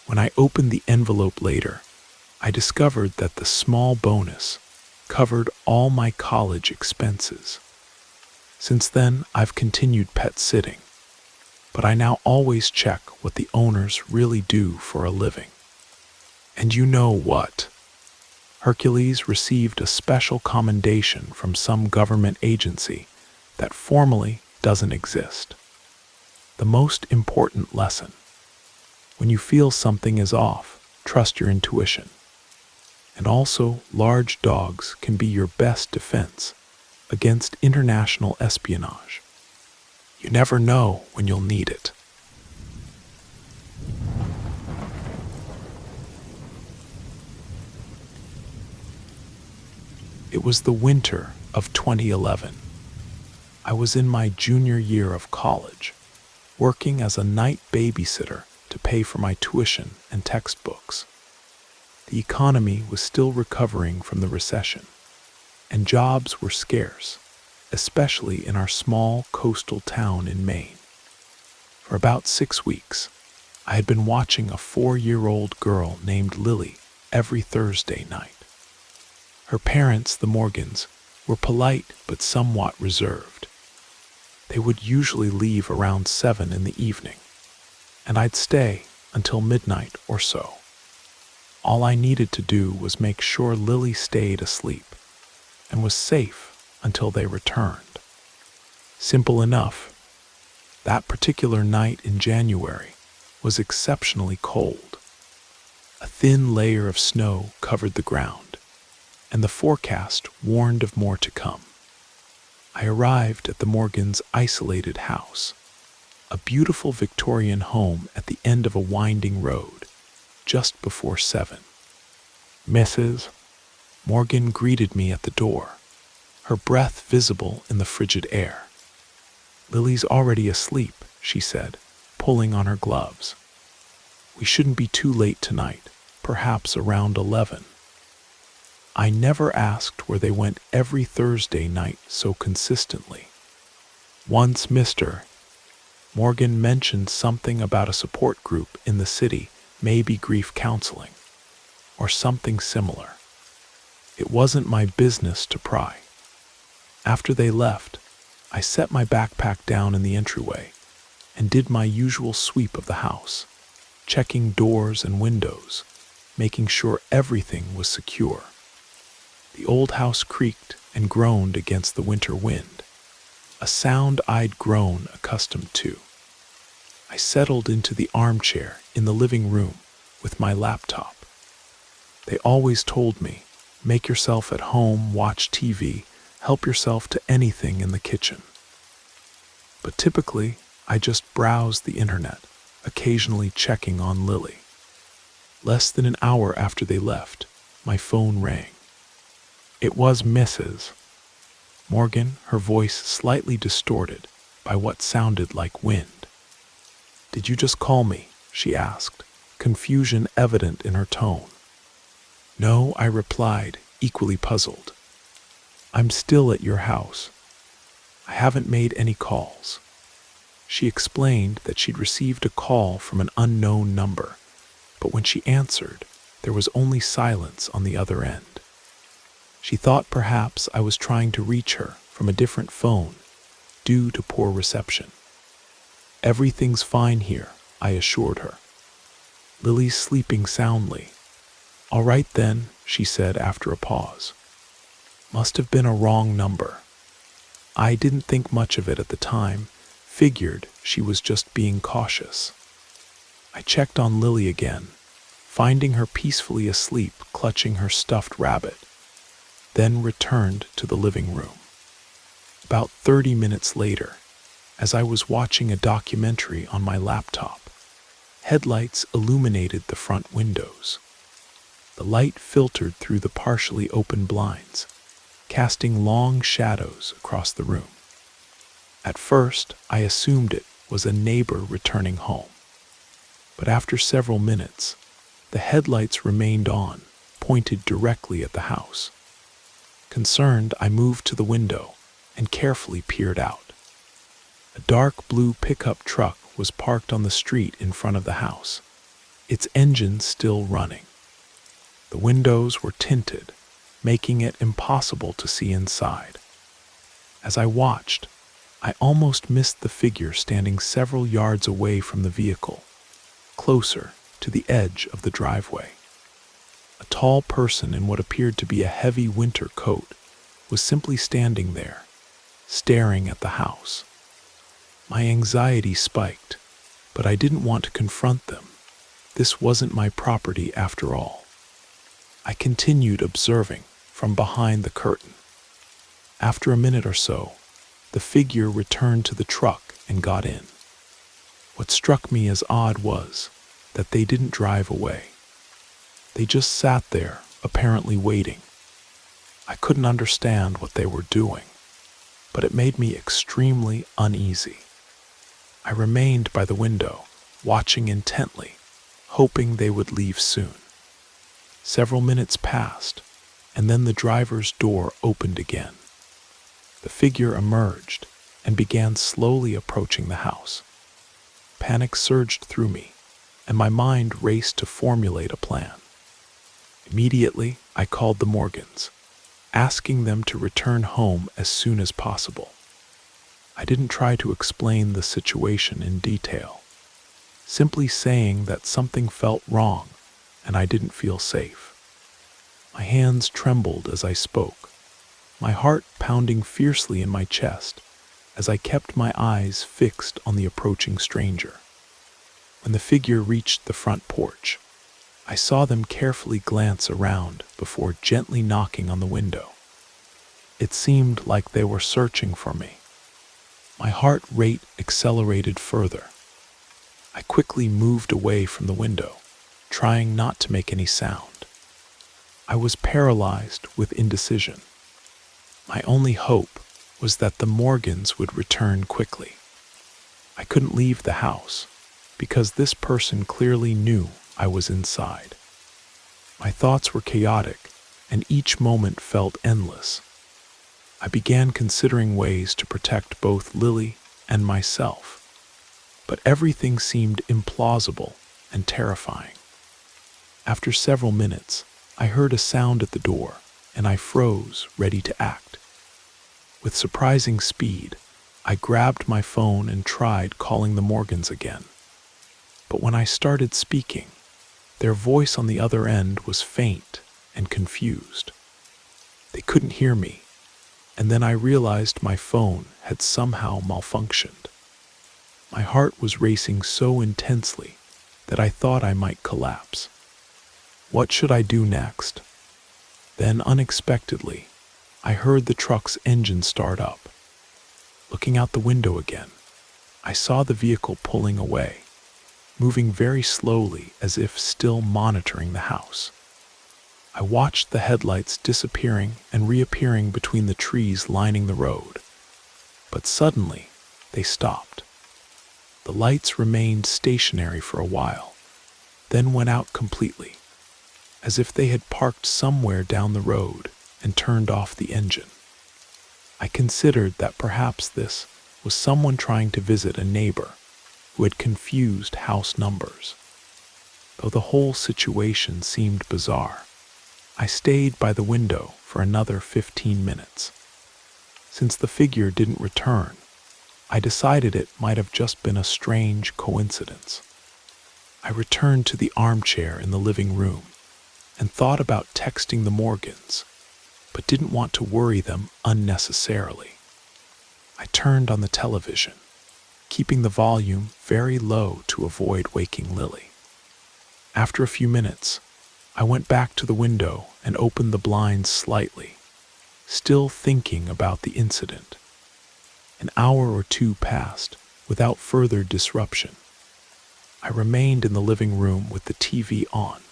When I opened the envelope later, I discovered that the small bonus covered all my college expenses. Since then, I've continued pet sitting, but I now always check what the owners really do for a living. And you know what? Hercules received a special commendation from some government agency that formally doesn't exist. The most important lesson: when you feel something is off, trust your intuition. And also, large dogs can be your best defense against international espionage. You never know when you'll need it. It was the winter of 2011. I was in my junior year of college, working as a night babysitter to pay for my tuition and textbooks. The economy was still recovering from the recession, and jobs were scarce, especially in our small coastal town in Maine. For about 6 weeks, I had been watching a 4-year-old girl named Lily every Thursday night. Her parents, the Morgans, were polite but somewhat reserved. They would usually leave around 7 in the evening, and I'd stay until midnight or so. All I needed to do was make sure Lily stayed asleep and was safe until they returned. Simple enough. That particular night in January was exceptionally cold. A thin layer of snow covered the ground, and the forecast warned of more to come. I arrived at the Morgans' isolated house, a beautiful Victorian home at the end of a winding road, just before 7. Mrs. Morgan greeted me at the door, her breath visible in the frigid air. Lily's already asleep, she said, pulling on her gloves. We shouldn't be too late tonight, perhaps around 11. I never asked where they went every Thursday night so consistently. Once Mr. Morgan mentioned something about a support group in the city, maybe grief counseling, or something similar. It wasn't my business to pry. After they left, I set my backpack down in the entryway and did my usual sweep of the house, checking doors and windows, making sure everything was secure. The old house creaked and groaned against the winter wind, a sound I'd grown accustomed to. I settled into the armchair in the living room with my laptop. They always told me, make yourself at home, watch TV, Help yourself to anything in the kitchen. But typically, I just browsed the internet, occasionally checking on Lily. Less than an hour after they left, my phone rang. It was Mrs. Morgan, her voice slightly distorted by what sounded like wind. "Did you just call me?" she asked, confusion evident in her tone. "No," I replied, equally puzzled. "I'm still at your house. I haven't made any calls." She explained that she'd received a call from an unknown number, but when she answered, there was only silence on the other end. She thought perhaps I was trying to reach her from a different phone due to poor reception. "Everything's fine here," I assured her. "Lily's sleeping soundly." "All right then," she said after a pause. "Must have been a wrong number." I didn't think much of it at the time, figured she was just being cautious. I checked on Lily again, finding her peacefully asleep clutching her stuffed rabbit, then returned to the living room. About 30 minutes later, as I was watching a documentary on my laptop, headlights illuminated the front windows. The light filtered through the partially open blinds, casting long shadows across the room. At first, I assumed it was a neighbor returning home. But after several minutes, the headlights remained on, pointed directly at the house. Concerned, I moved to the window and carefully peered out. A dark blue pickup truck was parked on the street in front of the house, its engine still running. The windows were tinted, making it impossible to see inside. As I watched, I almost missed the figure standing several yards away from the vehicle, closer to the edge of the driveway. A tall person in what appeared to be a heavy winter coat was simply standing there, staring at the house. My anxiety spiked, but I didn't want to confront them. This wasn't my property after all. I continued observing from behind the curtain. After a minute or so, the figure returned to the truck and got in. What struck me as odd was that they didn't drive away. They just sat there, apparently waiting. I couldn't understand what they were doing, but it made me extremely uneasy. I remained by the window, watching intently, hoping they would leave soon. Several minutes passed, and then the driver's door opened again. The figure emerged and began slowly approaching the house. Panic surged through me, and my mind raced to formulate a plan. Immediately, I called the Morgans, asking them to return home as soon as possible. I didn't try to explain the situation in detail, simply saying that something felt wrong and I didn't feel safe. My hands trembled as I spoke, my heart pounding fiercely in my chest as I kept my eyes fixed on the approaching stranger. When the figure reached the front porch, I saw them carefully glance around before gently knocking on the window. It seemed like they were searching for me. My heart rate accelerated further. I quickly moved away from the window, trying not to make any sound. I was paralyzed with indecision. My only hope was that the Morgans would return quickly. I couldn't leave the house because this person clearly knew I was inside. My thoughts were chaotic, and each moment felt endless. I began considering ways to protect both Lily and myself, but everything seemed implausible and terrifying. After several minutes, I heard a sound at the door, and I froze, ready to act. With surprising speed, I grabbed my phone and tried calling the Morgans again. But when I started speaking, their voice on the other end was faint and confused. They couldn't hear me, and then I realized my phone had somehow malfunctioned. My heart was racing so intensely that I thought I might collapse. What should I do next? Then, unexpectedly, I heard the truck's engine start up. Looking out the window again, I saw the vehicle pulling away, moving very slowly as if still monitoring the house. I watched the headlights disappearing and reappearing between the trees lining the road. But suddenly, they stopped. The lights remained stationary for a while, then went out completely, as if they had parked somewhere down the road and turned off the engine. I considered that perhaps this was someone trying to visit a neighbor who had confused house numbers. Though the whole situation seemed bizarre, I stayed by the window for another 15 minutes. Since the figure didn't return, I decided it might have just been a strange coincidence. I returned to the armchair in the living room and thought about texting the Morgans, but didn't want to worry them unnecessarily. I turned on the television, keeping the volume very low to avoid waking Lily. After a few minutes, I went back to the window and opened the blinds slightly, still thinking about the incident. An hour or two passed without further disruption. I remained in the living room with the TV on,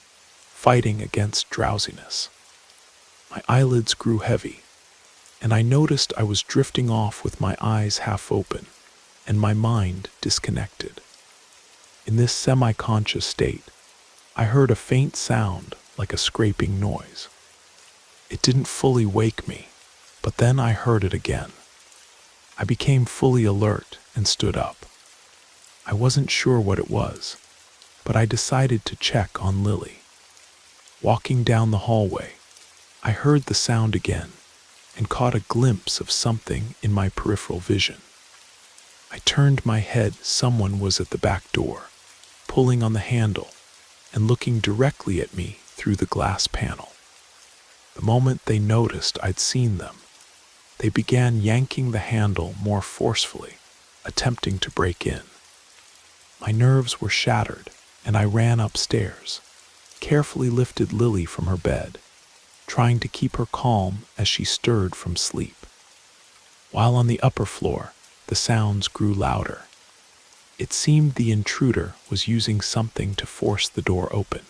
fighting against drowsiness. My eyelids grew heavy, and I noticed I was drifting off with my eyes half open and my mind disconnected. In this semi-conscious state, I heard a faint sound like a scraping noise. It didn't fully wake me, but then I heard it again. I became fully alert and stood up. I wasn't sure what it was, but I decided to check on Lily. Walking down the hallway, I heard the sound again and caught a glimpse of something in my peripheral vision. I turned my head. Someone was at the back door, pulling on the handle and looking directly at me through the glass panel. The moment they noticed I'd seen them, they began yanking the handle more forcefully, attempting to break in. My nerves were shattered, and I ran upstairs, carefully lifted Lily from her bed, trying to keep her calm as she stirred from sleep. While on the upper floor, the sounds grew louder. It seemed the intruder was using something to force the door open.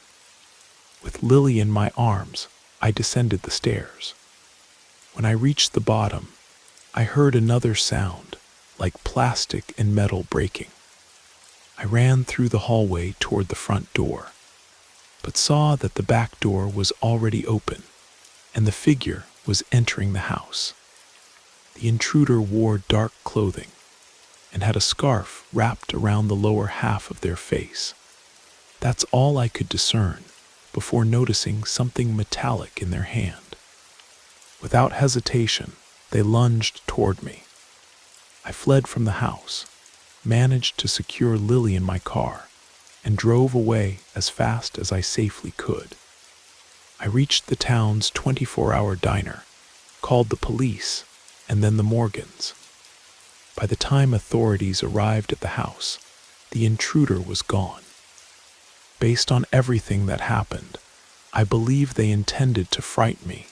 With Lily in my arms, I descended the stairs. When I reached the bottom, I heard another sound, like plastic and metal breaking. I ran through the hallway toward the front door, but saw that the back door was already open, and the figure was entering the house. The intruder wore dark clothing and had a scarf wrapped around the lower half of their face. That's all I could discern before noticing something metallic in their hand. Without hesitation, they lunged toward me. I fled from the house, managed to secure Lily in my car, and drove away as fast as I safely could. I reached the town's 24-hour diner, called the police, and then the Morgans. By the time authorities arrived at the house, the intruder was gone. Based on everything that happened, I believe they intended to frighten me,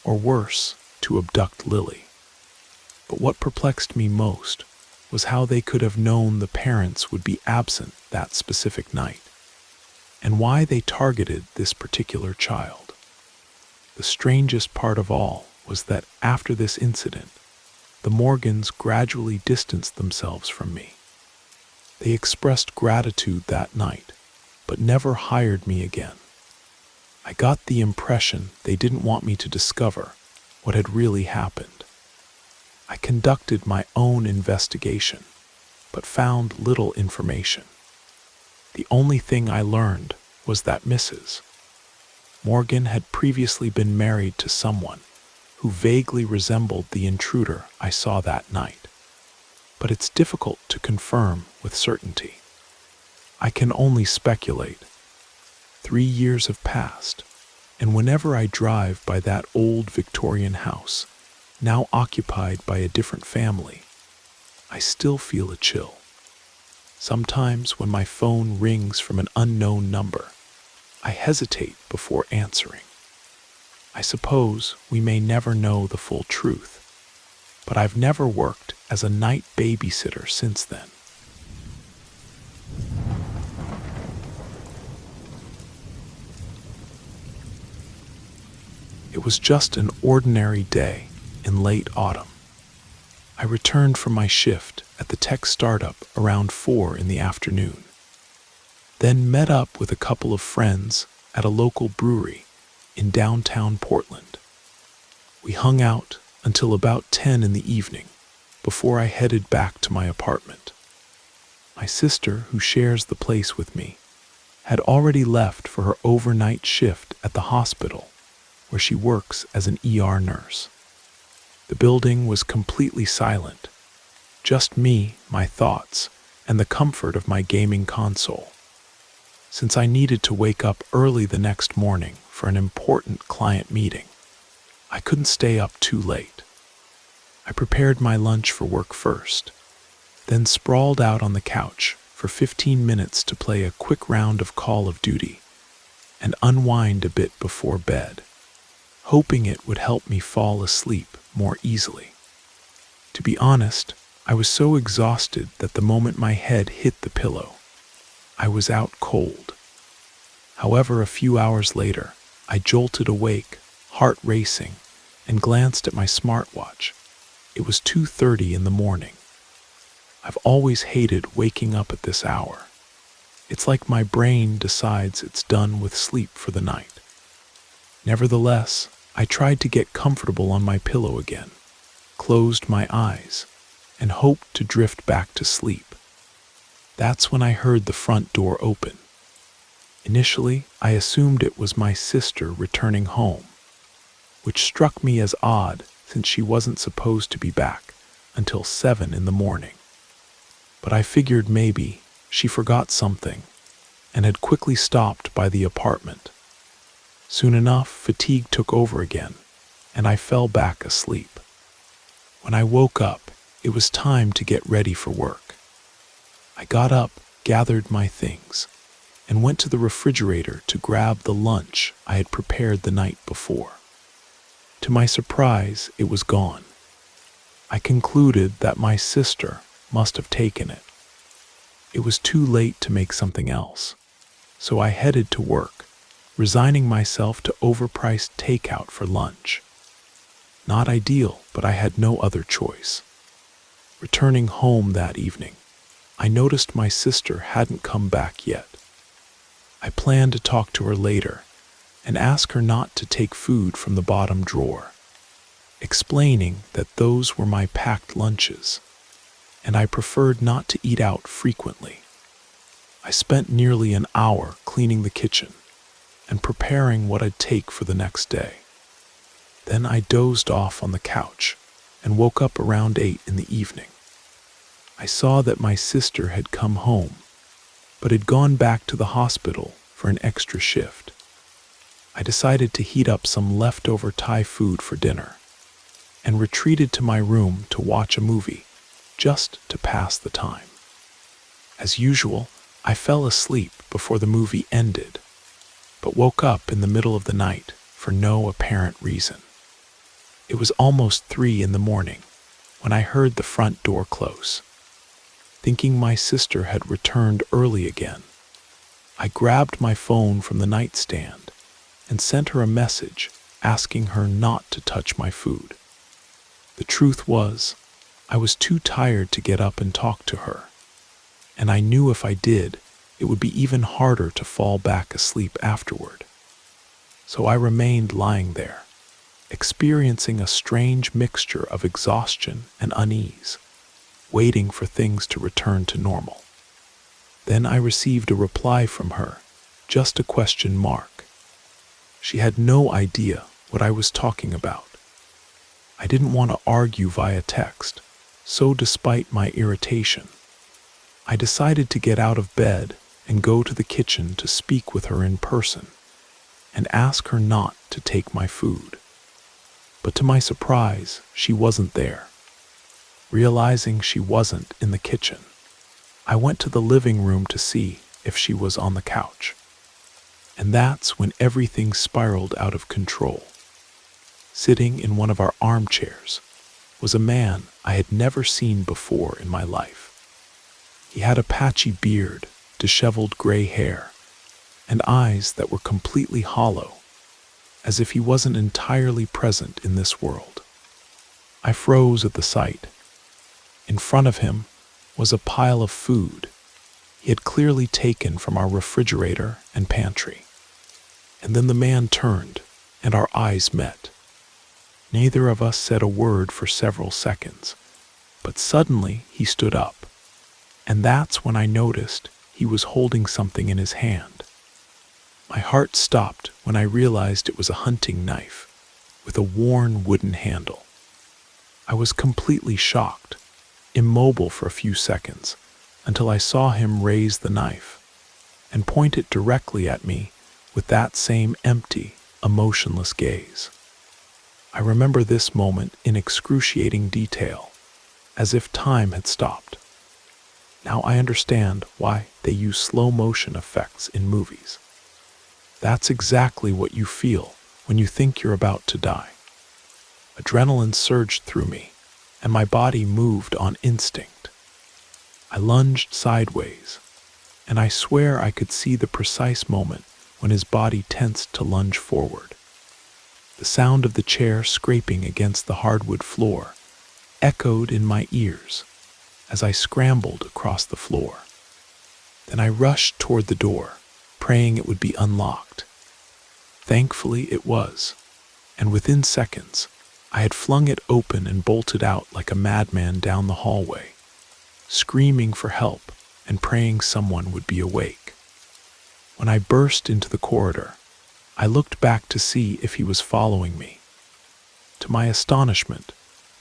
or worse, to abduct Lily. But what perplexed me most was how they could have known the parents would be absent that specific night, and why they targeted this particular child. The strangest part of all was that after this incident, the Morgans gradually distanced themselves from me. They expressed gratitude that night, but never hired me again. I got the impression they didn't want me to discover what had really happened. I conducted my own investigation, but found little information. The only thing I learned was that Mrs. Morgan had previously been married to someone who vaguely resembled the intruder I saw that night, but it's difficult to confirm with certainty. I can only speculate. 3 years have passed, and whenever I drive by that old Victorian house, now occupied by a different family, I still feel a chill. Sometimes when my phone rings from an unknown number, I hesitate before answering. I suppose we may never know the full truth, but I've never worked as a night babysitter since then. It was just an ordinary day in late autumn. I returned from my shift at the tech startup around 4 in the afternoon, then met up with a couple of friends at a local brewery in downtown Portland. We hung out until about 10 in the evening before I headed back to my apartment. My sister, who shares the place with me, had already left for her overnight shift at the hospital where she works as an ER nurse. The building was completely silent, just me, my thoughts, and the comfort of my gaming console. Since I needed to wake up early the next morning for an important client meeting, I couldn't stay up too late. I prepared my lunch for work first, then sprawled out on the couch for 15 minutes to play a quick round of Call of Duty and unwind a bit before bed, hoping it would help me fall asleep more easily. To be honest, I was so exhausted that the moment my head hit the pillow, I was out cold. However, a few hours later, I jolted awake, heart racing, and glanced at my smartwatch. It was 2:30 in the morning. I've always hated waking up at this hour. It's like my brain decides it's done with sleep for the night. Nevertheless, I tried to get comfortable on my pillow again, closed my eyes, and hoped to drift back to sleep. That's when I heard the front door open. Initially, I assumed it was my sister returning home, which struck me as odd since she wasn't supposed to be back until 7 in the morning. But I figured maybe she forgot something and had quickly stopped by the apartment. Soon enough, fatigue took over again, and I fell back asleep. When I woke up, it was time to get ready for work. I got up, gathered my things, and went to the refrigerator to grab the lunch I had prepared the night before. To my surprise, it was gone. I concluded that my sister must have taken it. It was too late to make something else, so I headed to work, resigning myself to overpriced takeout for lunch. Not ideal, but I had no other choice. Returning home that evening, I noticed my sister hadn't come back yet. I planned to talk to her later and ask her not to take food from the bottom drawer, explaining that those were my packed lunches, and I preferred not to eat out frequently. I spent nearly an hour cleaning the kitchen and preparing what I'd take for the next day. Then I dozed off on the couch and woke up around 8 in the evening. I saw that my sister had come home, but had gone back to the hospital for an extra shift. I decided to heat up some leftover Thai food for dinner and retreated to my room to watch a movie just to pass the time. As usual, I fell asleep before the movie ended, but woke up in the middle of the night for no apparent reason. It was almost 3 in the morning when I heard the front door close. Thinking my sister had returned early again, I grabbed my phone from the nightstand and sent her a message asking her not to touch my food. The truth was, I was too tired to get up and talk to her, and I knew if I did, it would be even harder to fall back asleep afterward. So I remained lying there, experiencing a strange mixture of exhaustion and unease, waiting for things to return to normal. Then I received a reply from her, just a question mark. She had no idea what I was talking about. I didn't want to argue via text, so despite my irritation, I decided to get out of bed and go to the kitchen to speak with her in person and ask her not to take my food. But to my surprise, she wasn't there. Realizing she wasn't in the kitchen, I went to the living room to see if she was on the couch. And that's when everything spiraled out of control. sitting in one of our armchairs, was a man I had never seen before in my life. He had a patchy beard, disheveled gray hair, and eyes that were completely hollow, as if he wasn't entirely present in this world. I froze at the sight. In front of him was a pile of food he had clearly taken from our refrigerator and pantry. And then the man turned, and our eyes met. Neither of us said a word for several seconds, but suddenly he stood up, and that's when I noticed he was holding something in his hand. My heart stopped when I realized it was a hunting knife with a worn wooden handle. I was completely shocked, immobile for a few seconds, until I saw him raise the knife and point it directly at me with that same empty, emotionless gaze. I remember this moment in excruciating detail, as if time had stopped. Now I understand why they use slow motion effects in movies. That's exactly what you feel when you think you're about to die. Adrenaline surged through me, and my body moved on instinct. I lunged sideways, and I swear I could see the precise moment when his body tensed to lunge forward. The sound of the chair scraping against the hardwood floor echoed in my ears as I scrambled across the floor. Then I rushed toward the door, praying it would be unlocked. Thankfully it was, and within seconds, I had flung it open and bolted out like a madman down the hallway, screaming for help and praying someone would be awake. When I burst into the corridor, I looked back to see if he was following me. To my astonishment,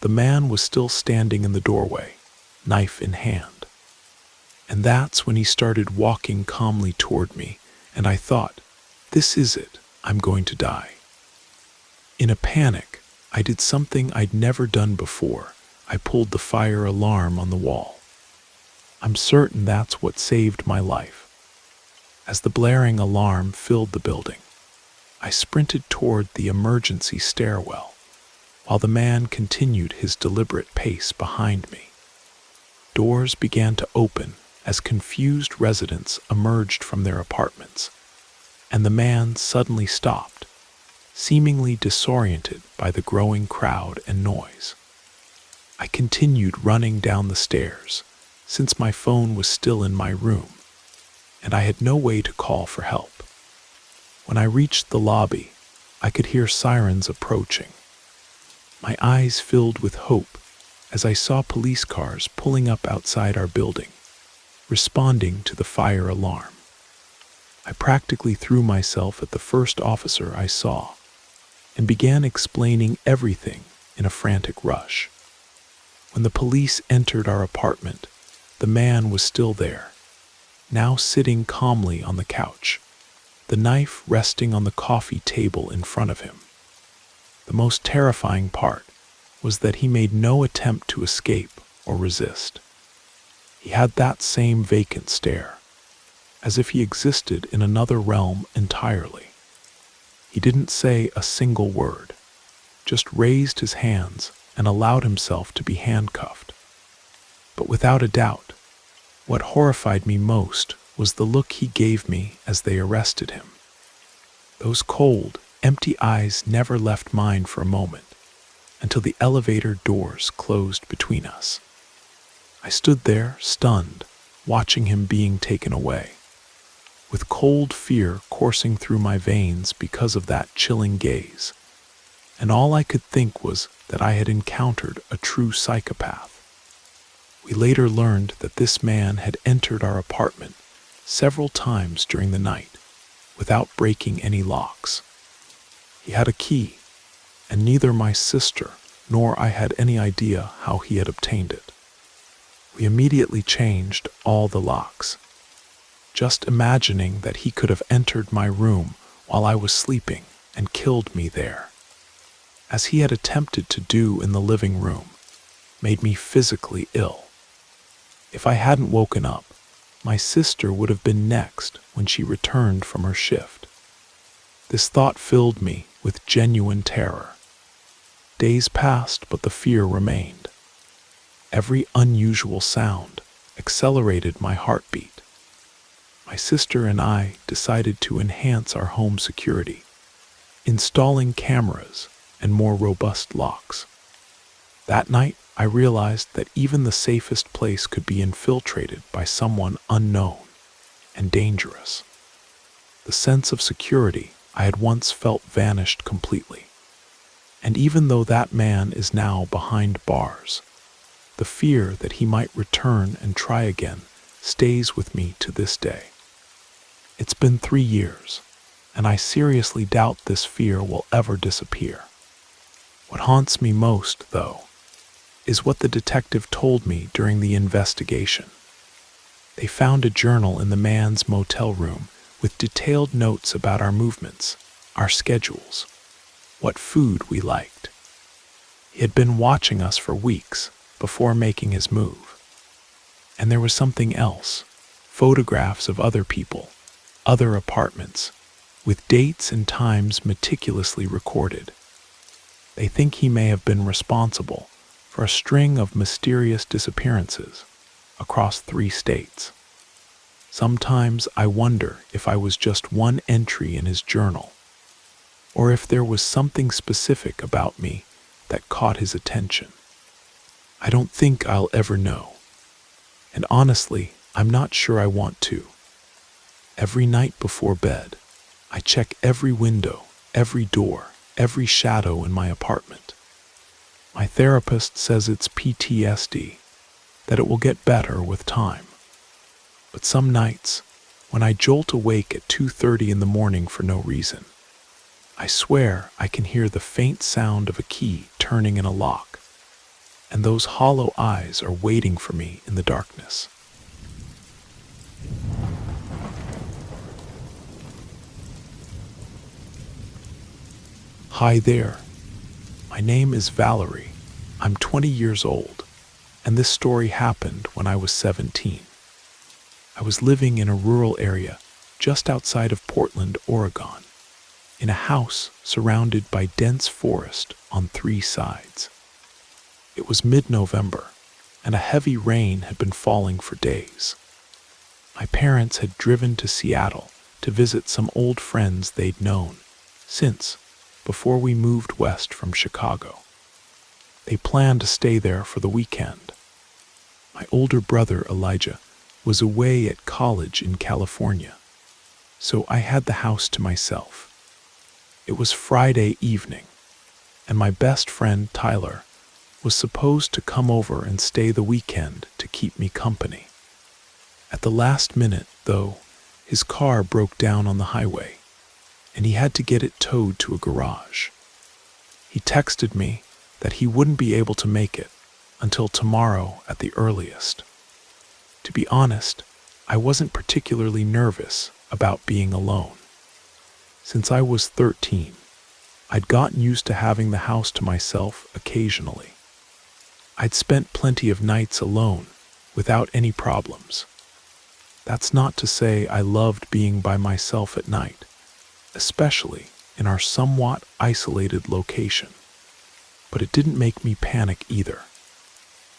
the man was still standing in the doorway, knife in hand. And that's when he started walking calmly toward me, and I thought, this is it, I'm going to die. In a panic, I did something I'd never done before. I pulled the fire alarm on the wall. I'm certain that's what saved my life. As the blaring alarm filled the building, I sprinted toward the emergency stairwell, while the man continued his deliberate pace behind me. Doors began to open as confused residents emerged from their apartments, and the man suddenly stopped, seemingly disoriented by the growing crowd and noise. I continued running down the stairs, since my phone was still in my room, and I had no way to call for help. When I reached the lobby, I could hear sirens approaching. My eyes filled with hope as I saw police cars pulling up outside our building, responding to the fire alarm. I practically threw myself at the first officer I saw and began explaining everything in a frantic rush. When the police entered our apartment, the man was still there, now sitting calmly on the couch, the knife resting on the coffee table in front of him. The most terrifying part was that he made no attempt to escape or resist. He had that same vacant stare, as if he existed in another realm entirely. He didn't say a single word, just raised his hands and allowed himself to be handcuffed. But without a doubt, what horrified me most was the look he gave me as they arrested him. Those cold, empty eyes never left mine for a moment, until the elevator doors closed between us. I stood there, stunned, watching him being taken away, with cold fear coursing through my veins because of that chilling gaze, and all I could think was that I had encountered a true psychopath. We later learned that this man had entered our apartment several times during the night without breaking any locks. He had a key, and neither my sister nor I had any idea how he had obtained it. We immediately changed all the locks, just imagining that he could have entered my room while I was sleeping and killed me there, as he had attempted to do in the living room, made me physically ill. If I hadn't woken up, my sister would have been next when she returned from her shift. This thought filled me with genuine terror, Days passed, but the fear remained. Every unusual sound accelerated my heartbeat. My sister and I decided to enhance our home security, installing cameras and more robust locks. That night, I realized that even the safest place could be infiltrated by someone unknown and dangerous. The sense of security I had once felt vanished completely. And even though that man is now behind bars, the fear that he might return and try again stays with me to this day. It's been 3 years, and I seriously doubt this fear will ever disappear. What haunts me most, though, is what the detective told me during the investigation. They found a journal in the man's motel room with detailed notes about our movements, our schedules, what food we liked. He had been watching us for weeks before making his move. And there was something else, photographs of other people, other apartments, with dates and times meticulously recorded. They think he may have been responsible for a string of mysterious disappearances across 3 states. Sometimes I wonder if I was just one entry in his journal, or if there was something specific about me that caught his attention. I don't think I'll ever know, and honestly, I'm not sure I want to. Every night before bed, I check every window, every door, every shadow in my apartment. My therapist says it's PTSD, that it will get better with time. But some nights, when I jolt awake at 2:30 in the morning for no reason, I swear I can hear the faint sound of a key turning in a lock, and those hollow eyes are waiting for me in the darkness. Hi there. My name is Valerie. I'm 20 years old, and this story happened when I was 17. I was living in a rural area just outside of Portland, Oregon, in a house surrounded by dense forest on 3 sides. It was mid-November, and a heavy rain had been falling for days. My parents had driven to Seattle to visit some old friends they'd known since before we moved west from Chicago. They planned to stay there for the weekend. My older brother, Elijah, was away at college in California, so I had the house to myself. It was Friday evening, and my best friend, Tyler, was supposed to come over and stay the weekend to keep me company. At the last minute, though, his car broke down on the highway, and he had to get it towed to a garage. He texted me that he wouldn't be able to make it until tomorrow at the earliest. To be honest, I wasn't particularly nervous about being alone. Since I was 13, I'd gotten used to having the house to myself occasionally. I'd spent plenty of nights alone without any problems. That's not to say I loved being by myself at night, especially in our somewhat isolated location. But it didn't make me panic either.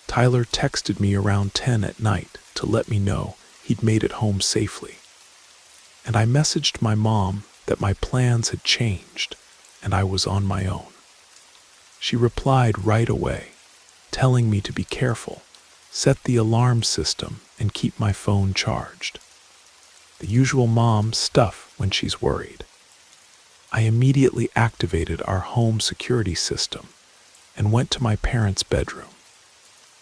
Tyler texted me around 10 at night to let me know he'd made it home safely. And I messaged my mom that my plans had changed and I was on my own. She replied right away, telling me to be careful, set the alarm system, and keep my phone charged. The usual mom stuff when she's worried. I immediately activated our home security system and went to my parents' bedroom,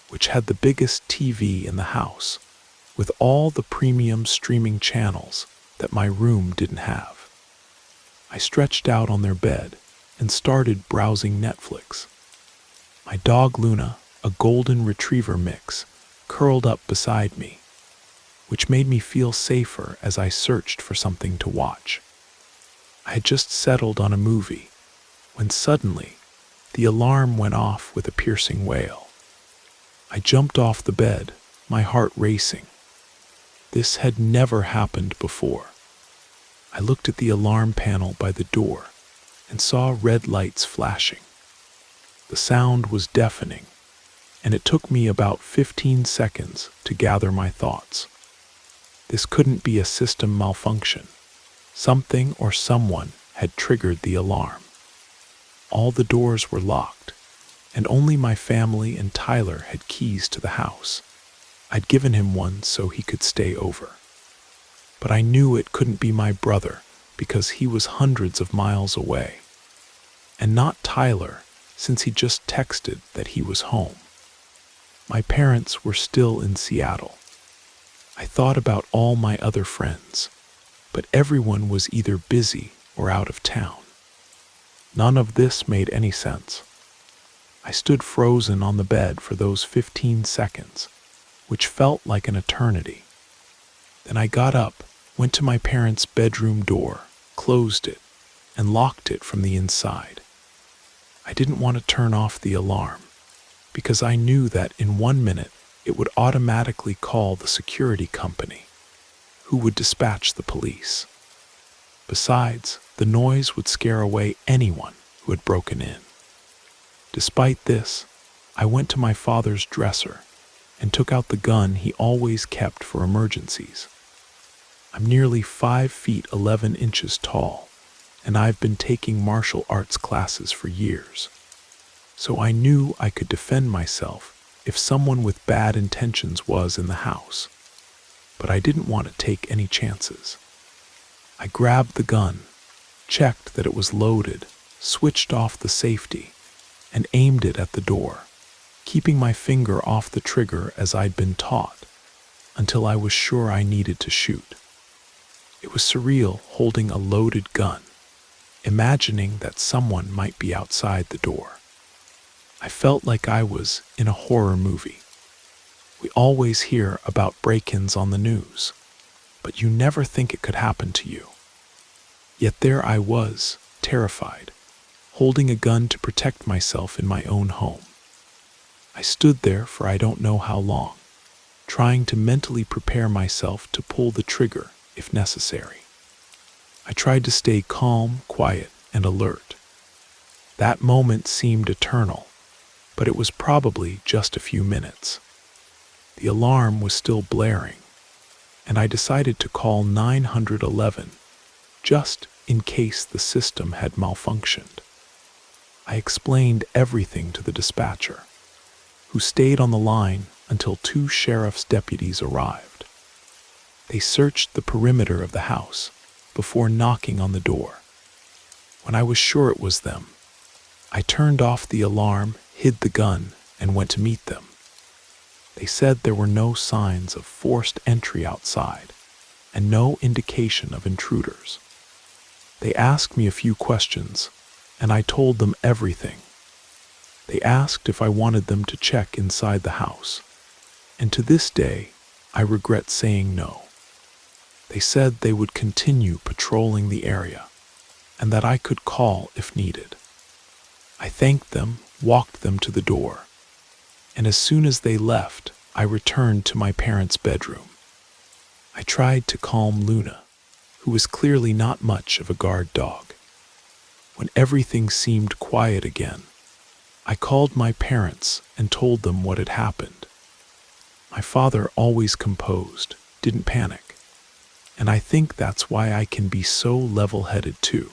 which had the biggest TV in the house, with all the premium streaming channels that my room didn't have. I stretched out on their bed and started browsing Netflix. My dog Luna, a golden retriever mix, curled up beside me, which made me feel safer as I searched for something to watch. I had just settled on a movie when suddenly the alarm went off with a piercing wail. I jumped off the bed, my heart racing. This had never happened before. I looked at the alarm panel by the door and saw red lights flashing. The sound was deafening, and it took me about 15 seconds to gather my thoughts. This couldn't be a system malfunction. Something or someone had triggered the alarm. All the doors were locked, and only my family and Tyler had keys to the house. I'd given him one so he could stay over. But I knew it couldn't be my brother because he was hundreds of miles away. And not Tyler, since he just texted that he was home. My parents were still in Seattle. I thought about all my other friends, but everyone was either busy or out of town. None of this made any sense. I stood frozen on the bed for those 15 seconds, which felt like an eternity. Then I got up, went to my parents' bedroom door, closed it, and locked it from the inside. I didn't want to turn off the alarm, because I knew that in 1 minute it would automatically call the security company, who would dispatch the police. Besides, the noise would scare away anyone who had broken in. Despite this, I went to my father's dresser and took out the gun he always kept for emergencies. I'm nearly 5 feet 11 inches tall, and I've been taking martial arts classes for years. So I knew I could defend myself if someone with bad intentions was in the house. But I didn't want to take any chances. I grabbed the gun, checked that it was loaded, switched off the safety, and aimed it at the door, keeping my finger off the trigger as I'd been taught, until I was sure I needed to shoot. It was surreal holding a loaded gun, imagining that someone might be outside the door. I felt like I was in a horror movie. We always hear about break-ins on the news, but you never think it could happen to you. Yet there I was, terrified, holding a gun to protect myself in my own home. I stood there for I don't know how long, trying to mentally prepare myself to pull the trigger if necessary. I tried to stay calm, quiet, and alert. That moment seemed eternal, but it was probably just a few minutes. The alarm was still blaring, and I decided to call 911 just in case the system had malfunctioned. I explained everything to the dispatcher, who stayed on the line until 2 sheriff's deputies arrived. They searched the perimeter of the house before knocking on the door. When I was sure it was them, I turned off the alarm, hid the gun, and went to meet them. They said there were no signs of forced entry outside and no indication of intruders. They asked me a few questions, and I told them everything. They asked if I wanted them to check inside the house, and to this day, I regret saying no. They said they would continue patrolling the area, and that I could call if needed. I thanked them, walked them to the door, and as soon as they left, I returned to my parents' bedroom. I tried to calm Luna, who was clearly not much of a guard dog. When everything seemed quiet again, I called my parents and told them what had happened. My father, always composed, didn't panic, and I think that's why I can be so level-headed too.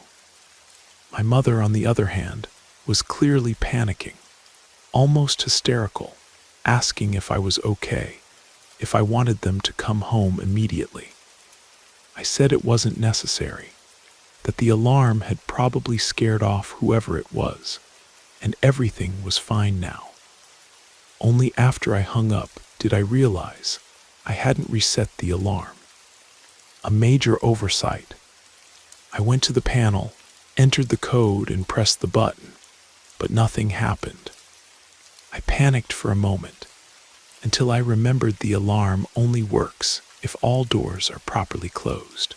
My mother, on the other hand, was clearly panicking, almost hysterical, asking if I was okay, if I wanted them to come home immediately. I said it wasn't necessary, that the alarm had probably scared off whoever it was, and everything was fine now. Only after I hung up did I realize I hadn't reset the alarm. A major oversight. I went to the panel, entered the code, and pressed the button, but nothing happened. I panicked for a moment, until I remembered the alarm only works if all doors are properly closed.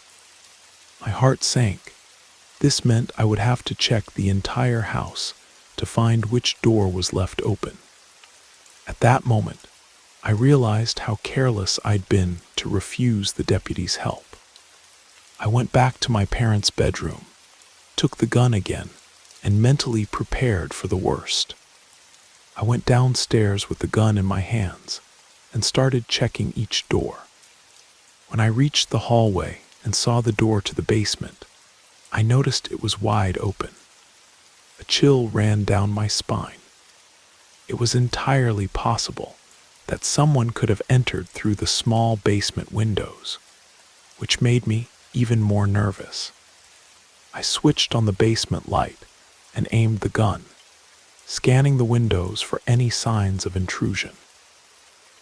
My heart sank. This meant I would have to check the entire house to find which door was left open. At that moment, I realized how careless I'd been to refuse the deputy's help. I went back to my parents' bedroom, took the gun again, and mentally prepared for the worst. I went downstairs with the gun in my hands and started checking each door. When I reached the hallway and saw the door to the basement, I noticed it was wide open. A chill ran down my spine. It was entirely possible that someone could have entered through the small basement windows, which made me even more nervous. I switched on the basement light and aimed the gun, scanning the windows for any signs of intrusion.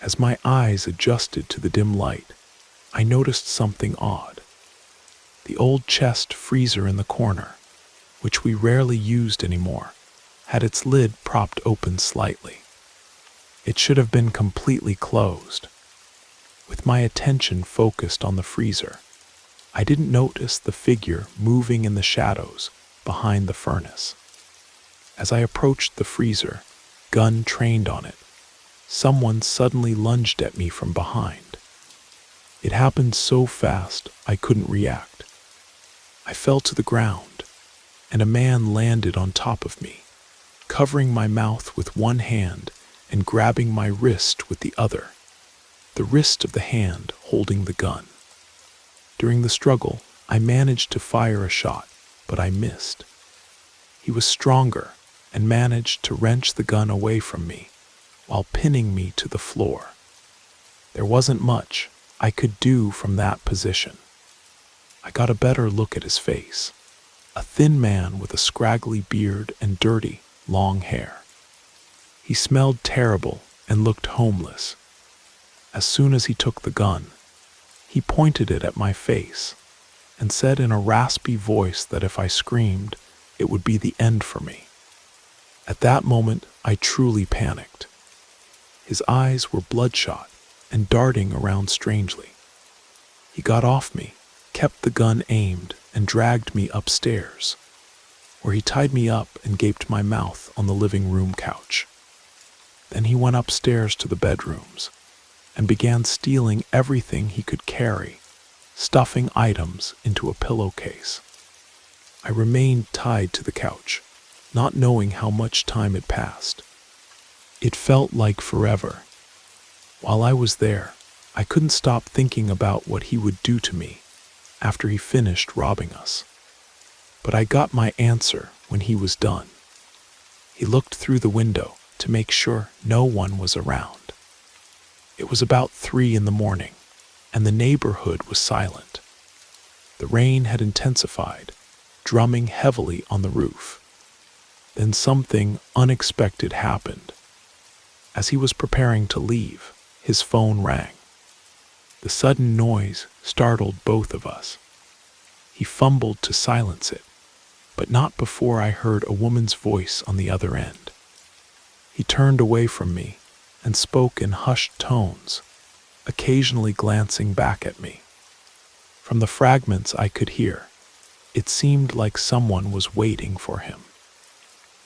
As my eyes adjusted to the dim light, I noticed something odd. The old chest freezer in the corner, which we rarely used anymore, had its lid propped open slightly. It should have been completely closed. With my attention focused on the freezer, I didn't notice the figure moving in the shadows behind the furnace. As I approached the freezer, gun trained on it, someone suddenly lunged at me from behind. It happened so fast I couldn't react. I fell to the ground, and a man landed on top of me, covering my mouth with one hand and grabbing my wrist with the other, the wrist of the hand holding the gun. During the struggle, I managed to fire a shot, but I missed. He was stronger and managed to wrench the gun away from me while pinning me to the floor. There wasn't much I could do from that position. I got a better look at his face, a thin man with a scraggly beard and dirty, long hair. He smelled terrible and looked homeless. As soon as he took the gun, he pointed it at my face and said in a raspy voice that if I screamed, it would be the end for me. At that moment, I truly panicked. His eyes were bloodshot and darting around strangely. He got off me, kept the gun aimed, and dragged me upstairs, where he tied me up and gaped my mouth on the living room couch. Then he went upstairs to the bedrooms and began stealing everything he could carry, stuffing items into a pillowcase. I remained tied to the couch, not knowing how much time had passed. It felt like forever. While I was there, I couldn't stop thinking about what he would do to me after he finished robbing us. But I got my answer when he was done. He looked through the window to make sure no one was around. It was about 3 a.m, and the neighborhood was silent. The rain had intensified, drumming heavily on the roof. Then something unexpected happened. As he was preparing to leave, his phone rang. The sudden noise startled both of us. He fumbled to silence it, but not before I heard a woman's voice on the other end. He turned away from me and spoke in hushed tones, occasionally glancing back at me. From the fragments I could hear, it seemed like someone was waiting for him.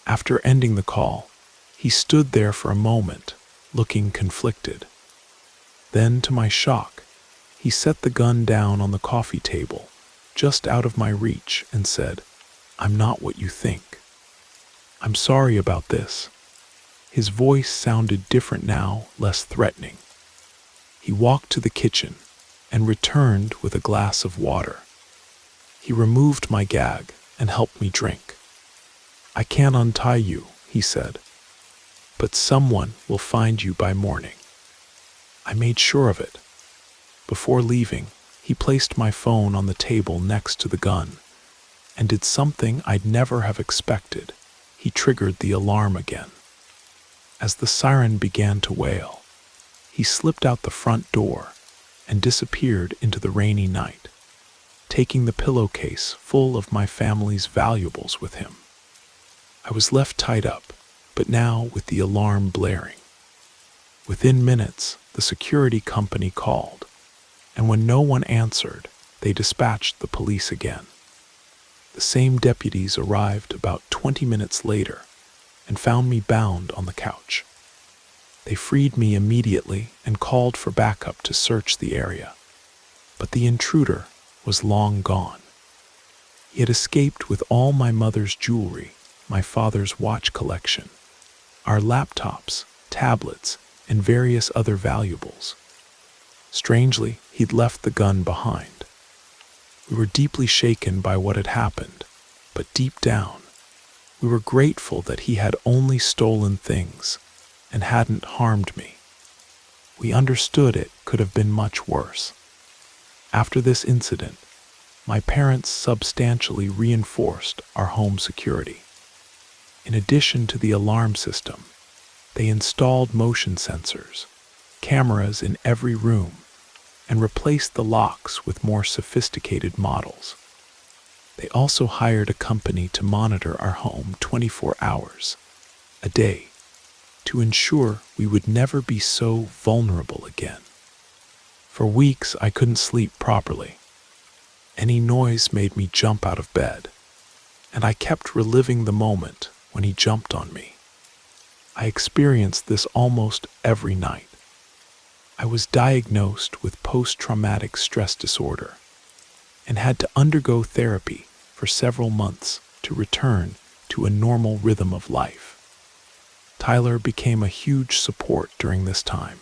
After ending the call, he stood there for a moment, looking conflicted. Then, to my shock, he set the gun down on the coffee table, just out of my reach, and said, "I'm not what you think. I'm sorry about this." His voice sounded different now, less threatening. He walked to the kitchen and returned with a glass of water. He removed my gag and helped me drink. "I can't untie you," he said, "but someone will find you by morning." I made sure of it. Before leaving, he placed my phone on the table next to the gun and did something I'd never have expected. He triggered the alarm again. As the siren began to wail, he slipped out the front door and disappeared into the rainy night, taking the pillowcase full of my family's valuables with him. I was left tied up, but now with the alarm blaring. Within minutes, the security company called, and when no one answered, they dispatched the police again. The same deputies arrived about 20 minutes later and found me bound on the couch. They freed me immediately and called for backup to search the area, but the intruder was long gone. He had escaped with all my mother's jewelry, my father's watch collection, our laptops, tablets, and various other valuables. Strangely, he'd left the gun behind. We were deeply shaken by what had happened, but deep down, we were grateful that he had only stolen things and hadn't harmed me. We understood it could have been much worse. After this incident, my parents substantially reinforced our home security. In addition to the alarm system, they installed motion sensors, cameras in every room, and replaced the locks with more sophisticated models. They also hired a company to monitor our home 24 hours a day to ensure we would never be so vulnerable again. For weeks, I couldn't sleep properly. Any noise made me jump out of bed, and I kept reliving the moment when he jumped on me. I experienced this almost every night. I was diagnosed with post-traumatic stress disorder and had to undergo therapy for several months to return to a normal rhythm of life. Tyler became a huge support during this time.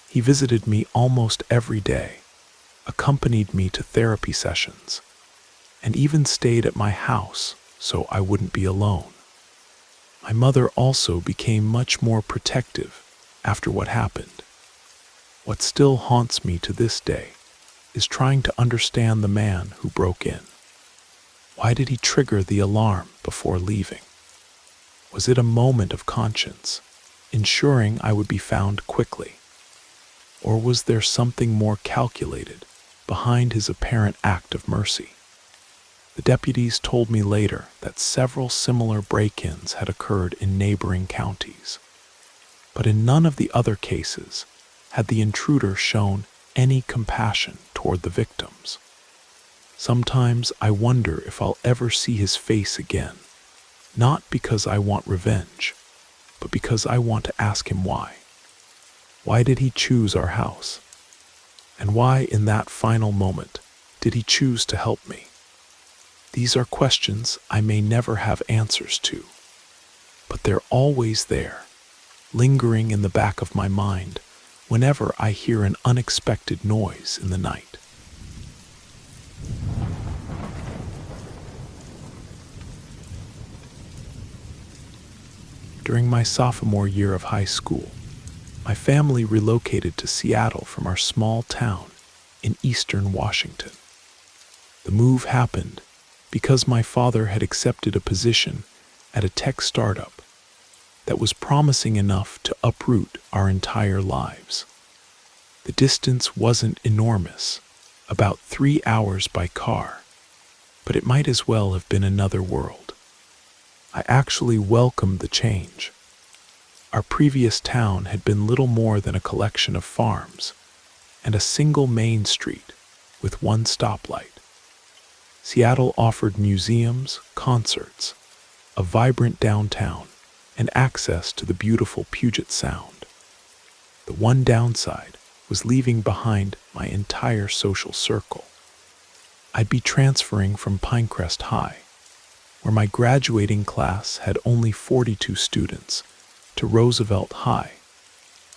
He visited me almost every day, accompanied me to therapy sessions, and even stayed at my house so I wouldn't be alone. My mother also became much more protective after what happened. What still haunts me to this day is trying to understand the man who broke in. Why did he trigger the alarm before leaving? Was it a moment of conscience, ensuring I would be found quickly? Or was there something more calculated behind his apparent act of mercy? The deputies told me later that several similar break-ins had occurred in neighboring counties. But in none of the other cases had the intruder shown any compassion toward the victims. Sometimes I wonder if I'll ever see his face again, not because I want revenge, but because I want to ask him why. Why did he choose our house? And why, in that final moment, did he choose to help me? These are questions I may never have answers to, but they're always there, lingering in the back of my mind whenever I hear an unexpected noise in the night. During my sophomore year of high school, my family relocated to Seattle from our small town in eastern Washington. The move happened because my father had accepted a position at a tech startup that was promising enough to uproot our entire lives. The distance wasn't enormous, about 3 hours by car, but it might as well have been another world. I actually welcomed the change. Our previous town had been little more than a collection of farms and a single main street with one stoplight. Seattle offered museums, concerts, a vibrant downtown, and access to the beautiful Puget Sound. The one downside was leaving behind my entire social circle. I'd be transferring from Pinecrest High, where my graduating class had only 42 students, to Roosevelt High,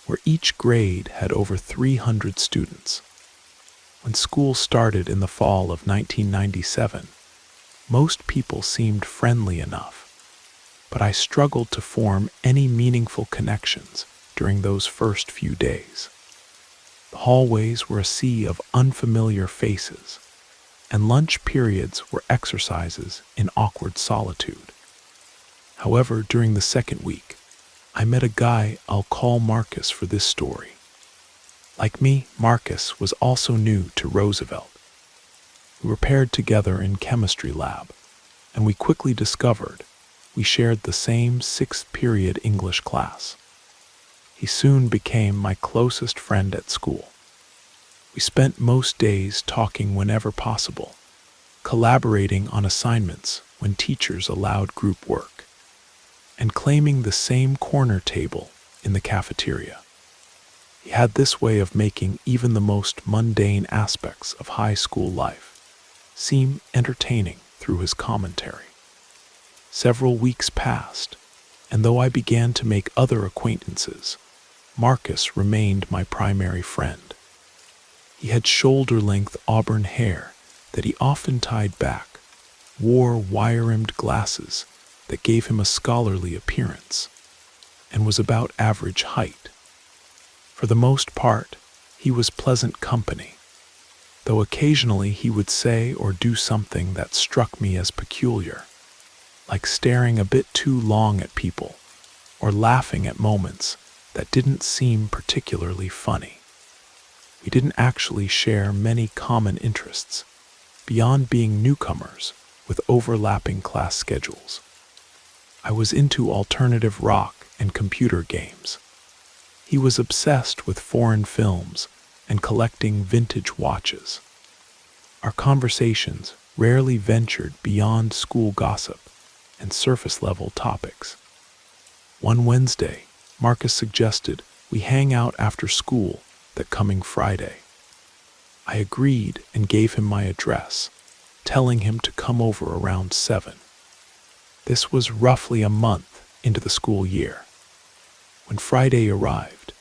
where each grade had over 300 students. When school started in the fall of 1997, most people seemed friendly enough, but I struggled to form any meaningful connections during those first few days. The hallways were a sea of unfamiliar faces, and lunch periods were exercises in awkward solitude. However, during the second week, I met a guy I'll call Marcus for this story. Like me, Marcus was also new to Roosevelt. We were paired together in chemistry lab, and we quickly discovered we shared the same sixth period English class. He soon became my closest friend at school. We spent most days talking whenever possible, collaborating on assignments when teachers allowed group work, and claiming the same corner table in the cafeteria. He had this way of making even the most mundane aspects of high school life seem entertaining through his commentary. Several weeks passed, and though I began to make other acquaintances, Marcus remained my primary friend. He had shoulder-length auburn hair that he often tied back, wore wire-rimmed glasses that gave him a scholarly appearance, and was about average height. For the most part, he was pleasant company, though occasionally he would say or do something that struck me as peculiar, like staring a bit too long at people or laughing at moments that didn't seem particularly funny. We didn't actually share many common interests, beyond being newcomers with overlapping class schedules. I was into alternative rock and computer games. He was obsessed with foreign films and collecting vintage watches. Our conversations rarely ventured beyond school gossip and surface-level topics. One Wednesday, Marcus suggested we hang out after school that coming Friday. I agreed and gave him my address, telling him to come over around 7. This was roughly a month into the school year. When Friday arrived,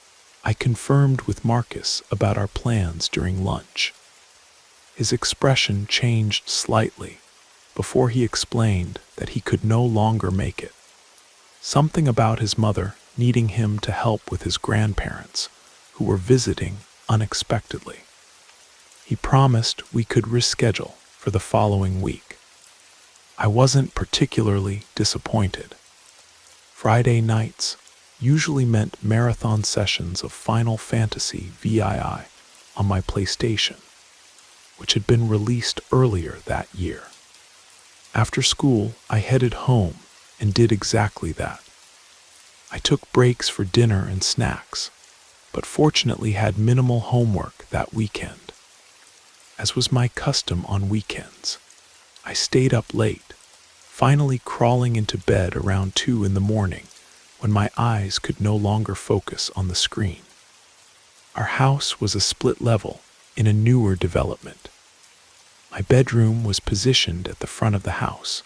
I confirmed with Marcus about our plans during lunch. His expression changed slightly before he explained that he could no longer make it. Something about his mother needing him to help with his grandparents, who were visiting unexpectedly. He promised we could reschedule for the following week. I wasn't particularly disappointed. Friday nights usually meant marathon sessions of Final Fantasy VII on my PlayStation, which had been released earlier that year. After school, I headed home and did exactly that. I took breaks for dinner and snacks, but fortunately had minimal homework that weekend. As was my custom on weekends, I stayed up late, finally crawling into bed around 2 in the morning when my eyes could no longer focus on the screen. Our house was a split level in a newer development. My bedroom was positioned at the front of the house,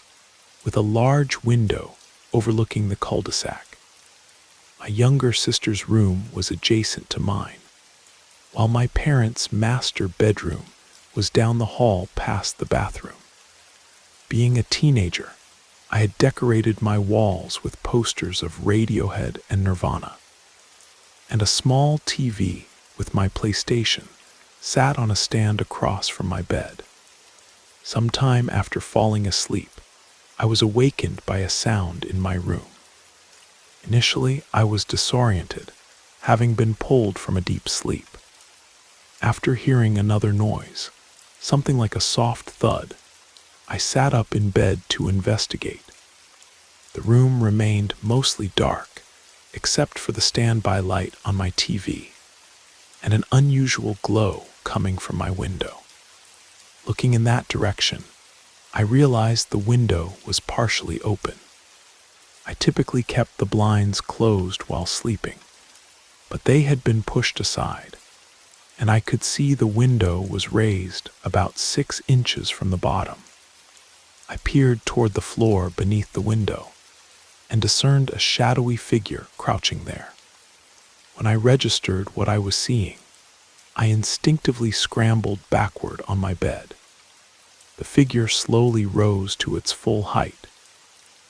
with a large window overlooking the cul-de-sac. My younger sister's room was adjacent to mine, while my parents' master bedroom was down the hall past the bathroom. Being a teenager, I had decorated my walls with posters of Radiohead and Nirvana, and a small TV with my PlayStation sat on a stand across from my bed. Sometime after falling asleep, I was awakened by a sound in my room. Initially, I was disoriented, having been pulled from a deep sleep. After hearing another noise, something like a soft thud, I sat up in bed to investigate. The room remained mostly dark, except for the standby light on my TV, and an unusual glow coming from my window. Looking in that direction, I realized the window was partially open. I typically kept the blinds closed while sleeping, but they had been pushed aside, and I could see the window was raised about 6 inches from the bottom. I peered toward the floor beneath the window and discerned a shadowy figure crouching there. When I registered what I was seeing, I instinctively scrambled backward on my bed. The figure slowly rose to its full height,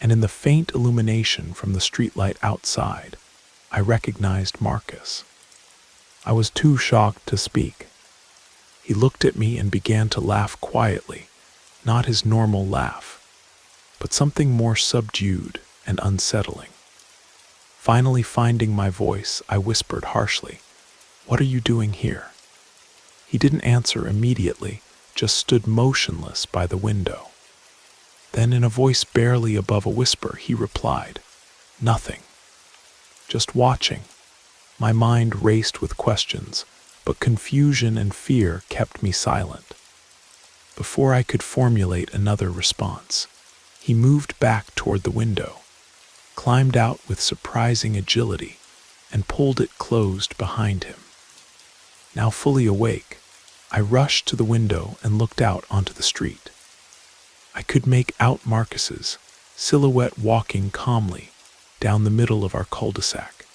and in the faint illumination from the streetlight outside, I recognized Marcus. I was too shocked to speak. He looked at me and began to laugh quietly, not his normal laugh, but something more subdued and unsettling. Finally finding my voice, I whispered harshly, "What are you doing here?" He didn't answer immediately, just stood motionless by the window. Then in a voice barely above a whisper, he replied, "Nothing. Just watching." My mind raced with questions, but confusion and fear kept me silent. Before I could formulate another response, he moved back toward the window, climbed out with surprising agility, and pulled it closed behind him. Now fully awake, I rushed to the window and looked out onto the street. I could make out Marcus's silhouette walking calmly down the middle of our cul-de-sac.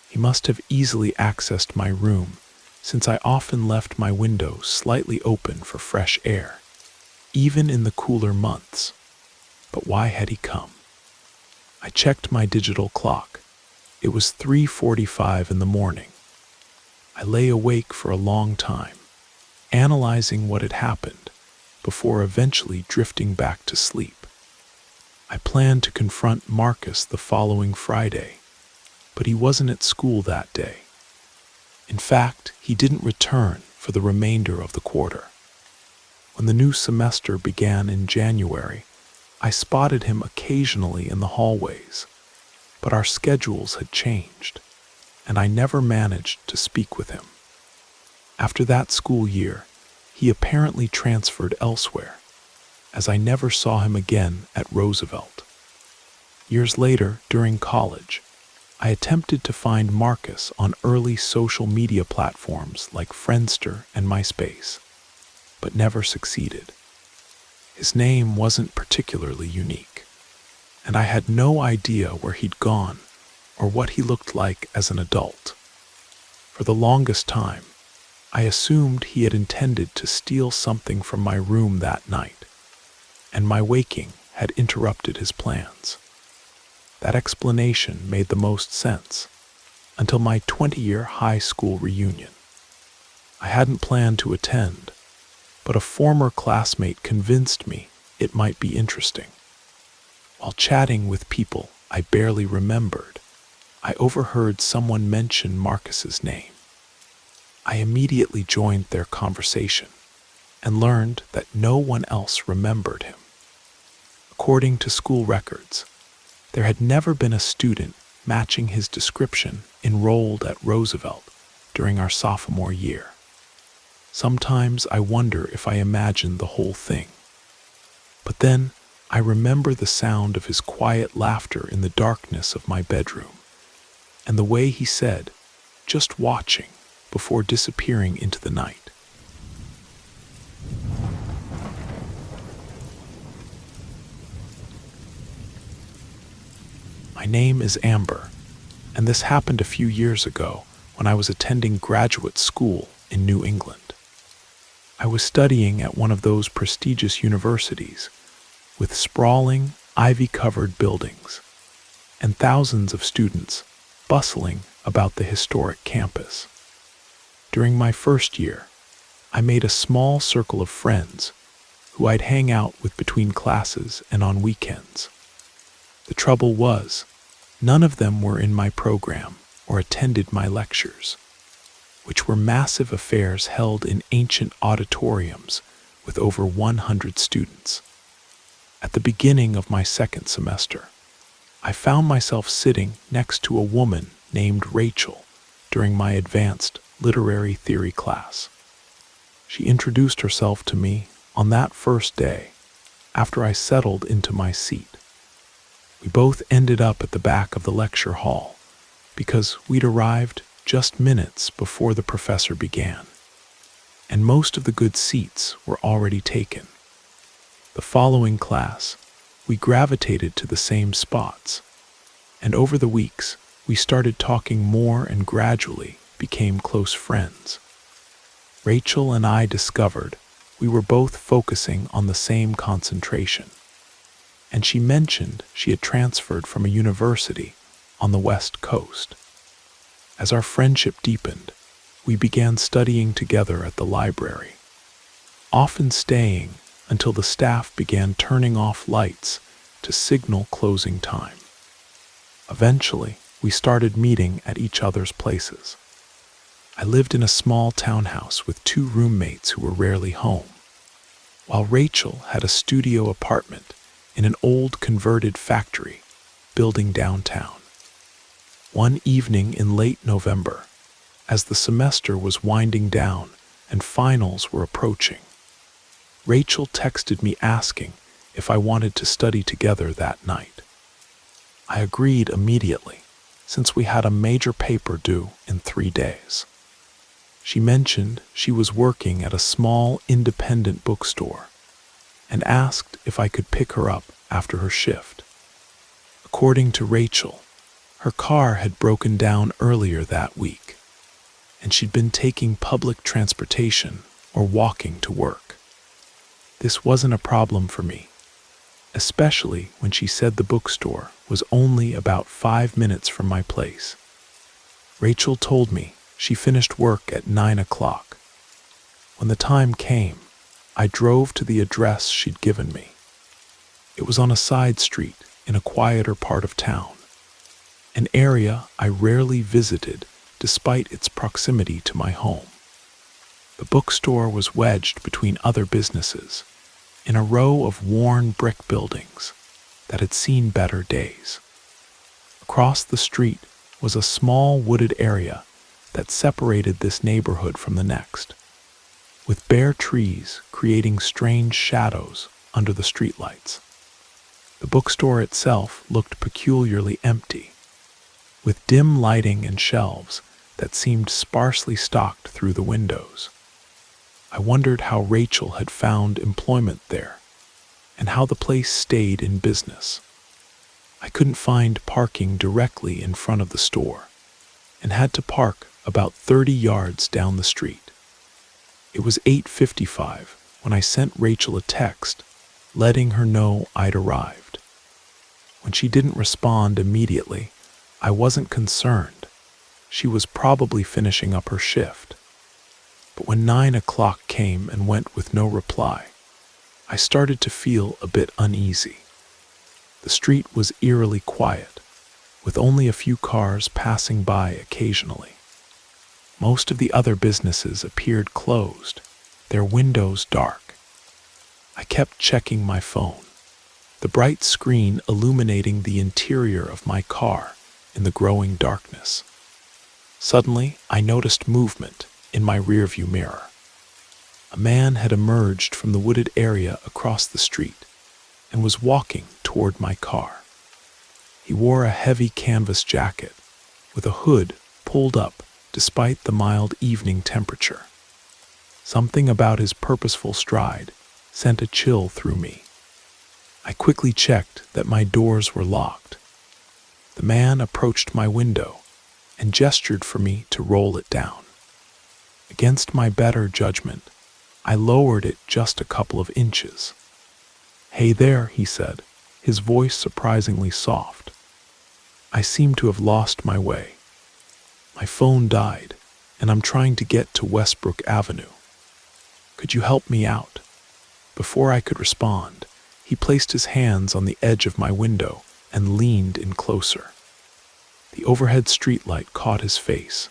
He must have easily accessed my room, since I often left my window slightly open for fresh air, even in the cooler months. But why had he come? I checked my digital clock. It was 3:45 in the morning. I lay awake for a long time, analyzing what had happened, before eventually drifting back to sleep. I planned to confront Marcus the following Friday, but he wasn't at school that day. In fact, he didn't return for the remainder of the quarter. When the new semester began in January, I spotted him occasionally in the hallways, but our schedules had changed, and I never managed to speak with him. After that school year, he apparently transferred elsewhere, as I never saw him again at Roosevelt. Years later, during college, I attempted to find Marcus on early social media platforms like Friendster and MySpace, but never succeeded. His name wasn't particularly unique, and I had no idea where he'd gone or what he looked like as an adult. For the longest time, I assumed he had intended to steal something from my room that night, and my waking had interrupted his plans. That explanation made the most sense, until my 20-year high school reunion. I hadn't planned to attend, but a former classmate convinced me it might be interesting. While chatting with people I barely remembered, I overheard someone mention Marcus's name. I immediately joined their conversation and learned that no one else remembered him. According to school records, there had never been a student matching his description enrolled at Roosevelt during our sophomore year. Sometimes I wonder if I imagined the whole thing. But then I remember the sound of his quiet laughter in the darkness of my bedroom, and the way he said, "Just watching," before disappearing into the night. My name is Amber, and this happened a few years ago when I was attending graduate school in New England. I was studying at one of those prestigious universities with sprawling, ivy-covered buildings and thousands of students bustling about the historic campus. During my first year, I made a small circle of friends who I'd hang out with between classes and on weekends. The trouble was, none of them were in my program or attended my lectures, which were massive affairs held in ancient auditoriums with over 100 students. At the beginning of my second semester, I found myself sitting next to a woman named Rachel during my advanced literary theory class. She introduced herself to me on that first day after I settled into my seat. We both ended up at the back of the lecture hall because we'd arrived just minutes before the professor began, and most of the good seats were already taken. The following class, we gravitated to the same spots, and over the weeks, we started talking more and gradually became close friends. Rachel and I discovered we were both focusing on the same concentration, and she mentioned she had transferred from a university on the West Coast. As our friendship deepened, we began studying together at the library, often staying until the staff began turning off lights to signal closing time. Eventually, we started meeting at each other's places. I lived in a small townhouse with 2 roommates who were rarely home, while Rachel had a studio apartment in an old converted factory building downtown. One evening in late November, as the semester was winding down and finals were approaching, Rachel texted me asking if I wanted to study together that night. I agreed immediately, since we had a major paper due in 3 days. She mentioned she was working at a small independent bookstore and asked if I could pick her up after her shift. According to Rachel, her car had broken down earlier that week, and she'd been taking public transportation or walking to work. This wasn't a problem for me, especially when she said the bookstore was only about 5 minutes from my place. Rachel told me she finished work at 9 o'clock. When the time came, I drove to the address she'd given me. It was on a side street in a quieter part of town, an area I rarely visited despite its proximity to my home. The bookstore was wedged between other businesses in a row of worn brick buildings that had seen better days. Across the street was a small wooded area that separated this neighborhood from the next, with bare trees creating strange shadows under the streetlights. The bookstore itself looked peculiarly empty, with dim lighting and shelves that seemed sparsely stocked through the windows. I wondered how Rachel had found employment there, and how the place stayed in business. I couldn't find parking directly in front of the store, and had to park about 30 yards down the street. It was 8:55 when I sent Rachel a text letting her know I'd arrived. When she didn't respond immediately, I wasn't concerned. She was probably finishing up her shift. But when 9 o'clock came and went with no reply, I started to feel a bit uneasy. The street was eerily quiet, with only a few cars passing by occasionally. Most of the other businesses appeared closed, their windows dark. I kept checking my phone, the bright screen illuminating the interior of my car in the growing darkness. Suddenly, I noticed movement in my rearview mirror. A man had emerged from the wooded area across the street and was walking toward my car. He wore a heavy canvas jacket with a hood pulled up despite the mild evening temperature. Something about his purposeful stride sent a chill through me. I quickly checked that my doors were locked. The man approached my window and gestured for me to roll it down. Against my better judgment, I lowered it just a couple of inches. "Hey there," he said, his voice surprisingly soft. I seemed to have lost my way. My phone died, and I'm trying to get to Westbrook Avenue. Could you help me out? Before I could respond, he placed his hands on the edge of my window and leaned in closer. The overhead streetlight caught his face,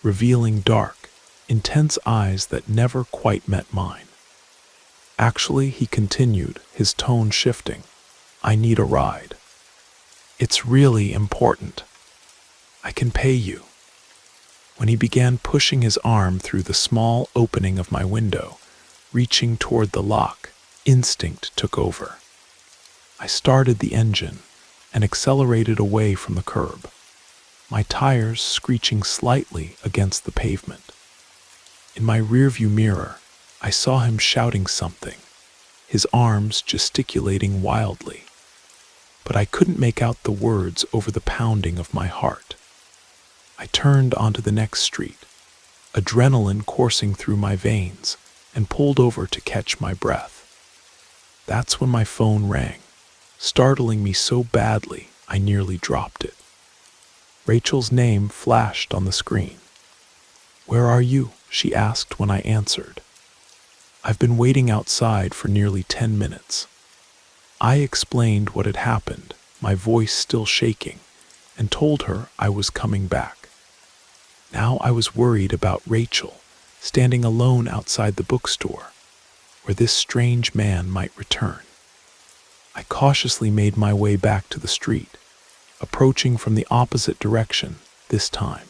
revealing dark, intense eyes that never quite met mine. "Actually," he continued, his tone shifting, "I need a ride. It's really important. I can pay you." When he began pushing his arm through the small opening of my window, reaching toward the lock, instinct took over. I started the engine and accelerated away from the curb, my tires screeching slightly against the pavement. In my rearview mirror, I saw him shouting something, his arms gesticulating wildly, but I couldn't make out the words over the pounding of my heart. I turned onto the next street, adrenaline coursing through my veins, and pulled over to catch my breath. That's when my phone rang, startling me so badly I nearly dropped it. Rachel's name flashed on the screen. "Where are you?" she asked when I answered. "I've been waiting outside for nearly 10 minutes. I explained what had happened, my voice still shaking, and told her I was coming back. Now I was worried about Rachel, standing alone outside the bookstore, where this strange man might return. I cautiously made my way back to the street, approaching from the opposite direction this time.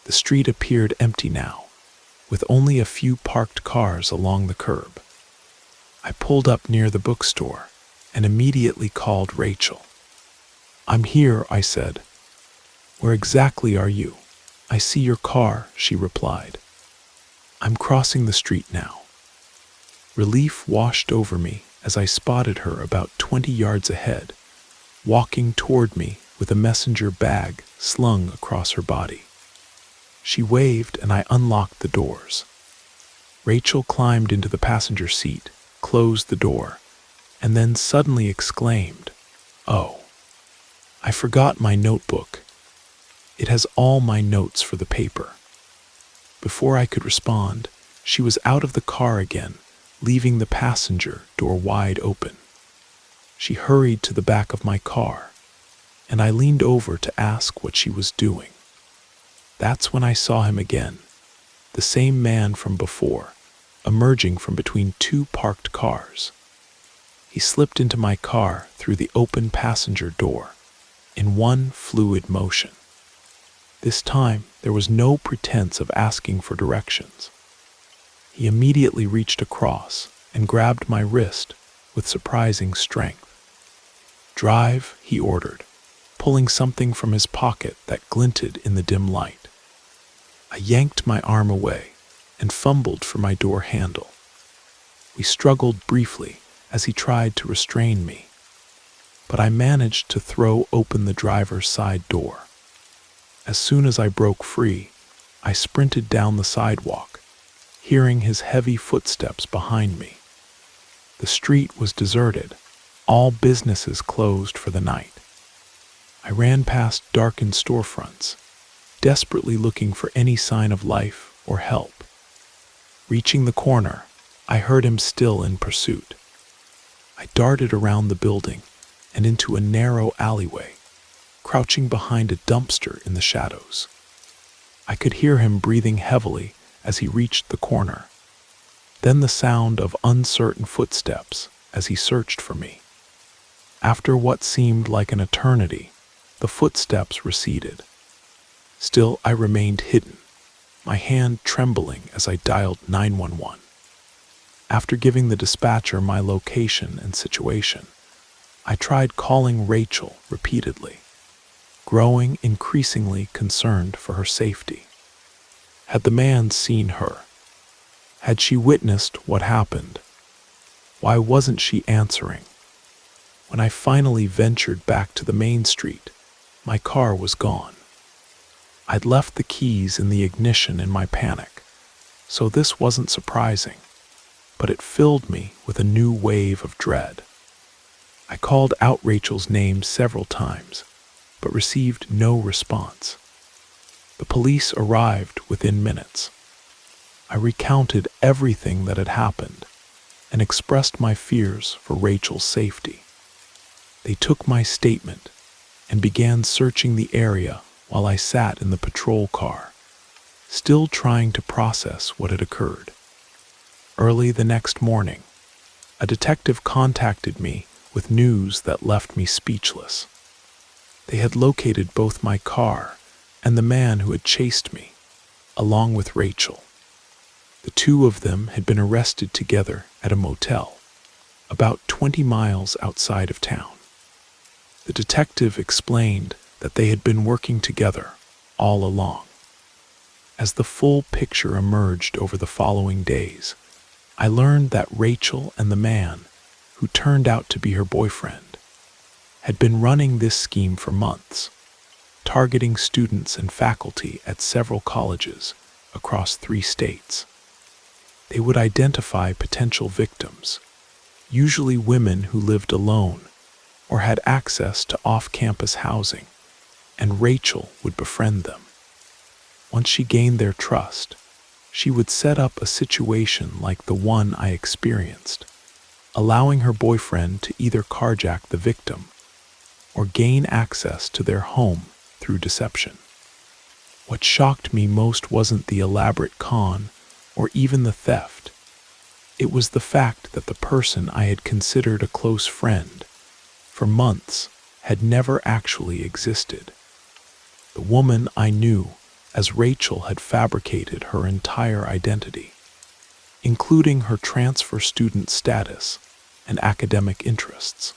The street appeared empty now, with only a few parked cars along the curb. I pulled up near the bookstore and immediately called Rachel. "I'm here," I said. "Where exactly are you?" "I see your car," she replied. "I'm crossing the street now." Relief washed over me as I spotted her about 20 yards ahead, walking toward me with a messenger bag slung across her body. She waved and I unlocked the doors. Rachel climbed into the passenger seat, closed the door, and then suddenly exclaimed, "Oh, I forgot my notebook. It has all my notes for the paper." Before I could respond, she was out of the car again, leaving the passenger door wide open. She hurried to the back of my car, and I leaned over to ask what she was doing. That's when I saw him again, the same man from before, emerging from between two parked cars. He slipped into my car through the open passenger door, in one fluid motion. This time, there was no pretense of asking for directions. He immediately reached across and grabbed my wrist with surprising strength. "Drive," he ordered, pulling something from his pocket that glinted in the dim light. I yanked my arm away and fumbled for my door handle. We struggled briefly as he tried to restrain me, but I managed to throw open the driver's side door. As soon as I broke free, I sprinted down the sidewalk, hearing his heavy footsteps behind me. The street was deserted, all businesses closed for the night. I ran past darkened storefronts, desperately looking for any sign of life or help. Reaching the corner, I heard him still in pursuit. I darted around the building and into a narrow alleyway, crouching behind a dumpster in the shadows. I could hear him breathing heavily as he reached the corner, then the sound of uncertain footsteps as he searched for me. After what seemed like an eternity, the footsteps receded. Still, I remained hidden, my hand trembling as I dialed 911. After giving the dispatcher my location and situation, I tried calling Rachel repeatedly, growing increasingly concerned for her safety. Had the man seen her? Had she witnessed what happened? Why wasn't she answering? When I finally ventured back to the main street, my car was gone. I'd left the keys in the ignition in my panic, so this wasn't surprising, but it filled me with a new wave of dread. I called out Rachel's name several times, but received no response. The police arrived within minutes. I recounted everything that had happened and expressed my fears for Rachel's safety. They took my statement and began searching the area while I sat in the patrol car, still trying to process what had occurred. Early the next morning, a detective contacted me with news that left me speechless. They had located both my car and the man who had chased me, along with Rachel. The two of them had been arrested together at a motel, about 20 miles outside of town. The detective explained that they had been working together all along. As the full picture emerged over the following days, I learned that Rachel and the man, who turned out to be her boyfriend, had been running this scheme for months, targeting students and faculty at several colleges across 3 states. They would identify potential victims, usually women who lived alone or had access to off-campus housing, and Rachel would befriend them. Once she gained their trust, she would set up a situation like the one I experienced, allowing her boyfriend to either carjack the victim or gain access to their home through deception. What shocked me most wasn't the elaborate con or even the theft. It was the fact that the person I had considered a close friend for months had never actually existed. The woman I knew as Rachel had fabricated her entire identity, including her transfer student status and academic interests.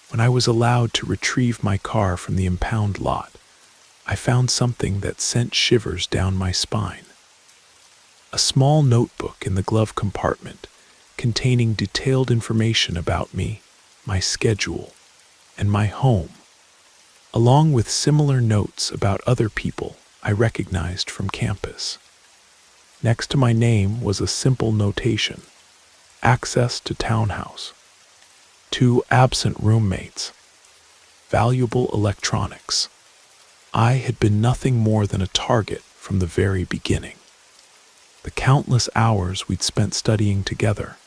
When I was allowed to retrieve my car from the impound lot, I found something that sent shivers down my spine. A small notebook in the glove compartment containing detailed information about me, my schedule, and my home, along with similar notes about other people I recognized from campus. Next to my name was a simple notation: access to townhouse, 2 absent roommates, valuable electronics. I had been nothing more than a target from the very beginning. The countless hours we'd spent studying together,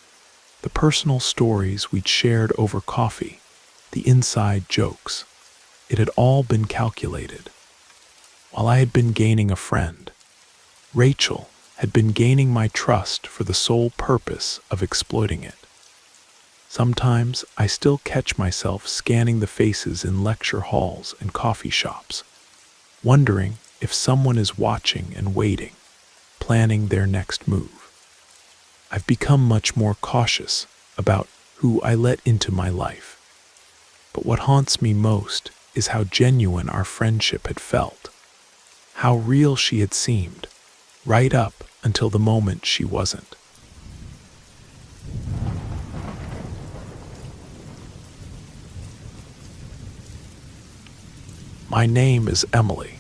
the personal stories we'd shared over coffee, the inside jokes, it had all been calculated. While I had been gaining a friend, Rachel had been gaining my trust for the sole purpose of exploiting it. Sometimes I still catch myself scanning the faces in lecture halls and coffee shops, wondering if someone is watching and waiting, planning their next move. I've become much more cautious about who I let into my life. But what haunts me most is how genuine our friendship had felt, how real she had seemed, right up until the moment she wasn't. My name is Emily.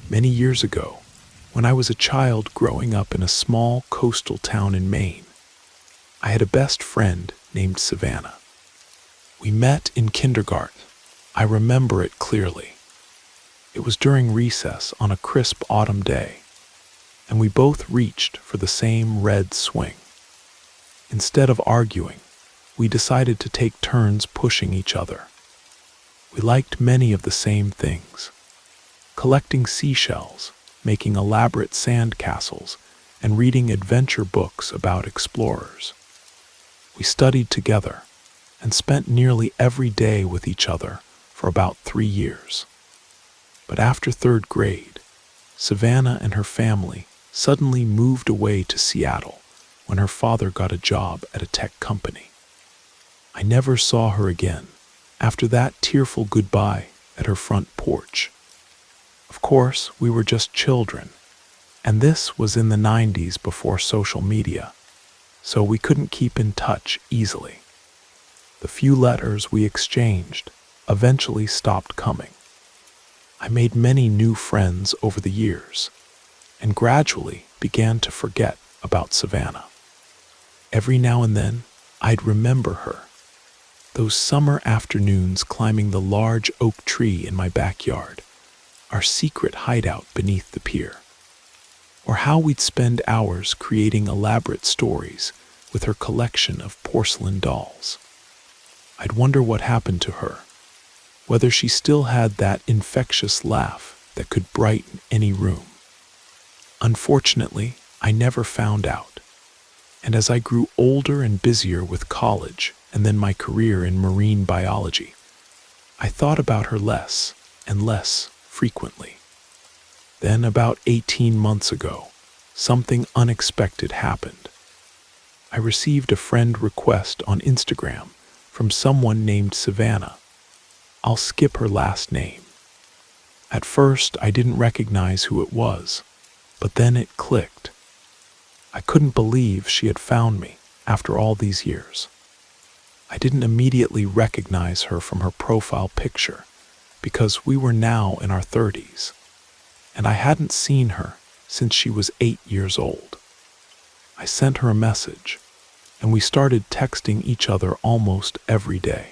Many years ago, when I was a child growing up in a small coastal town in Maine, I had a best friend named Savannah. We met in kindergarten. I remember it clearly. It was during recess on a crisp autumn day, and we both reached for the same red swing. Instead of arguing, we decided to take turns pushing each other. We liked many of the same things: collecting seashells, making elaborate sand castles, and reading adventure books about explorers. We studied together and spent nearly every day with each other for about 3 years. But after 3rd grade, Savannah and her family suddenly moved away to Seattle when her father got a job at a tech company. I never saw her again after that tearful goodbye at her front porch. Of course, we were just children, and this was in the 90s before social media, so we couldn't keep in touch easily. The few letters we exchanged eventually stopped coming. I made many new friends over the years, and gradually began to forget about Savannah. Every now and then, I'd remember her. Those summer afternoons climbing the large oak tree in my backyard, our secret hideout beneath the pier. Or how we'd spend hours creating elaborate stories with her collection of porcelain dolls. I'd wonder what happened to her, whether she still had that infectious laugh that could brighten any room. Unfortunately, I never found out. And as I grew older and busier with college and then my career in marine biology, I thought about her less and less frequently. Then about 18 months ago, something unexpected happened. I received a friend request on Instagram from someone named Savannah. I'll skip her last name. At first, I didn't recognize who it was, but then it clicked. I couldn't believe she had found me after all these years. I didn't immediately recognize her from her profile picture because we were now in our 30s, and I hadn't seen her since she was 8 years old. I sent her a message, and we started texting each other almost every day.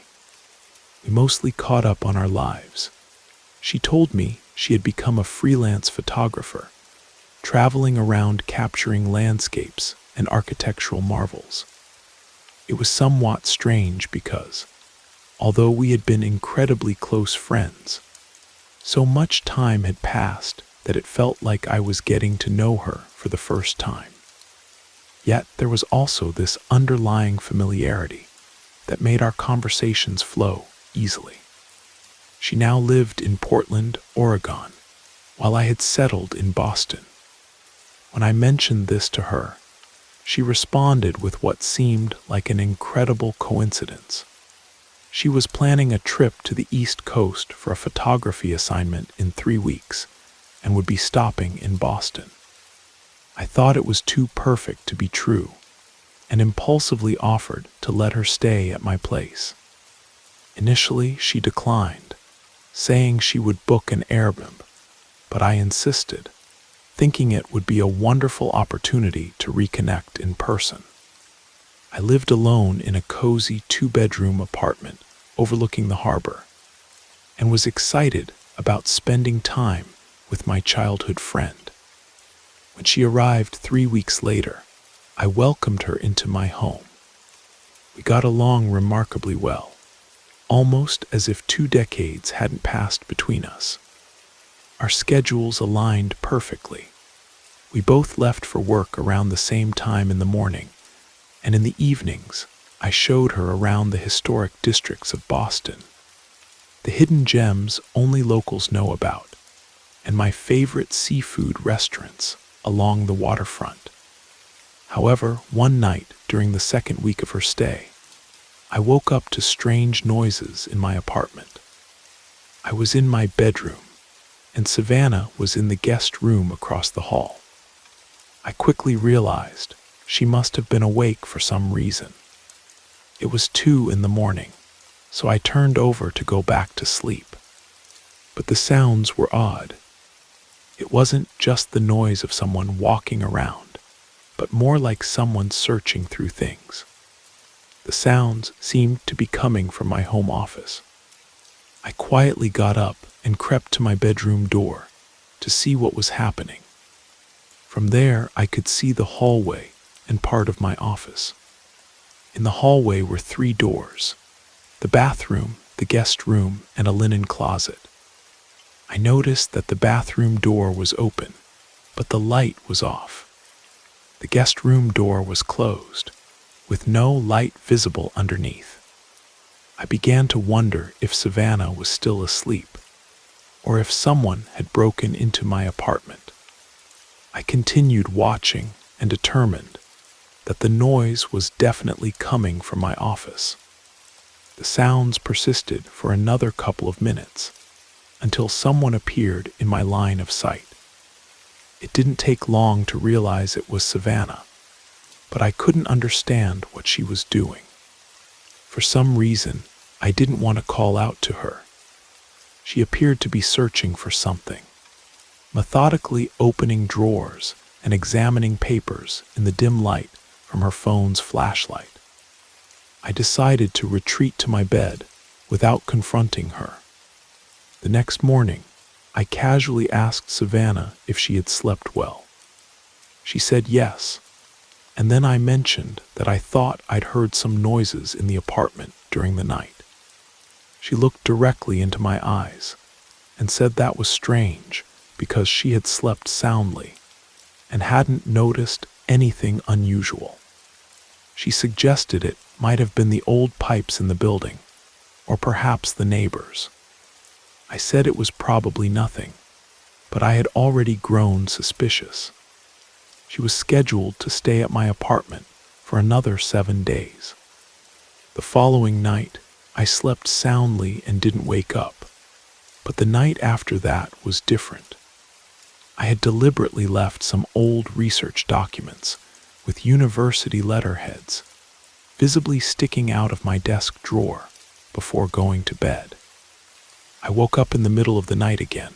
We mostly caught up on our lives. She told me she had become a freelance photographer, traveling around capturing landscapes and architectural marvels. It was somewhat strange because, although we had been incredibly close friends, so much time had passed that it felt like I was getting to know her for the first time. Yet there was also this underlying familiarity that made our conversations flow easily. She now lived in Portland, Oregon, while I had settled in Boston. When I mentioned this to her, she responded with what seemed like an incredible coincidence. She was planning a trip to the East Coast for a photography assignment in 3 weeks and would be stopping in Boston. I thought it was too perfect to be true and impulsively offered to let her stay at my place. Initially, she declined, saying she would book an Airbnb, but I insisted, thinking it would be a wonderful opportunity to reconnect in person. I lived alone in a cozy 2-bedroom apartment overlooking the harbor, and was excited about spending time with my childhood friend. When she arrived 3 weeks later, I welcomed her into my home. We got along remarkably well, almost as if 2 decades hadn't passed between us. Our schedules aligned perfectly. We both left for work around the same time in the morning, and in the evenings, I showed her around the historic districts of Boston, the hidden gems only locals know about, and my favorite seafood restaurants along the waterfront. However, one night during the second week of her stay, I woke up to strange noises in my apartment. I was in my bedroom, and Savannah was in the guest room across the hall. I quickly realized she must have been awake for some reason. It was 2 in the morning, so I turned over to go back to sleep. But the sounds were odd. It wasn't just the noise of someone walking around, but more like someone searching through things. The sounds seemed to be coming from my home office. I quietly got up and crept to my bedroom door to see what was happening. From there, I could see the hallway and part of my office. In the hallway were 3 doors: the bathroom, the guest room, and a linen closet. I noticed that the bathroom door was open, but the light was off. The guest room door was closed, with no light visible underneath. I began to wonder if Savannah was still asleep, or if someone had broken into my apartment. I continued watching and determined that the noise was definitely coming from my office. The sounds persisted for another couple of minutes, until someone appeared in my line of sight. It didn't take long to realize it was Savannah, but I couldn't understand what she was doing. For some reason, I didn't want to call out to her. She appeared to be searching for something, methodically opening drawers and examining papers in the dim light from her phone's flashlight. I decided to retreat to my bed without confronting her. The next morning, I casually asked Savannah if she had slept well. She said yes, and then I mentioned that I thought I'd heard some noises in the apartment during the night. She looked directly into my eyes and said that was strange because she had slept soundly and hadn't noticed anything unusual. She suggested it might have been the old pipes in the building, or perhaps the neighbors. I said it was probably nothing, but I had already grown suspicious. She was scheduled to stay at my apartment for another 7 days. The following night, I slept soundly and didn't wake up, but the night after that was different. I had deliberately left some old research documents with university letterheads visibly sticking out of my desk drawer before going to bed. I woke up in the middle of the night again,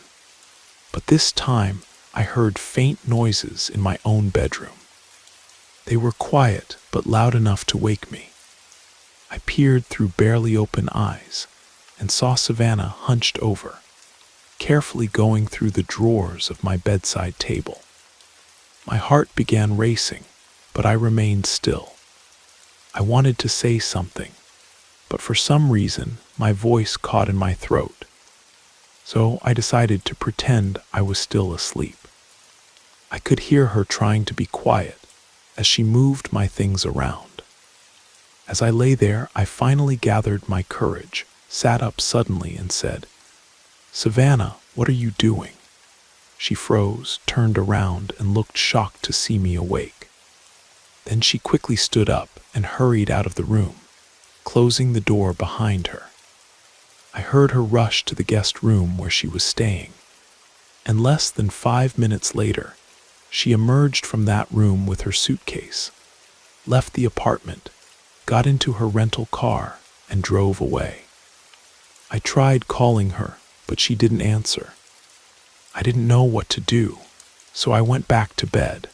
but this time I heard faint noises in my own bedroom. They were quiet but loud enough to wake me. I peered through barely open eyes and saw Savannah hunched over, carefully going through the drawers of my bedside table. My heart began racing, but I remained still. I wanted to say something, but for some reason my voice caught in my throat. So I decided to pretend I was still asleep. I could hear her trying to be quiet as she moved my things around. As I lay there, I finally gathered my courage, sat up suddenly and said, "Savannah, what are you doing?" She froze, turned around, and looked shocked to see me awake. Then she quickly stood up and hurried out of the room, closing the door behind her. I heard her rush to the guest room where she was staying, and less than 5 minutes later, she emerged from that room with her suitcase, left the apartment, got into her rental car, and drove away. I tried calling her, but she didn't answer. I didn't know what to do, so I went back to bed,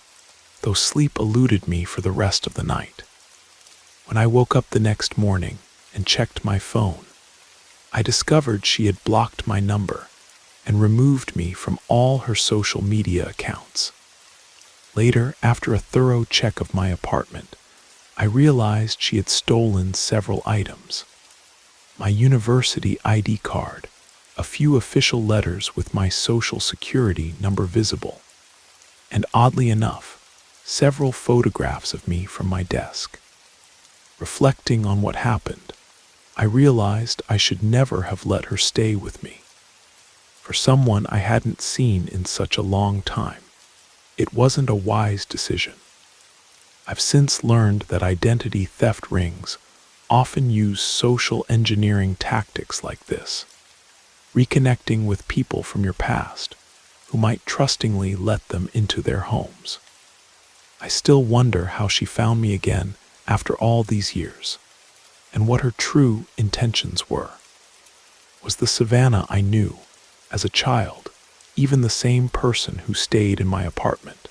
though sleep eluded me for the rest of the night. When I woke up the next morning and checked my phone, I discovered she had blocked my number and removed me from all her social media accounts. Later, after a thorough check of my apartment, I realized she had stolen several items: my university ID card, a few official letters with my social security number visible, and oddly enough, several photographs of me from my desk. Reflecting on what happened, I realized I should never have let her stay with me. For someone I hadn't seen in such a long time, it wasn't a wise decision. I've since learned that identity theft rings often use social engineering tactics like this, reconnecting with people from your past who might trustingly let them into their homes. I still wonder how she found me again after all these years, and what her true intentions were. Was the Savannah I knew as a child even the same person who stayed in my apartment?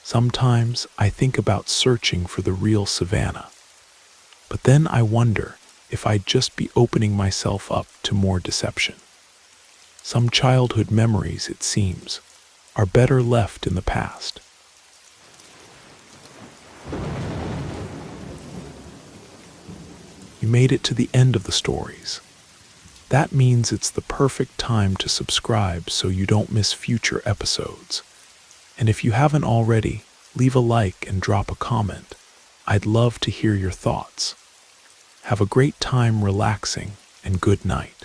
Sometimes I think about searching for the real Savannah, but then I wonder if I'd just be opening myself up to more deception. Some childhood memories, it seems, are better left in the past. You made it to the end of the stories. That means it's the perfect time to subscribe so you don't miss future episodes. And if you haven't already, leave a like and drop a comment. I'd love to hear your thoughts. Have a great time relaxing, and good night.